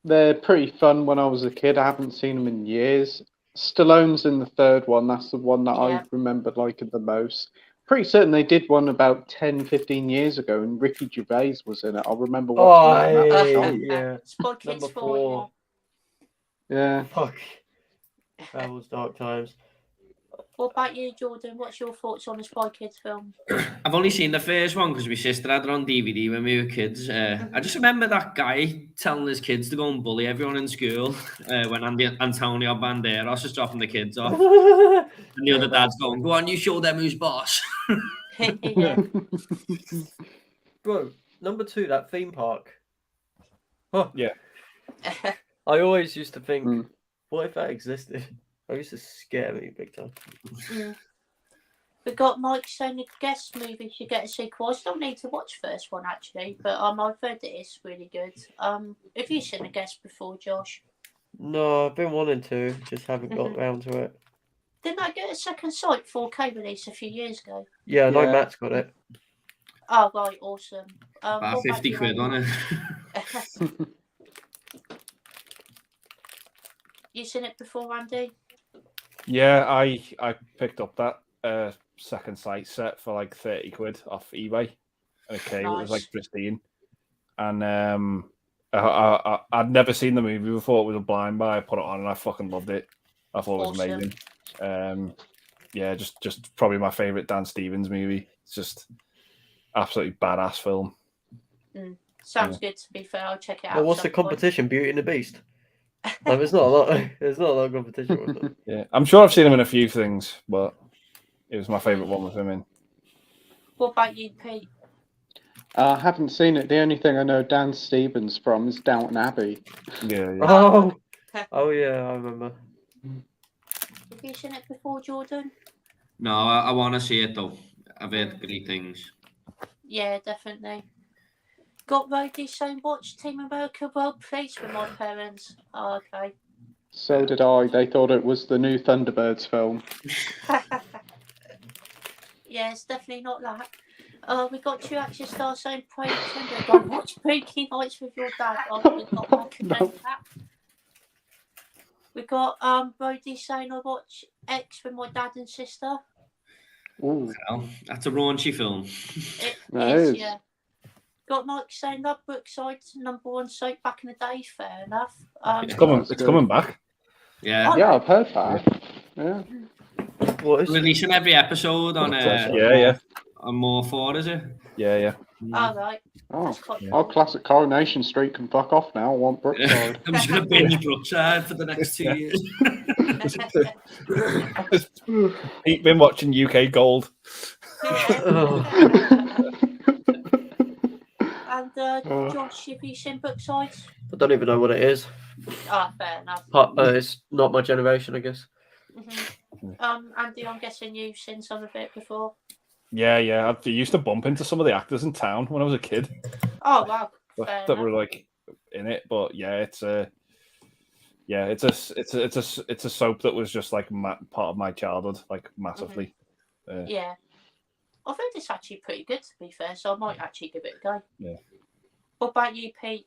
Speaker 5: They're pretty fun. When I was a kid, I haven't seen them in years. Stallone's in the third one. That's the one that I remember liking the most. Pretty certain they did one about 10, 15 years ago, and Ricky Gervais was in it. I remember watching that.
Speaker 2: Yeah.
Speaker 1: Spy Kids
Speaker 2: Number
Speaker 1: 4.
Speaker 2: 4.
Speaker 5: Yeah.
Speaker 2: Fuck. That was dark times.
Speaker 1: What about you, Jordan? What's your thoughts on the Spy Kids film?
Speaker 3: I've only seen the first one because my sister had it on DVD when we were kids. I just remember that guy telling his kids to go and bully everyone in school when Antonio Banderas is dropping the kids off. And the other dad's going, go on, you show them who's boss.
Speaker 1: Yeah.
Speaker 2: Bro, number 2, that theme park. Oh,
Speaker 4: Yeah.
Speaker 2: I always used to think, what if that existed? That used to scare me big time.
Speaker 1: We got Mike saying the guest movie should get a sequel. I still need to watch first one actually, but I've heard it is really good. Have you seen the guest before, Josh?
Speaker 2: No, I've been wanting to, just haven't got round to it.
Speaker 1: Didn't I get a second sight 4K release a few years ago?
Speaker 2: Yeah, I know Matt's got it.
Speaker 1: Oh right, awesome.
Speaker 3: About 50 quid on it.
Speaker 1: You seen it before, Andy?
Speaker 4: Yeah, I picked up that second sight set for like 30 quid off eBay. Okay, it was like pristine. And I'd never seen the movie before. It was a blind buy. I put it on and I fucking loved it. I thought it was amazing. Yeah, just probably my favorite Dan Stevens movie. It's just absolutely badass film.
Speaker 1: Sounds good. To be fair, I'll check it out.
Speaker 2: Well, what's the competition? Beauty and the Beast. No, there's not a lot. There's not a lot of competition with it.
Speaker 4: Yeah, I'm sure I've seen him in a few things, but it was my favorite one with him in.
Speaker 1: What about you, Pete?
Speaker 5: I haven't seen it. The only thing I know Dan Stevens from is Downton Abbey.
Speaker 4: Yeah.
Speaker 2: Oh yeah, I remember.
Speaker 1: Have you seen it before, Jordan?
Speaker 3: No, I want to see it though. I've heard great things.
Speaker 1: Yeah, definitely. Got Roddy saying watch Team America World Police with my parents. Oh, okay.
Speaker 5: So did I. They thought it was the new Thunderbirds film.
Speaker 1: Yeah, it's definitely not that. We got 2 action stars saying Playtendoguy. Watch Spooky Nights with your dad. Oh, we got that. We got Brody saying I watch X with my dad and sister.
Speaker 5: Ooh.
Speaker 3: Well, that's a raunchy film.
Speaker 1: It is, yeah. Got Mike saying that Brookside's #1 soap back in the day. Fair enough.
Speaker 4: It's coming back.
Speaker 3: Yeah.
Speaker 5: Yeah, I've heard that. Yeah.
Speaker 2: What is
Speaker 3: Releasing every episode on on More 4, is it?
Speaker 4: Yeah.
Speaker 1: All right.
Speaker 5: Oh, classic Coronation Street can fuck off now. I want Brookside.
Speaker 3: I'm just going to binge Brookside for the next 2 years.
Speaker 4: He's been watching UK Gold.
Speaker 1: And Josh, have you seen Brookside?
Speaker 2: I don't even know what it is.
Speaker 1: Ah, fair enough.
Speaker 2: It's not my generation, I guess.
Speaker 1: Andy, I'm guessing you've seen some of it before.
Speaker 4: Yeah. I used to bump into some of the actors in town when I was a kid.
Speaker 1: Oh wow,
Speaker 4: that were like in it. But yeah, it's a soap that was just like part of my childhood, like massively.
Speaker 1: Yeah, I think it's actually pretty good to be fair, so I might actually give it a go.
Speaker 4: Yeah.
Speaker 1: What about you, Pete?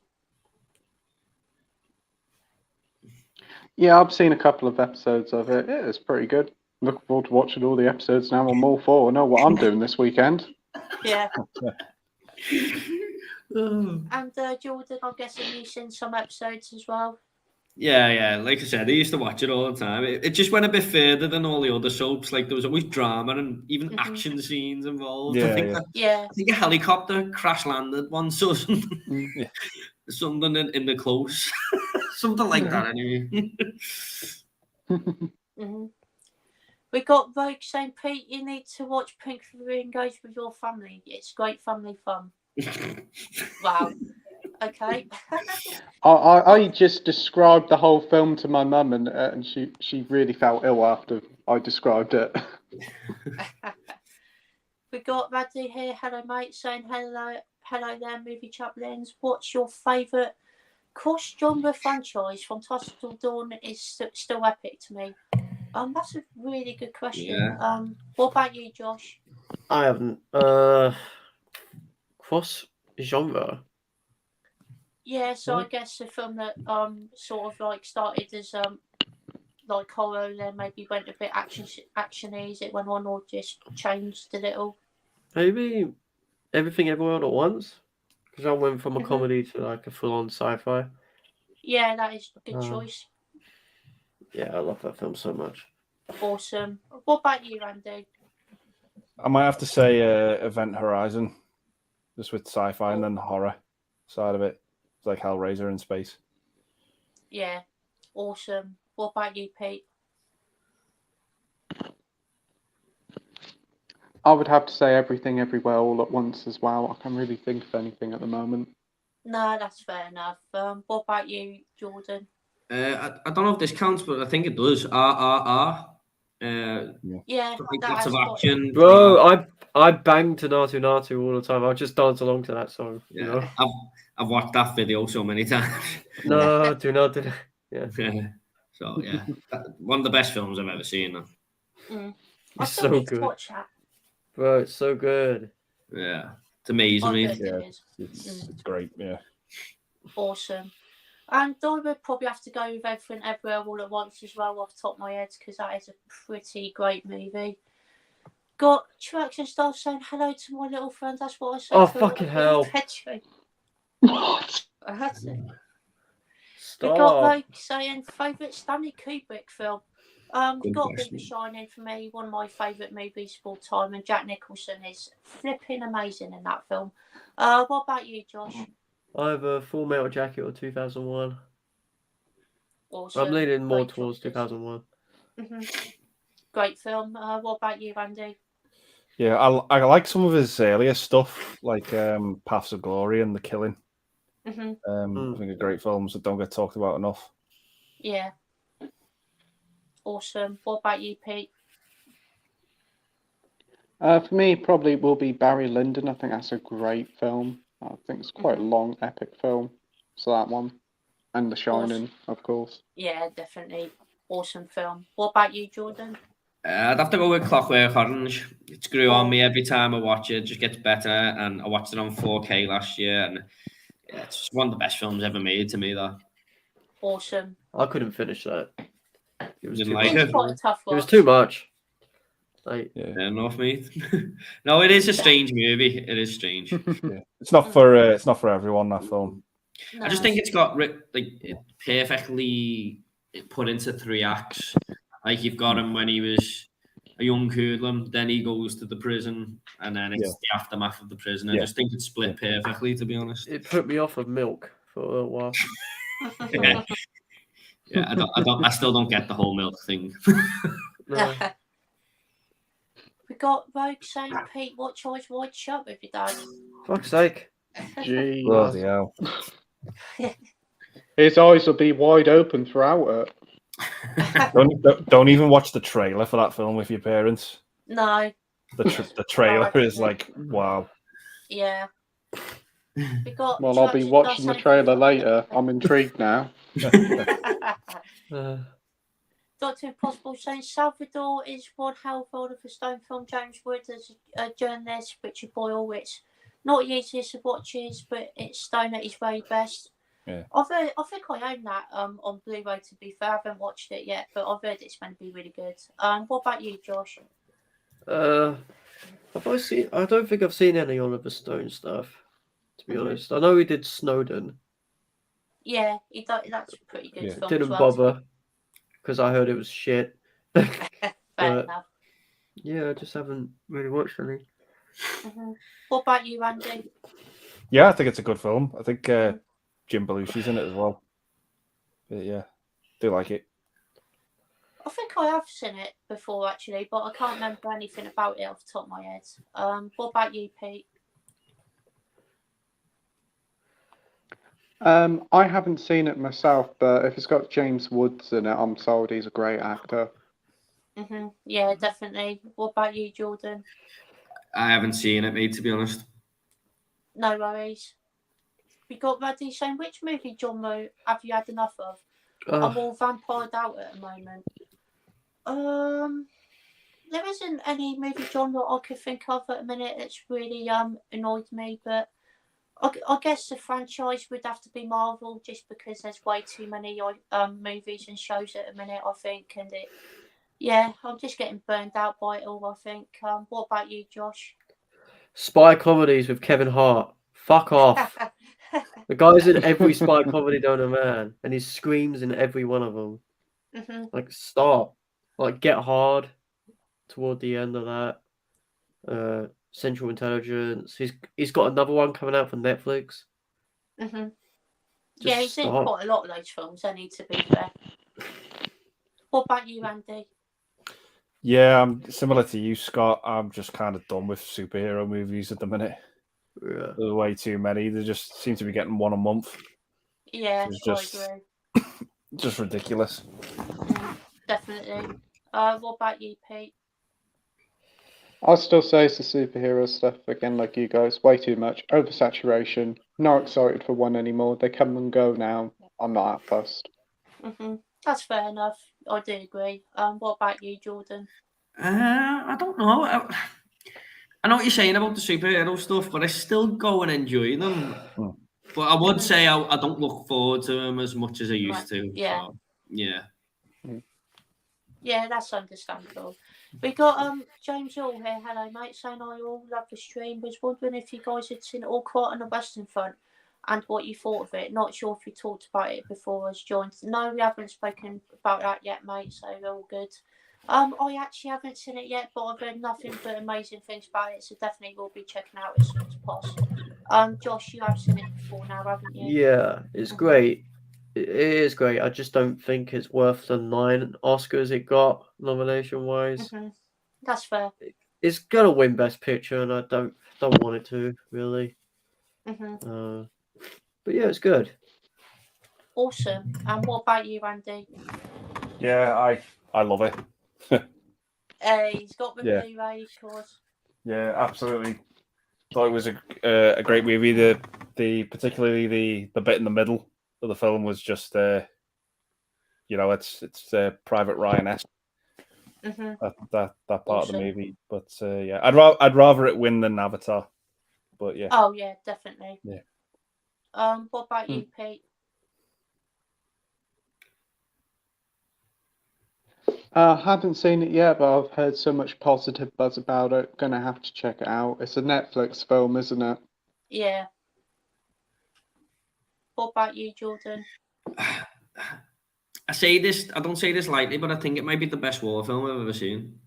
Speaker 5: Yeah, I've seen a couple of episodes of it. It's pretty good. Looking forward to watching all the episodes now on More 4. I know what I'm doing this weekend.
Speaker 1: Yeah. And Jordan, I'm guessing you've seen some episodes as well.
Speaker 3: Yeah. Like I said, I used to watch it all the time. It just went a bit further than all the other soaps. Like there was always drama and even action scenes involved. I think a helicopter crash landed once or something. Something in the close. Something like that anyway.
Speaker 1: We got Rogue saying, Pete, you need to watch Pink Flamingos with your family. It's great family fun. Wow. Okay.
Speaker 5: I just described the whole film to my mum, and she really felt ill after I described it.
Speaker 1: We got Radley here. Hello, mate. Saying hello there, movie chaplains. What's your favourite cross-genre franchise from Dusk Till Dawn? Is still epic to me. That's a really good question.
Speaker 3: Yeah.
Speaker 1: What about you, Josh?
Speaker 2: I haven't. Cross genre.
Speaker 1: Yeah, so I guess the film that sort of like started as like horror, then maybe went a bit actiony as it went on, or just changed a little.
Speaker 2: Maybe Everything Everywhere All at Once, because I went from a
Speaker 1: Mhm.
Speaker 2: comedy to like a full-on sci-fi.
Speaker 1: Yeah, that is a good
Speaker 2: Uh,
Speaker 1: choice.
Speaker 2: Yeah, I love that film so much.
Speaker 1: Awesome. What about you, Randy?
Speaker 4: I might have to say Event Horizon, just with sci-fi and then the horror side of it. It's like Hellraiser in space.
Speaker 1: Yeah, awesome. What about you, Pete?
Speaker 5: I would have to say Everything Everywhere All at Once as well. I can't really think of anything at the moment.
Speaker 1: No, that's fair enough. What about you, Jordan?
Speaker 3: I don't know if this counts, but I think it does. RRR.
Speaker 1: Yeah,
Speaker 3: Like
Speaker 1: that
Speaker 3: lots
Speaker 1: has
Speaker 3: of
Speaker 1: got-
Speaker 3: action.
Speaker 2: Bro, I bang to Natu Natu all the time. I just dance along to that song.
Speaker 3: Yeah,
Speaker 2: You know?
Speaker 3: I've watched that video so many times.
Speaker 2: No, do not do that. Yeah.
Speaker 3: So yeah, one of the best films I've ever seen.
Speaker 1: I
Speaker 2: It's
Speaker 1: still
Speaker 2: so
Speaker 1: need to
Speaker 2: good.
Speaker 1: watch that.
Speaker 2: Bro, it's so good.
Speaker 3: Yeah, it's amazing.
Speaker 1: I bet
Speaker 3: Mate.
Speaker 4: Yeah.
Speaker 1: it is.
Speaker 4: It's great. Yeah.
Speaker 1: Awesome. And I would probably have to go with Everything Everywhere All at Once as well, off the top of my head, because that is a pretty great movie. Got Clerks and stuff saying hello to my little friend. That's what I say.
Speaker 2: Oh,
Speaker 1: to
Speaker 2: fucking
Speaker 1: little
Speaker 2: hell.
Speaker 1: Petri.
Speaker 5: What?
Speaker 1: That's it. We
Speaker 2: Stop.
Speaker 1: got like saying favourite Stanley Kubrick film.
Speaker 3: Good
Speaker 1: Got a bit
Speaker 3: question.
Speaker 1: of Shining for me, one of my favourite movies of all time, and Jack Nicholson is flipping amazing in that film. What about you, Josh?
Speaker 2: I have a Full Metal Jacket or 2001.
Speaker 1: Awesome.
Speaker 2: I'm leaning more
Speaker 1: Great
Speaker 2: towards
Speaker 1: choices.
Speaker 2: 2001.
Speaker 1: Great film. What about you, Randy?
Speaker 4: Yeah, I like some of his earlier stuff, like Paths of Glory and The Killing. I think are great films that don't get talked about enough.
Speaker 1: Yeah. Awesome. What about you, Pete?
Speaker 5: For me, probably will be Barry Lyndon. I think that's a great film. I think it's quite a long, epic film. So that one. And The Shining, of course.
Speaker 1: Yeah, definitely. Awesome film. What about you, Jordan?
Speaker 3: I'd have to go with Clockwork Orange. It's grew on me every time I watch it. It just gets better. And I watched it on 4K last year. And yeah, it's just one of the best films ever made to me, that.
Speaker 1: Awesome.
Speaker 2: I couldn't finish that. It was
Speaker 3: Didn't
Speaker 2: too
Speaker 3: like
Speaker 2: much.
Speaker 1: It's quite a tough
Speaker 2: It
Speaker 1: one.
Speaker 2: was too much. Like,
Speaker 4: Yeah.
Speaker 3: Fair enough, mate. No, it is a strange movie. It is strange.
Speaker 4: Yeah. It's not for everyone, that film.
Speaker 1: No,
Speaker 3: I just think it's got it perfectly put into 3 acts. Like you've got him when he was a young hoodlum, then he goes to the prison, and then it's the aftermath of the prison. I just think it's split perfectly, to be honest.
Speaker 2: it put me off of Milk for a little while.
Speaker 3: Yeah, I still don't get the whole milk thing.
Speaker 2: No.
Speaker 1: We got Rogue saying, Pete, what choice wide shut with your dad?
Speaker 2: Fuck's sake.
Speaker 5: Gee.
Speaker 4: Bloody hell.
Speaker 5: His eyes will be wide open throughout it.
Speaker 4: Don't even watch the trailer for that film with your parents.
Speaker 1: No.
Speaker 4: The trailer is like, wow.
Speaker 1: Yeah. We got
Speaker 5: Well, I'll be watching the trailer later. I'm intrigued now.
Speaker 1: Dr. Impossible saying Salvador is one hell of a stone film. James Wood as a journalist, Richard Boyle. It's not the easiest of watches, but it's stone at his very best.
Speaker 4: Yeah.
Speaker 1: I think I own that on Blu-ray. To be fair, I haven't watched it yet, but I've heard it's going to be really good. What about you, Josh?
Speaker 2: Have I seen? I don't think I've seen any Oliver Stone stuff. To be honest, I know he did Snowden.
Speaker 1: Yeah, that's a pretty good film.
Speaker 2: Didn't
Speaker 1: as well,
Speaker 2: bother because I heard it was shit.
Speaker 1: Fair enough.
Speaker 2: Yeah, I just haven't really watched any.
Speaker 1: What about you, Andy?
Speaker 4: Yeah, I think it's a good film. I think Jim Belushi's in it as well. But yeah, do like it.
Speaker 1: I think I have seen it before actually, but I can't remember anything about it off the top of my head. What about you, Pete?
Speaker 5: I haven't seen it myself, but if it's got James Woods in it, I'm sold. He's a great actor.
Speaker 1: Yeah, definitely. What about you, Jordan?
Speaker 3: I haven't seen it, mate, to be honest.
Speaker 1: No worries. We got ready saying which movie genre have you had enough of? I'm all vampired out at the moment. There isn't any movie genre I could think of at the minute that's really annoyed me, but I guess the franchise would have to be Marvel, just because there's way too many movies and shows at the minute, I think, and I'm just getting burned out by it all, I think. What about you, Josh?
Speaker 2: Spy comedies with Kevin Hart. Fuck off. The guy's in every spy comedy known to man, and he screams in every one of them. Like, stop. Like, Get Hard toward the end of that. Central Intelligence. He's got another one coming out from Netflix.
Speaker 1: Yeah, he's in quite a lot of those films, I need to be fair. What about you, Andy?
Speaker 4: Yeah, I'm similar to you, Scott. I'm just kind of done with superhero movies at the minute.
Speaker 2: Yeah.
Speaker 4: There's way too many. They just seem to be getting one a month.
Speaker 1: Yeah,
Speaker 4: I
Speaker 1: agree.
Speaker 4: Just ridiculous.
Speaker 1: Definitely. What about you, Pete?
Speaker 5: I'll still say it's the superhero stuff again, like you guys. Way too much oversaturation. Not excited for one anymore. They come and go now. I'm not that fussed.
Speaker 1: That's fair enough. I do agree. What about you, Jordan?
Speaker 3: I don't know. I know what you're saying about the superhero stuff, but I still go and enjoy them. But I would say I don't look forward to them as much as I used to.
Speaker 1: Yeah.
Speaker 3: So, yeah.
Speaker 1: Yeah, that's understandable. We got James Hall here. Hello, mate. Saying I all love the stream. Was wondering if you guys had seen All Quiet on the Western Front and what you thought of it. Not sure if you talked about it before us joined. No, we haven't spoken about that yet, mate. So all good. I actually haven't seen it yet, but I've heard nothing but amazing things about it. So definitely will be checking out as soon as possible. Josh, you have seen it before now, haven't you?
Speaker 2: Yeah, it's great. It is great. I just don't think it's worth the 9 Oscars it got nomination wise.
Speaker 1: That's fair.
Speaker 2: It's gonna win Best Picture, and I don't want it to really. But yeah, it's good.
Speaker 1: Awesome. And what about you, Andy?
Speaker 4: Yeah, I love it.
Speaker 1: He's got the Blu-ray, of course.
Speaker 4: Yeah, absolutely. Thought it was a great movie. The particularly the bit in the middle of the film was just it's Private Ryan-esque. That part of the movie. But yeah, I'd rather it win than Avatar. But yeah.
Speaker 1: Oh yeah, definitely.
Speaker 4: Yeah.
Speaker 1: What about you, Pete?
Speaker 5: Haven't seen it yet, but I've heard so much positive buzz about it. Gonna have to check it out. It's a Netflix film, isn't it?
Speaker 1: Yeah. What about you, Jordan?
Speaker 3: I say this, I don't say this lightly, but I think it might be the best war film I've ever seen.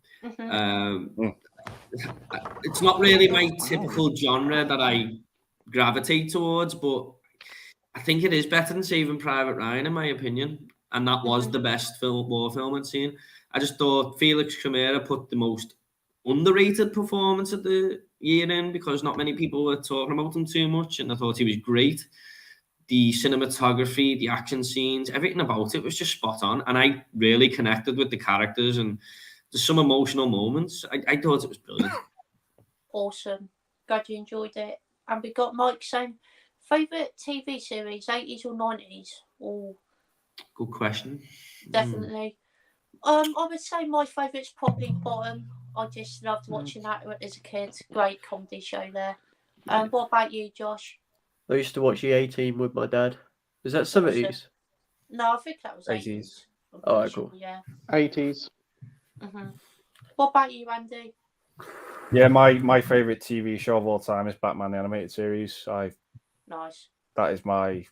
Speaker 3: It's not really my typical genre that I gravitate towards, but I think it is better than Saving Private Ryan, in my opinion. And that was the best war film I'd seen. I just thought Felix Chimera put the most underrated performance of the year in, because not many people were talking about him too much, and I thought he was great. The cinematography, the action scenes, everything about it was just spot on, and I really connected with the characters, and there's some emotional moments. I thought it was brilliant.
Speaker 1: Awesome. Glad you enjoyed it. And we got Mike saying, favourite TV series, 80s or 90s? Oh,
Speaker 3: good question.
Speaker 1: Definitely. I would say my favourite's probably Bottom. I just loved watching that as a kid. Great comedy show there. What about you, Josh?
Speaker 2: I used to watch the A-Team with my dad. Is that 70s?
Speaker 1: No, I think that was 80s.
Speaker 2: Oh, right, cool.
Speaker 1: Yeah.
Speaker 5: 80s.
Speaker 1: What about you, Andy?
Speaker 4: Yeah, my favorite TV show of all time is Batman the Animated Series.
Speaker 1: Nice.
Speaker 4: That is my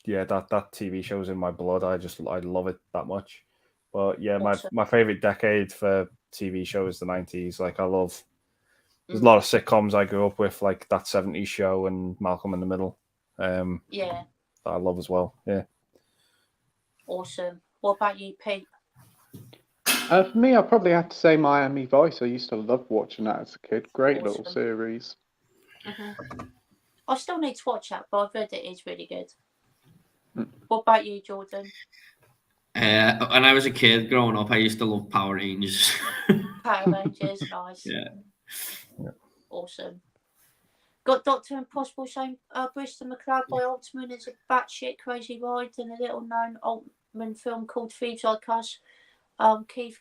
Speaker 4: that TV show's in my blood. I love it that much. But yeah,
Speaker 1: awesome.
Speaker 4: my favorite decade for TV show is the 90s. Like there's a lot of sitcoms I grew up with, like That 70s Show and Malcolm in the Middle.
Speaker 1: Yeah.
Speaker 4: That I love as well. Yeah.
Speaker 1: Awesome. What about you, Pete?
Speaker 5: For me, I probably have to say Miami Vice. I used to love watching that as a kid. Great little
Speaker 1: Awesome.
Speaker 5: series.
Speaker 1: I still need to watch that, but I've heard it is really good.
Speaker 5: Mm.
Speaker 1: What about you, Jordan?
Speaker 3: When I was a kid growing up, I used to love Power Rangers.
Speaker 1: Power Rangers, nice.
Speaker 3: Yeah.
Speaker 1: Awesome. Got Dr. Impossible saying Bristol McLeod by Altman is a batshit crazy ride, and a little known Altman film called Thieves Like Us. Keith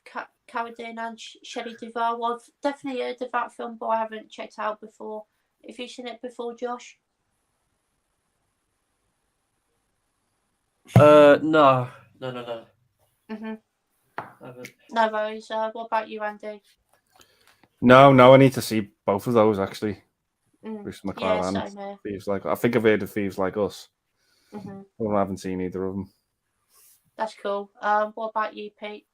Speaker 1: Carradine and Shelley Duvall. I've definitely heard of that film, but I haven't checked out before. Have you seen it before, Josh?
Speaker 2: No.
Speaker 1: Mm-hmm.
Speaker 2: I haven't.
Speaker 1: No worries. What about you, Andy?
Speaker 4: No, I need to see both of those actually. Bruce
Speaker 1: Yeah,
Speaker 4: McLeod
Speaker 1: same
Speaker 4: and
Speaker 1: here.
Speaker 4: Thieves Like. I think I've heard of Thieves Like Us.
Speaker 1: Mm-hmm.
Speaker 4: Well, I haven't seen either of them.
Speaker 1: That's cool. What about you, Pete?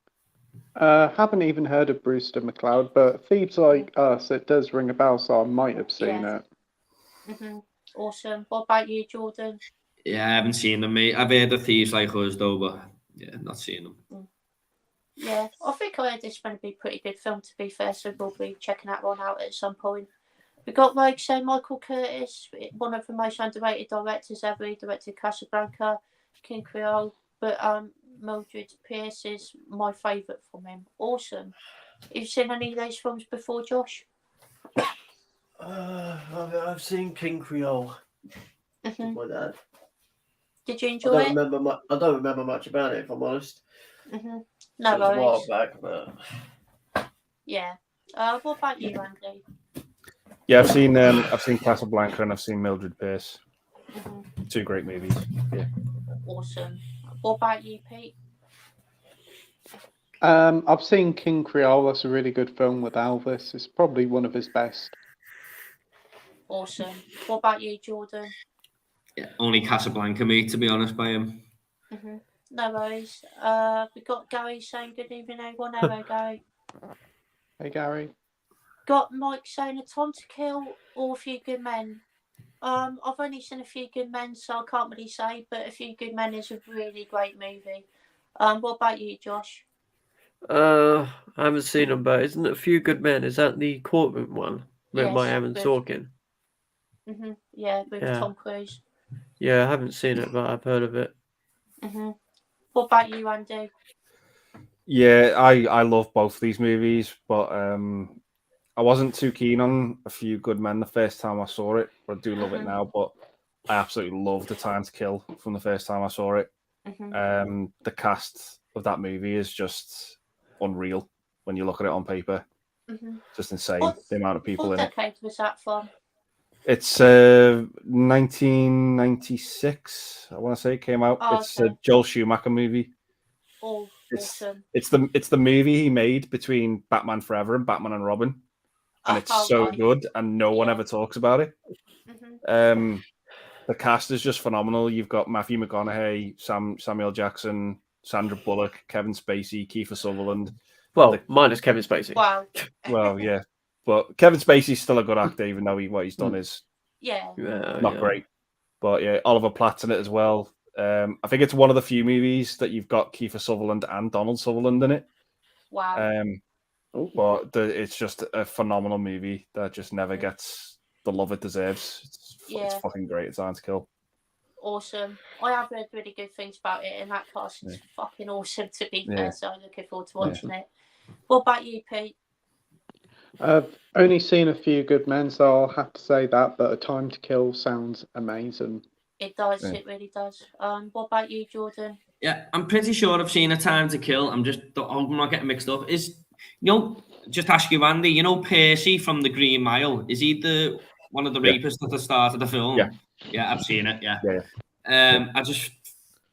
Speaker 5: Haven't even heard of Brewster McLeod, but Thieves Like Us, it does ring a bell, so I might have seen it.
Speaker 1: Mm-hmm. Awesome. What about you, Jordan?
Speaker 3: Yeah, I haven't seen them, mate. I've heard of Thieves Like Us, though, but yeah, not seen them.
Speaker 1: Yeah, I think I heard this going to be a pretty good film, to be fair, so we'll be checking that one out at some point. We got, like, say, Michael Curtiz, one of the most underrated directors ever. He directed Casablanca, King Creole, but Mildred Pierce is my favourite from him. Awesome. Have you seen any of those films before, Josh?
Speaker 2: I've seen King Creole with my dad.
Speaker 1: Did you enjoy it?
Speaker 2: I don't remember much about it, if I'm honest.
Speaker 1: No
Speaker 2: It was a while
Speaker 1: worries.
Speaker 2: back, but
Speaker 1: Yeah. What about you, Andy?
Speaker 4: Yeah, I've seen Casablanca and I've seen Mildred Pierce. Two great movies. Yeah.
Speaker 1: Awesome. What about you, Pete?
Speaker 5: I've seen King Creole. That's a really good film with Elvis. It's probably one of his best.
Speaker 1: Awesome. What about you, Jordan?
Speaker 3: Yeah, only Casablanca, mate, to be honest, by him.
Speaker 1: No worries. We got Gary saying good evening, everyone. Hello, Gary.
Speaker 5: Hey, Gary.
Speaker 1: Got Mike saying A Time to Kill or A Few Good Men. I've only seen A Few Good Men, so I can't really say, but A Few Good Men is a really great movie. What about you, Josh?
Speaker 2: I haven't seen them, but isn't it A Few Good Men? Is that the courtroom one with my Aaron Sorkin?
Speaker 1: Yeah, with Tom Cruise.
Speaker 2: Yeah, I haven't seen it, but I've heard of it.
Speaker 1: What about you, Andy?
Speaker 4: Yeah, I love both of these movies, but I wasn't too keen on A Few Good Men the first time I saw it, but I do love it now. But I absolutely love The Time to Kill from the first time I saw it. The cast of that movie is just unreal when you look at it on paper. Just insane, the amount of people in it.
Speaker 1: What decade was that from?
Speaker 4: It's 1996, I want to say it came out. It's a Joel Schumacher movie.
Speaker 1: Oh, awesome.
Speaker 4: It's the movie he made between Batman Forever and Batman and Robin. And it's so good, and no one ever talks about it. The cast is just phenomenal. You've got Matthew McConaughey, Samuel Jackson, Sandra Bullock, Kevin Spacey, Kiefer Sutherland.
Speaker 2: Well, minus Kevin Spacey.
Speaker 1: Wow.
Speaker 4: Well, yeah. But Kevin Spacey's still a good actor, even though what he's done is not great. But yeah, Oliver Platt's in it as well. I think it's one of the few movies that you've got Kiefer Sutherland and Donald Sutherland in it.
Speaker 1: Wow.
Speaker 4: But it's just a phenomenal movie that just never gets the love it deserves. It's fucking great. It's Time to Kill.
Speaker 1: Awesome. I have heard really good things about it, and that cast is fucking awesome, to be fair, so I'm looking forward to watching it. What about you, Pete?
Speaker 5: I've only seen A Few Good Men, so I'll have to say that, but A Time to Kill sounds amazing.
Speaker 1: It does, it really does. What about you, Jordan?
Speaker 3: Yeah, I'm pretty sure I've seen A Time to Kill. I'm not getting mixed up. Just ask you, Andy, Percy from The Green Mile, is he one of the rapists at the start of the film? Yeah, I've seen it, I just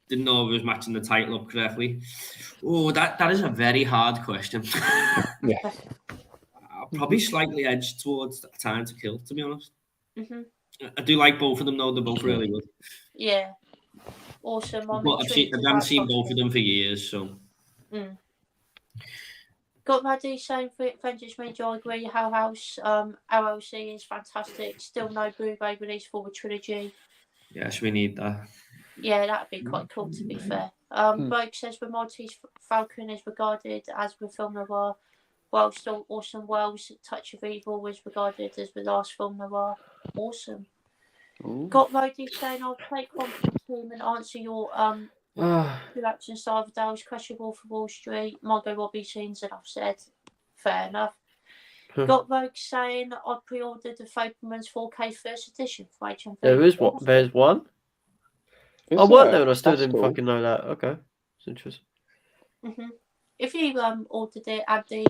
Speaker 3: didn't know if it was matching the title up correctly. Oh, that is a very hard question. I'll probably slightly edge towards A Time to Kill, to be honest. I do like both of them, though. They're both really good.
Speaker 1: Yeah. Awesome.
Speaker 3: I haven't seen both of them for years, so.
Speaker 1: Got Maddie saying for Avengers Major, I agree. How House LLC is fantastic. Still no Blu-ray release for the trilogy.
Speaker 3: Yes, we need that.
Speaker 1: Yeah, that'd be quite cool, to be fair. Rogue says the Maltese Falcon is regarded as the film noir, whilst Orson Welles' Touch of Evil was regarded as the last film noir. Awesome.
Speaker 5: Ooh.
Speaker 1: Got Rhodey saying I'll take confidence team and answer your production Salvador's questionable for Wall Street, Margot Robbie scenes that I've said. Fair enough. Got Rogue saying I pre-ordered the Fabelmans 4K first edition for HMV.
Speaker 2: There is what? There's one?
Speaker 5: Is
Speaker 2: I weren't
Speaker 5: there?
Speaker 2: there and I still
Speaker 5: That's
Speaker 2: didn't
Speaker 5: cool.
Speaker 2: fucking know that. Okay. It's interesting.
Speaker 1: If you ordered it, Andy,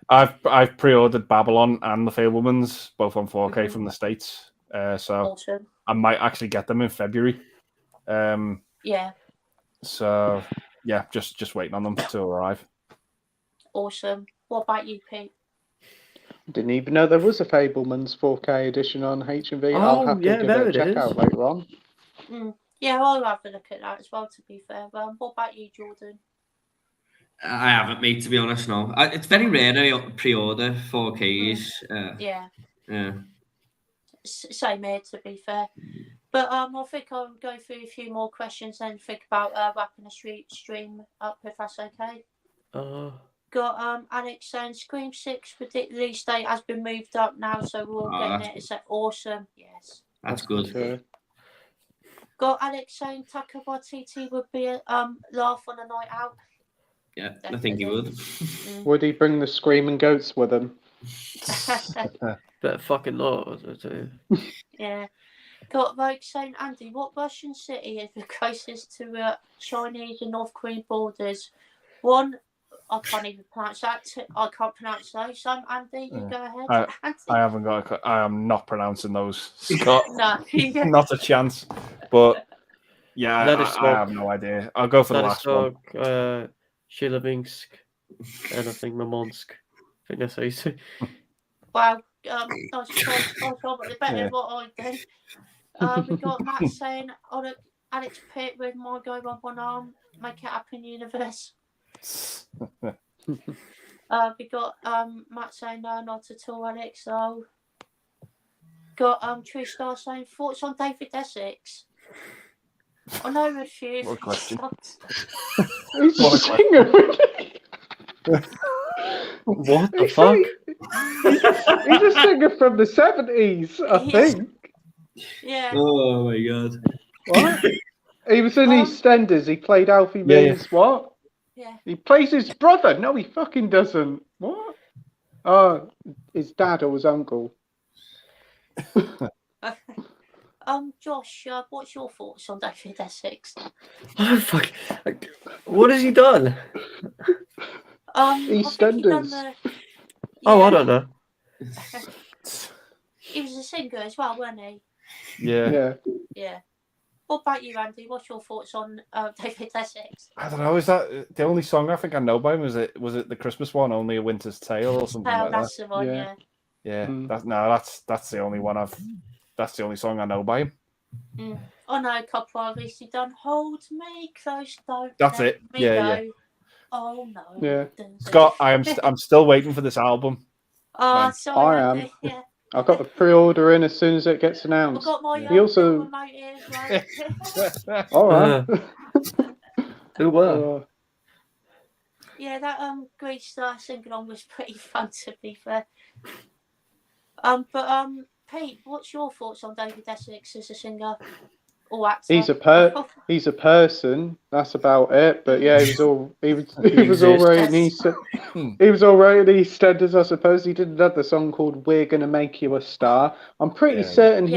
Speaker 4: I've pre-ordered Babylon and the Fabelmans, both on 4K from the States. So
Speaker 1: awesome.
Speaker 4: I might actually get them in February.
Speaker 1: Yeah,
Speaker 4: So yeah, just waiting on them to arrive.
Speaker 1: awesome. What about you, Pete?
Speaker 5: Didn't even know there was a Fabelmans 4K edition on HMV. I'll
Speaker 2: Oh,
Speaker 5: have to
Speaker 2: yeah,
Speaker 5: give
Speaker 2: there
Speaker 5: it a
Speaker 2: it
Speaker 5: check
Speaker 2: is.
Speaker 5: out later on.
Speaker 1: Yeah, I'll have a look at that as well, to be fair. What about you, Jordan?
Speaker 3: I haven't, mate, to be honest, no. It's very rare I pre-order 4Ks.
Speaker 1: Yeah,
Speaker 3: Yeah.
Speaker 1: same here, to be fair. But I think I'll go through a few more questions and think about wrapping the stream up, if that's okay. Got Alex saying Scream 6 release date has been moved up now, so we're all getting it. It's awesome. Yes.
Speaker 3: That's good.
Speaker 1: Got Alex saying Taika Waititi would be a laugh on a night out.
Speaker 3: Yeah,
Speaker 1: Definitely.
Speaker 3: I think he would.
Speaker 5: Would he bring the screaming goats with him?
Speaker 2: Better fucking not. I tell you.
Speaker 1: Yeah. Got Rogue saying, Andy, what Russian city is the closest to Chinese and North Korean borders? One, I can't even pronounce that. I can't pronounce those. So, Andy, you go ahead. Andy.
Speaker 4: I haven't got. I am not pronouncing those, Scott.
Speaker 1: No.
Speaker 4: Not a chance. But yeah,
Speaker 2: Vladivostok.
Speaker 4: I have no idea. I'll go for the last one.
Speaker 2: Chelyabinsk, and I think Murmansk. I think that's how you say.
Speaker 1: Wow. Nice choice. Probably better than what I do. We got Matt saying, Alex Pitt with my go on one arm, make it happen, universe. We got Matt saying, no, not at all, Alex. So, got True Star saying, thoughts on David Essex? I know a few.
Speaker 4: What a question.
Speaker 5: He's
Speaker 4: What
Speaker 5: a
Speaker 4: a
Speaker 5: singer.
Speaker 2: What the fuck?
Speaker 5: He's a singer from the 70s, I think.
Speaker 1: Yeah.
Speaker 3: Oh my god.
Speaker 5: What? He was in EastEnders. He played Alfie Means. What?
Speaker 1: Yeah.
Speaker 5: He plays his brother. No, he fucking doesn't. What? Oh, his dad or his uncle.
Speaker 1: Josh, what's your thoughts on David Essex?
Speaker 2: Oh fuck! What has he done?
Speaker 5: EastEnders.
Speaker 2: Oh, I don't know.
Speaker 1: He was a singer as well, wasn't he?
Speaker 4: Yeah.
Speaker 1: Yeah. What about you, Andy? What's your thoughts on David Essex?
Speaker 4: I don't know. Is that the only song I think I know by him? Was it the Christmas one, Only a Winter's Tale, or something like that?
Speaker 1: That's the one. Yeah.
Speaker 4: Yeah. That's the only one That's the only song I know by him.
Speaker 1: Oh no, a couple of recently done. Hold me close, don't.
Speaker 4: That's
Speaker 1: let
Speaker 4: it.
Speaker 1: Me
Speaker 4: Yeah.
Speaker 1: go. Oh no.
Speaker 5: Yeah.
Speaker 4: Scott, I'm still waiting for this album.
Speaker 1: Oh, sorry,
Speaker 5: I
Speaker 1: Andy.
Speaker 5: am.
Speaker 1: Yeah.
Speaker 5: I've got the pre-order in as soon as it gets
Speaker 1: I've
Speaker 5: announced.
Speaker 1: got my
Speaker 5: He also.
Speaker 1: remote here as well.
Speaker 5: All right.
Speaker 2: Who were?
Speaker 1: Yeah, that Grease Star sing-along was pretty fun, to be fair. But Pete, what's your thoughts on David Essex as a singer or actor?
Speaker 5: He's a person. That's about it. But yeah, he was all right in EastEnders, I suppose. He did another song called "We're Gonna Make You a Star." I'm pretty certain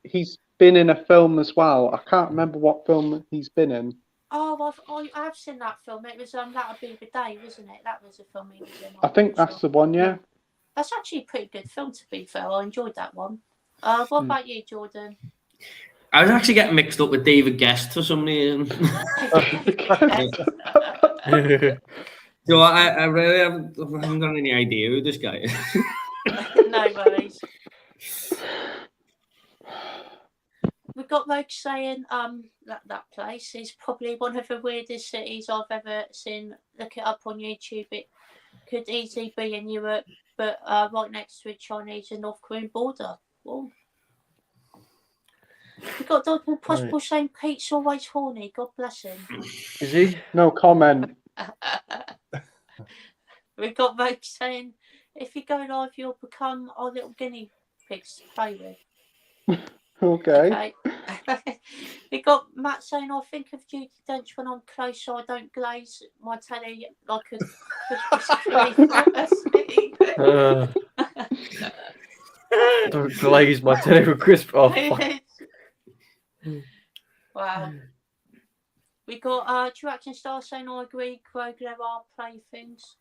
Speaker 5: he's been in a film as well. I can't remember what film he's been in.
Speaker 1: Oh, I've seen that film. It was That Would Be the Day, wasn't it? That was a film he was in.
Speaker 5: I think that's the one. Yeah.
Speaker 1: That's actually a pretty good film, to be fair. I enjoyed that one. What about you, Jordan?
Speaker 3: I was actually getting mixed up with David Guest for some reason. So I really haven't got any idea who this guy is.
Speaker 1: No worries. We've got Rogue saying that place is probably one of the weirdest cities I've ever seen. Look it up on YouTube. It could easily be in Europe, but right next to a Chinese and North Korean border. Whoa. We've got Dr. Impossible saying Pete's always horny. God bless him.
Speaker 2: Is he?
Speaker 5: No comment.
Speaker 1: We got Meg saying, if you go live, you'll become our little guinea pigs to play with.
Speaker 5: Okay.
Speaker 1: We got Matt saying, I think of Judi Dench when I'm close so I don't glaze my telly like a Christmas tree.
Speaker 2: Don't glaze my telly with crisp. Oh, fuck.
Speaker 1: Wow. We got Direction Star saying, I agree, Craig, there are playthings.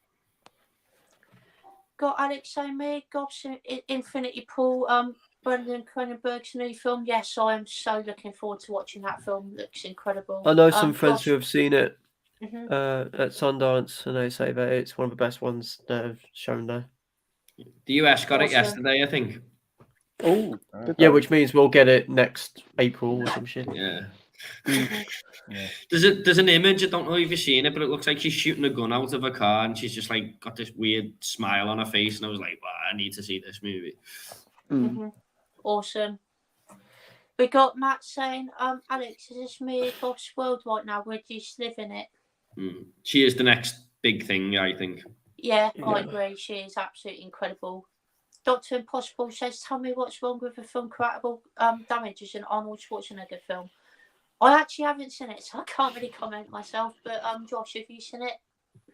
Speaker 1: Got Alex saying, me, Gobson, Infinity Pool, Brendan Cronenberg's new film. Yes, I am so looking forward to watching that film. Looks incredible.
Speaker 2: I know some friends
Speaker 1: Josh,
Speaker 2: who have seen it
Speaker 1: mhm.
Speaker 2: at Sundance, and they say that it's one of the best ones that have shown there.
Speaker 3: The US got it
Speaker 1: Awesome.
Speaker 3: yesterday, I think.
Speaker 5: Oh,
Speaker 2: Yeah, which means we'll get it next April or some shit.
Speaker 3: Yeah.
Speaker 4: Yeah.
Speaker 3: There's an image, I don't know if you've seen it, but it looks like she's shooting a gun out of a car and she's just like got this weird smile on her face, and I was like, wow, I need to see this movie.
Speaker 1: Mhm. Awesome. We got Matt saying, Alex, is this me across world right now? Where do you live in it?
Speaker 3: She is the next big thing, I think.
Speaker 1: Yeah, I
Speaker 2: Yeah.
Speaker 1: agree. She is absolutely incredible. Dr. Impossible says, tell me what's wrong with the film Collateral Damage is an Arnold Schwarzenegger film. I actually haven't seen it, so I can't really comment myself. But Josh, have you seen it?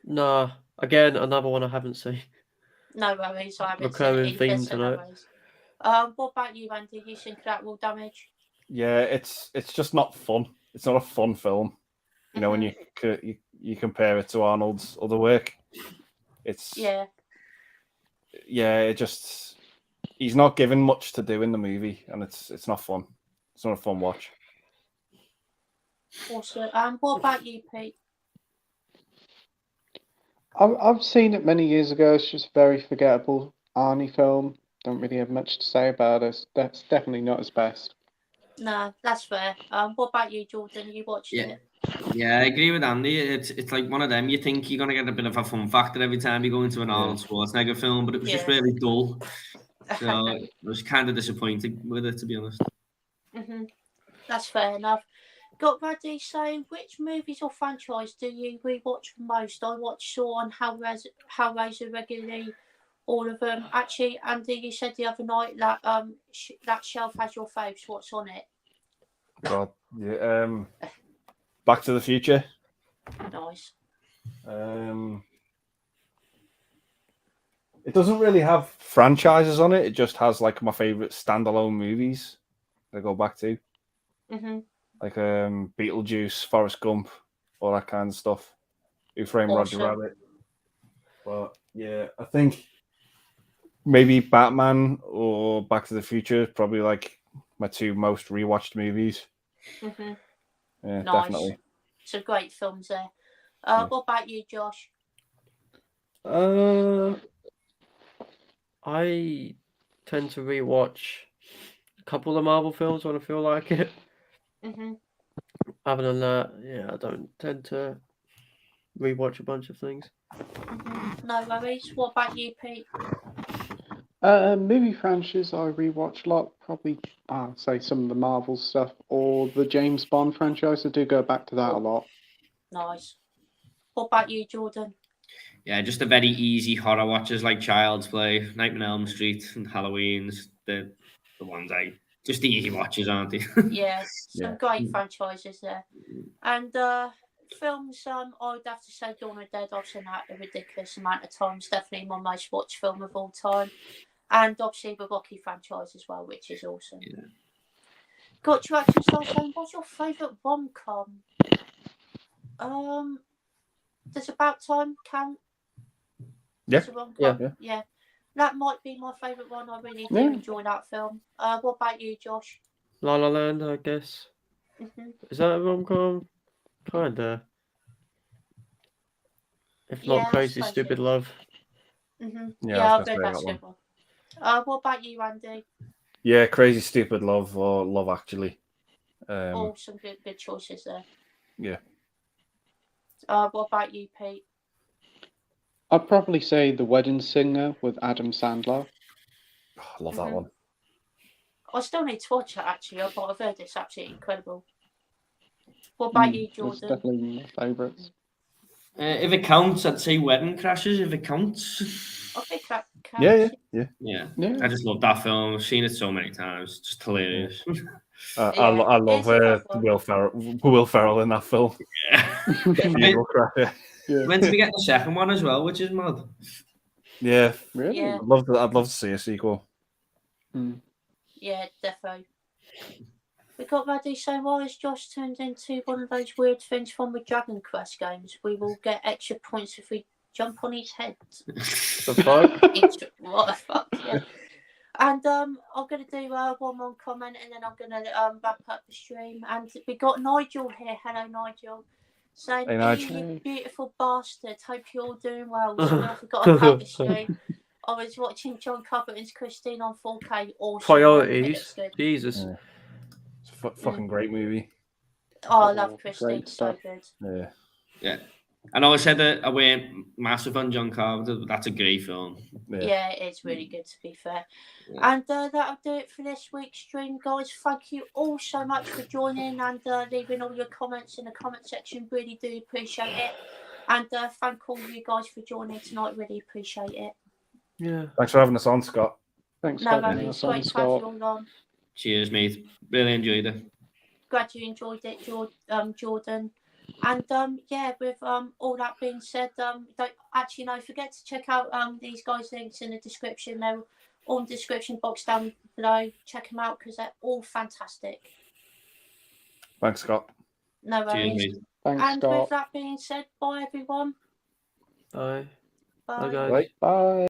Speaker 2: Nah, again, another one I haven't seen.
Speaker 1: No worries, I haven't
Speaker 2: Recurring
Speaker 1: seen it.
Speaker 2: theme
Speaker 1: Either, so no
Speaker 2: tonight.
Speaker 1: worries. What about you, Andy? You seen Collateral Damage?
Speaker 4: Yeah, it's just not fun. It's not a fun film. You know, when you compare it to Arnold's other work, it's
Speaker 1: Yeah.
Speaker 4: it just he's not given much to do in the movie, and it's not fun. It's not a fun watch.
Speaker 1: Also, what about you, Pete?
Speaker 5: I've seen it many years ago. It's just a very forgettable Arnie film. Don't really have much to say about it. That's definitely not his best.
Speaker 1: No, that's fair. What about you, Jordan? You watched it?
Speaker 3: Yeah, I agree with Andy. It's like one of them. You think you're gonna get a bit of a fun factor every time you go into an Arnold Schwarzenegger film, but it was just really dull. So I was kind of disappointed with it, to be honest.
Speaker 1: That's fair enough. Got Raddy saying, which movies or franchise do you rewatch the most? I watch Saw and Hellraiser regularly, all of them. Actually, Andy, you said the other night that that shelf has your faves. What's on it?
Speaker 4: God, yeah. Back to the Future.
Speaker 1: Nice.
Speaker 4: It doesn't really have franchises on it. It just has like my favorite standalone movies that I go back to. Like Beetlejuice, Forrest Gump, all that kind of stuff. Who Framed Roger Rabbit. But yeah, I think maybe Batman or Back to the Future is probably like my two most rewatched movies. Yeah,
Speaker 1: Nice.
Speaker 4: definitely.
Speaker 1: Some great films there. What about you, Josh?
Speaker 2: I tend to rewatch a couple of Marvel films when I feel like it. Other than that, yeah, I don't tend to rewatch a bunch of things.
Speaker 1: No worries. What about you, Pete?
Speaker 5: Movie franchises I rewatch a lot. Probably, say some of the Marvel stuff or the James Bond franchise. I do go back to that a lot.
Speaker 1: Nice. What about you, Jordan?
Speaker 3: Yeah, just the very easy horror watches like Child's Play, Nightmare on Elm Street, and Halloween's. The ones just the easy watches, aren't they?
Speaker 1: Yeah, some great franchises there. And films, I would have to say Dawn of the Dead. I've seen that a ridiculous amount of times. Definitely my most watched film of all time. And obviously the Rocky franchise as well, which is awesome.
Speaker 3: Yeah.
Speaker 1: Got you actually start saying, what's your favourite rom-com? Does About Time count?
Speaker 4: Yeah.
Speaker 1: As a rom-com? Yeah. That might be my favourite one. I really do enjoy that film. What about you, Josh?
Speaker 2: La La Land, I guess. Is that a rom-com? Kinda. If not Crazy Stupid Love.
Speaker 1: Yeah, I'll go that's a good one. What about you, Andy?
Speaker 4: Yeah, Crazy Stupid Love or Love Actually.
Speaker 1: Some good choices there.
Speaker 4: Yeah.
Speaker 1: What about you, Pete?
Speaker 5: I'd probably say The Wedding Singer with Adam Sandler.
Speaker 4: I love that one.
Speaker 1: I still need to watch it actually, but I've heard it's absolutely incredible. What about you,
Speaker 5: It's
Speaker 1: Jordan?
Speaker 5: definitely my favourites.
Speaker 3: If it counts, I'd say Wedding Crashers. If it counts.
Speaker 1: I think that
Speaker 4: Yeah,
Speaker 1: counts.
Speaker 4: yeah.
Speaker 3: Yeah. I just love that film. I've seen it so many times. Just hilarious.
Speaker 4: I love Will Ferrell in that film. Funeral Crasher.
Speaker 3: Meant to be getting the second one as well, which is mad.
Speaker 4: Yeah,
Speaker 5: Really?
Speaker 1: Yeah.
Speaker 4: I'd love to see a sequel.
Speaker 1: Yeah, defo. We got ready, so while as Josh turned into one of those weird things from the Dragon Quest games, we will get extra points if we jump on his head.
Speaker 2: The fuck?
Speaker 1: What the fuck, yeah. And I'm going to do one more comment and then I'm going to wrap up the stream. And we got Nigel here. Hello, Nigel. Saying,
Speaker 4: Hey, Nigel.
Speaker 1: you beautiful bastard. Hope you're all doing well. So I forgot about the stream. I was watching John Carpenter's Christine on 4K. Awesome.
Speaker 2: Priorities. Jesus.
Speaker 4: Yeah. It's a fucking great movie.
Speaker 1: Oh, I love Christine.
Speaker 5: Great
Speaker 1: So
Speaker 5: stuff.
Speaker 1: good.
Speaker 3: Yeah. I know I said that I weren't massive on John Carpenter, but that's a great film.
Speaker 1: Yeah, it's really good to be fair. Yeah. And that'll do it for this week's stream, guys. Thank you all so much for joining and leaving all your comments in the comment section. Really do appreciate it. And thank all you guys for joining tonight. Really appreciate it.
Speaker 2: Yeah.
Speaker 4: Thanks for having us on, Scott.
Speaker 5: Thanks,
Speaker 1: no,
Speaker 5: Scott.
Speaker 1: it's great to have you all on.
Speaker 3: Cheers, mate. Really enjoyed it.
Speaker 1: Glad you enjoyed it, Jordan. And with all that being said, don't forget to check out these guys' links in the description. They're all in the description box down below. Check them out because they're all fantastic.
Speaker 4: Thanks, Scott.
Speaker 1: No worries.
Speaker 3: Cheers, mate.
Speaker 5: Thanks,
Speaker 1: and
Speaker 5: Scott.
Speaker 1: with that being said, bye everyone.
Speaker 2: Bye.
Speaker 1: Bye.
Speaker 2: Bye, guys.
Speaker 5: Bye.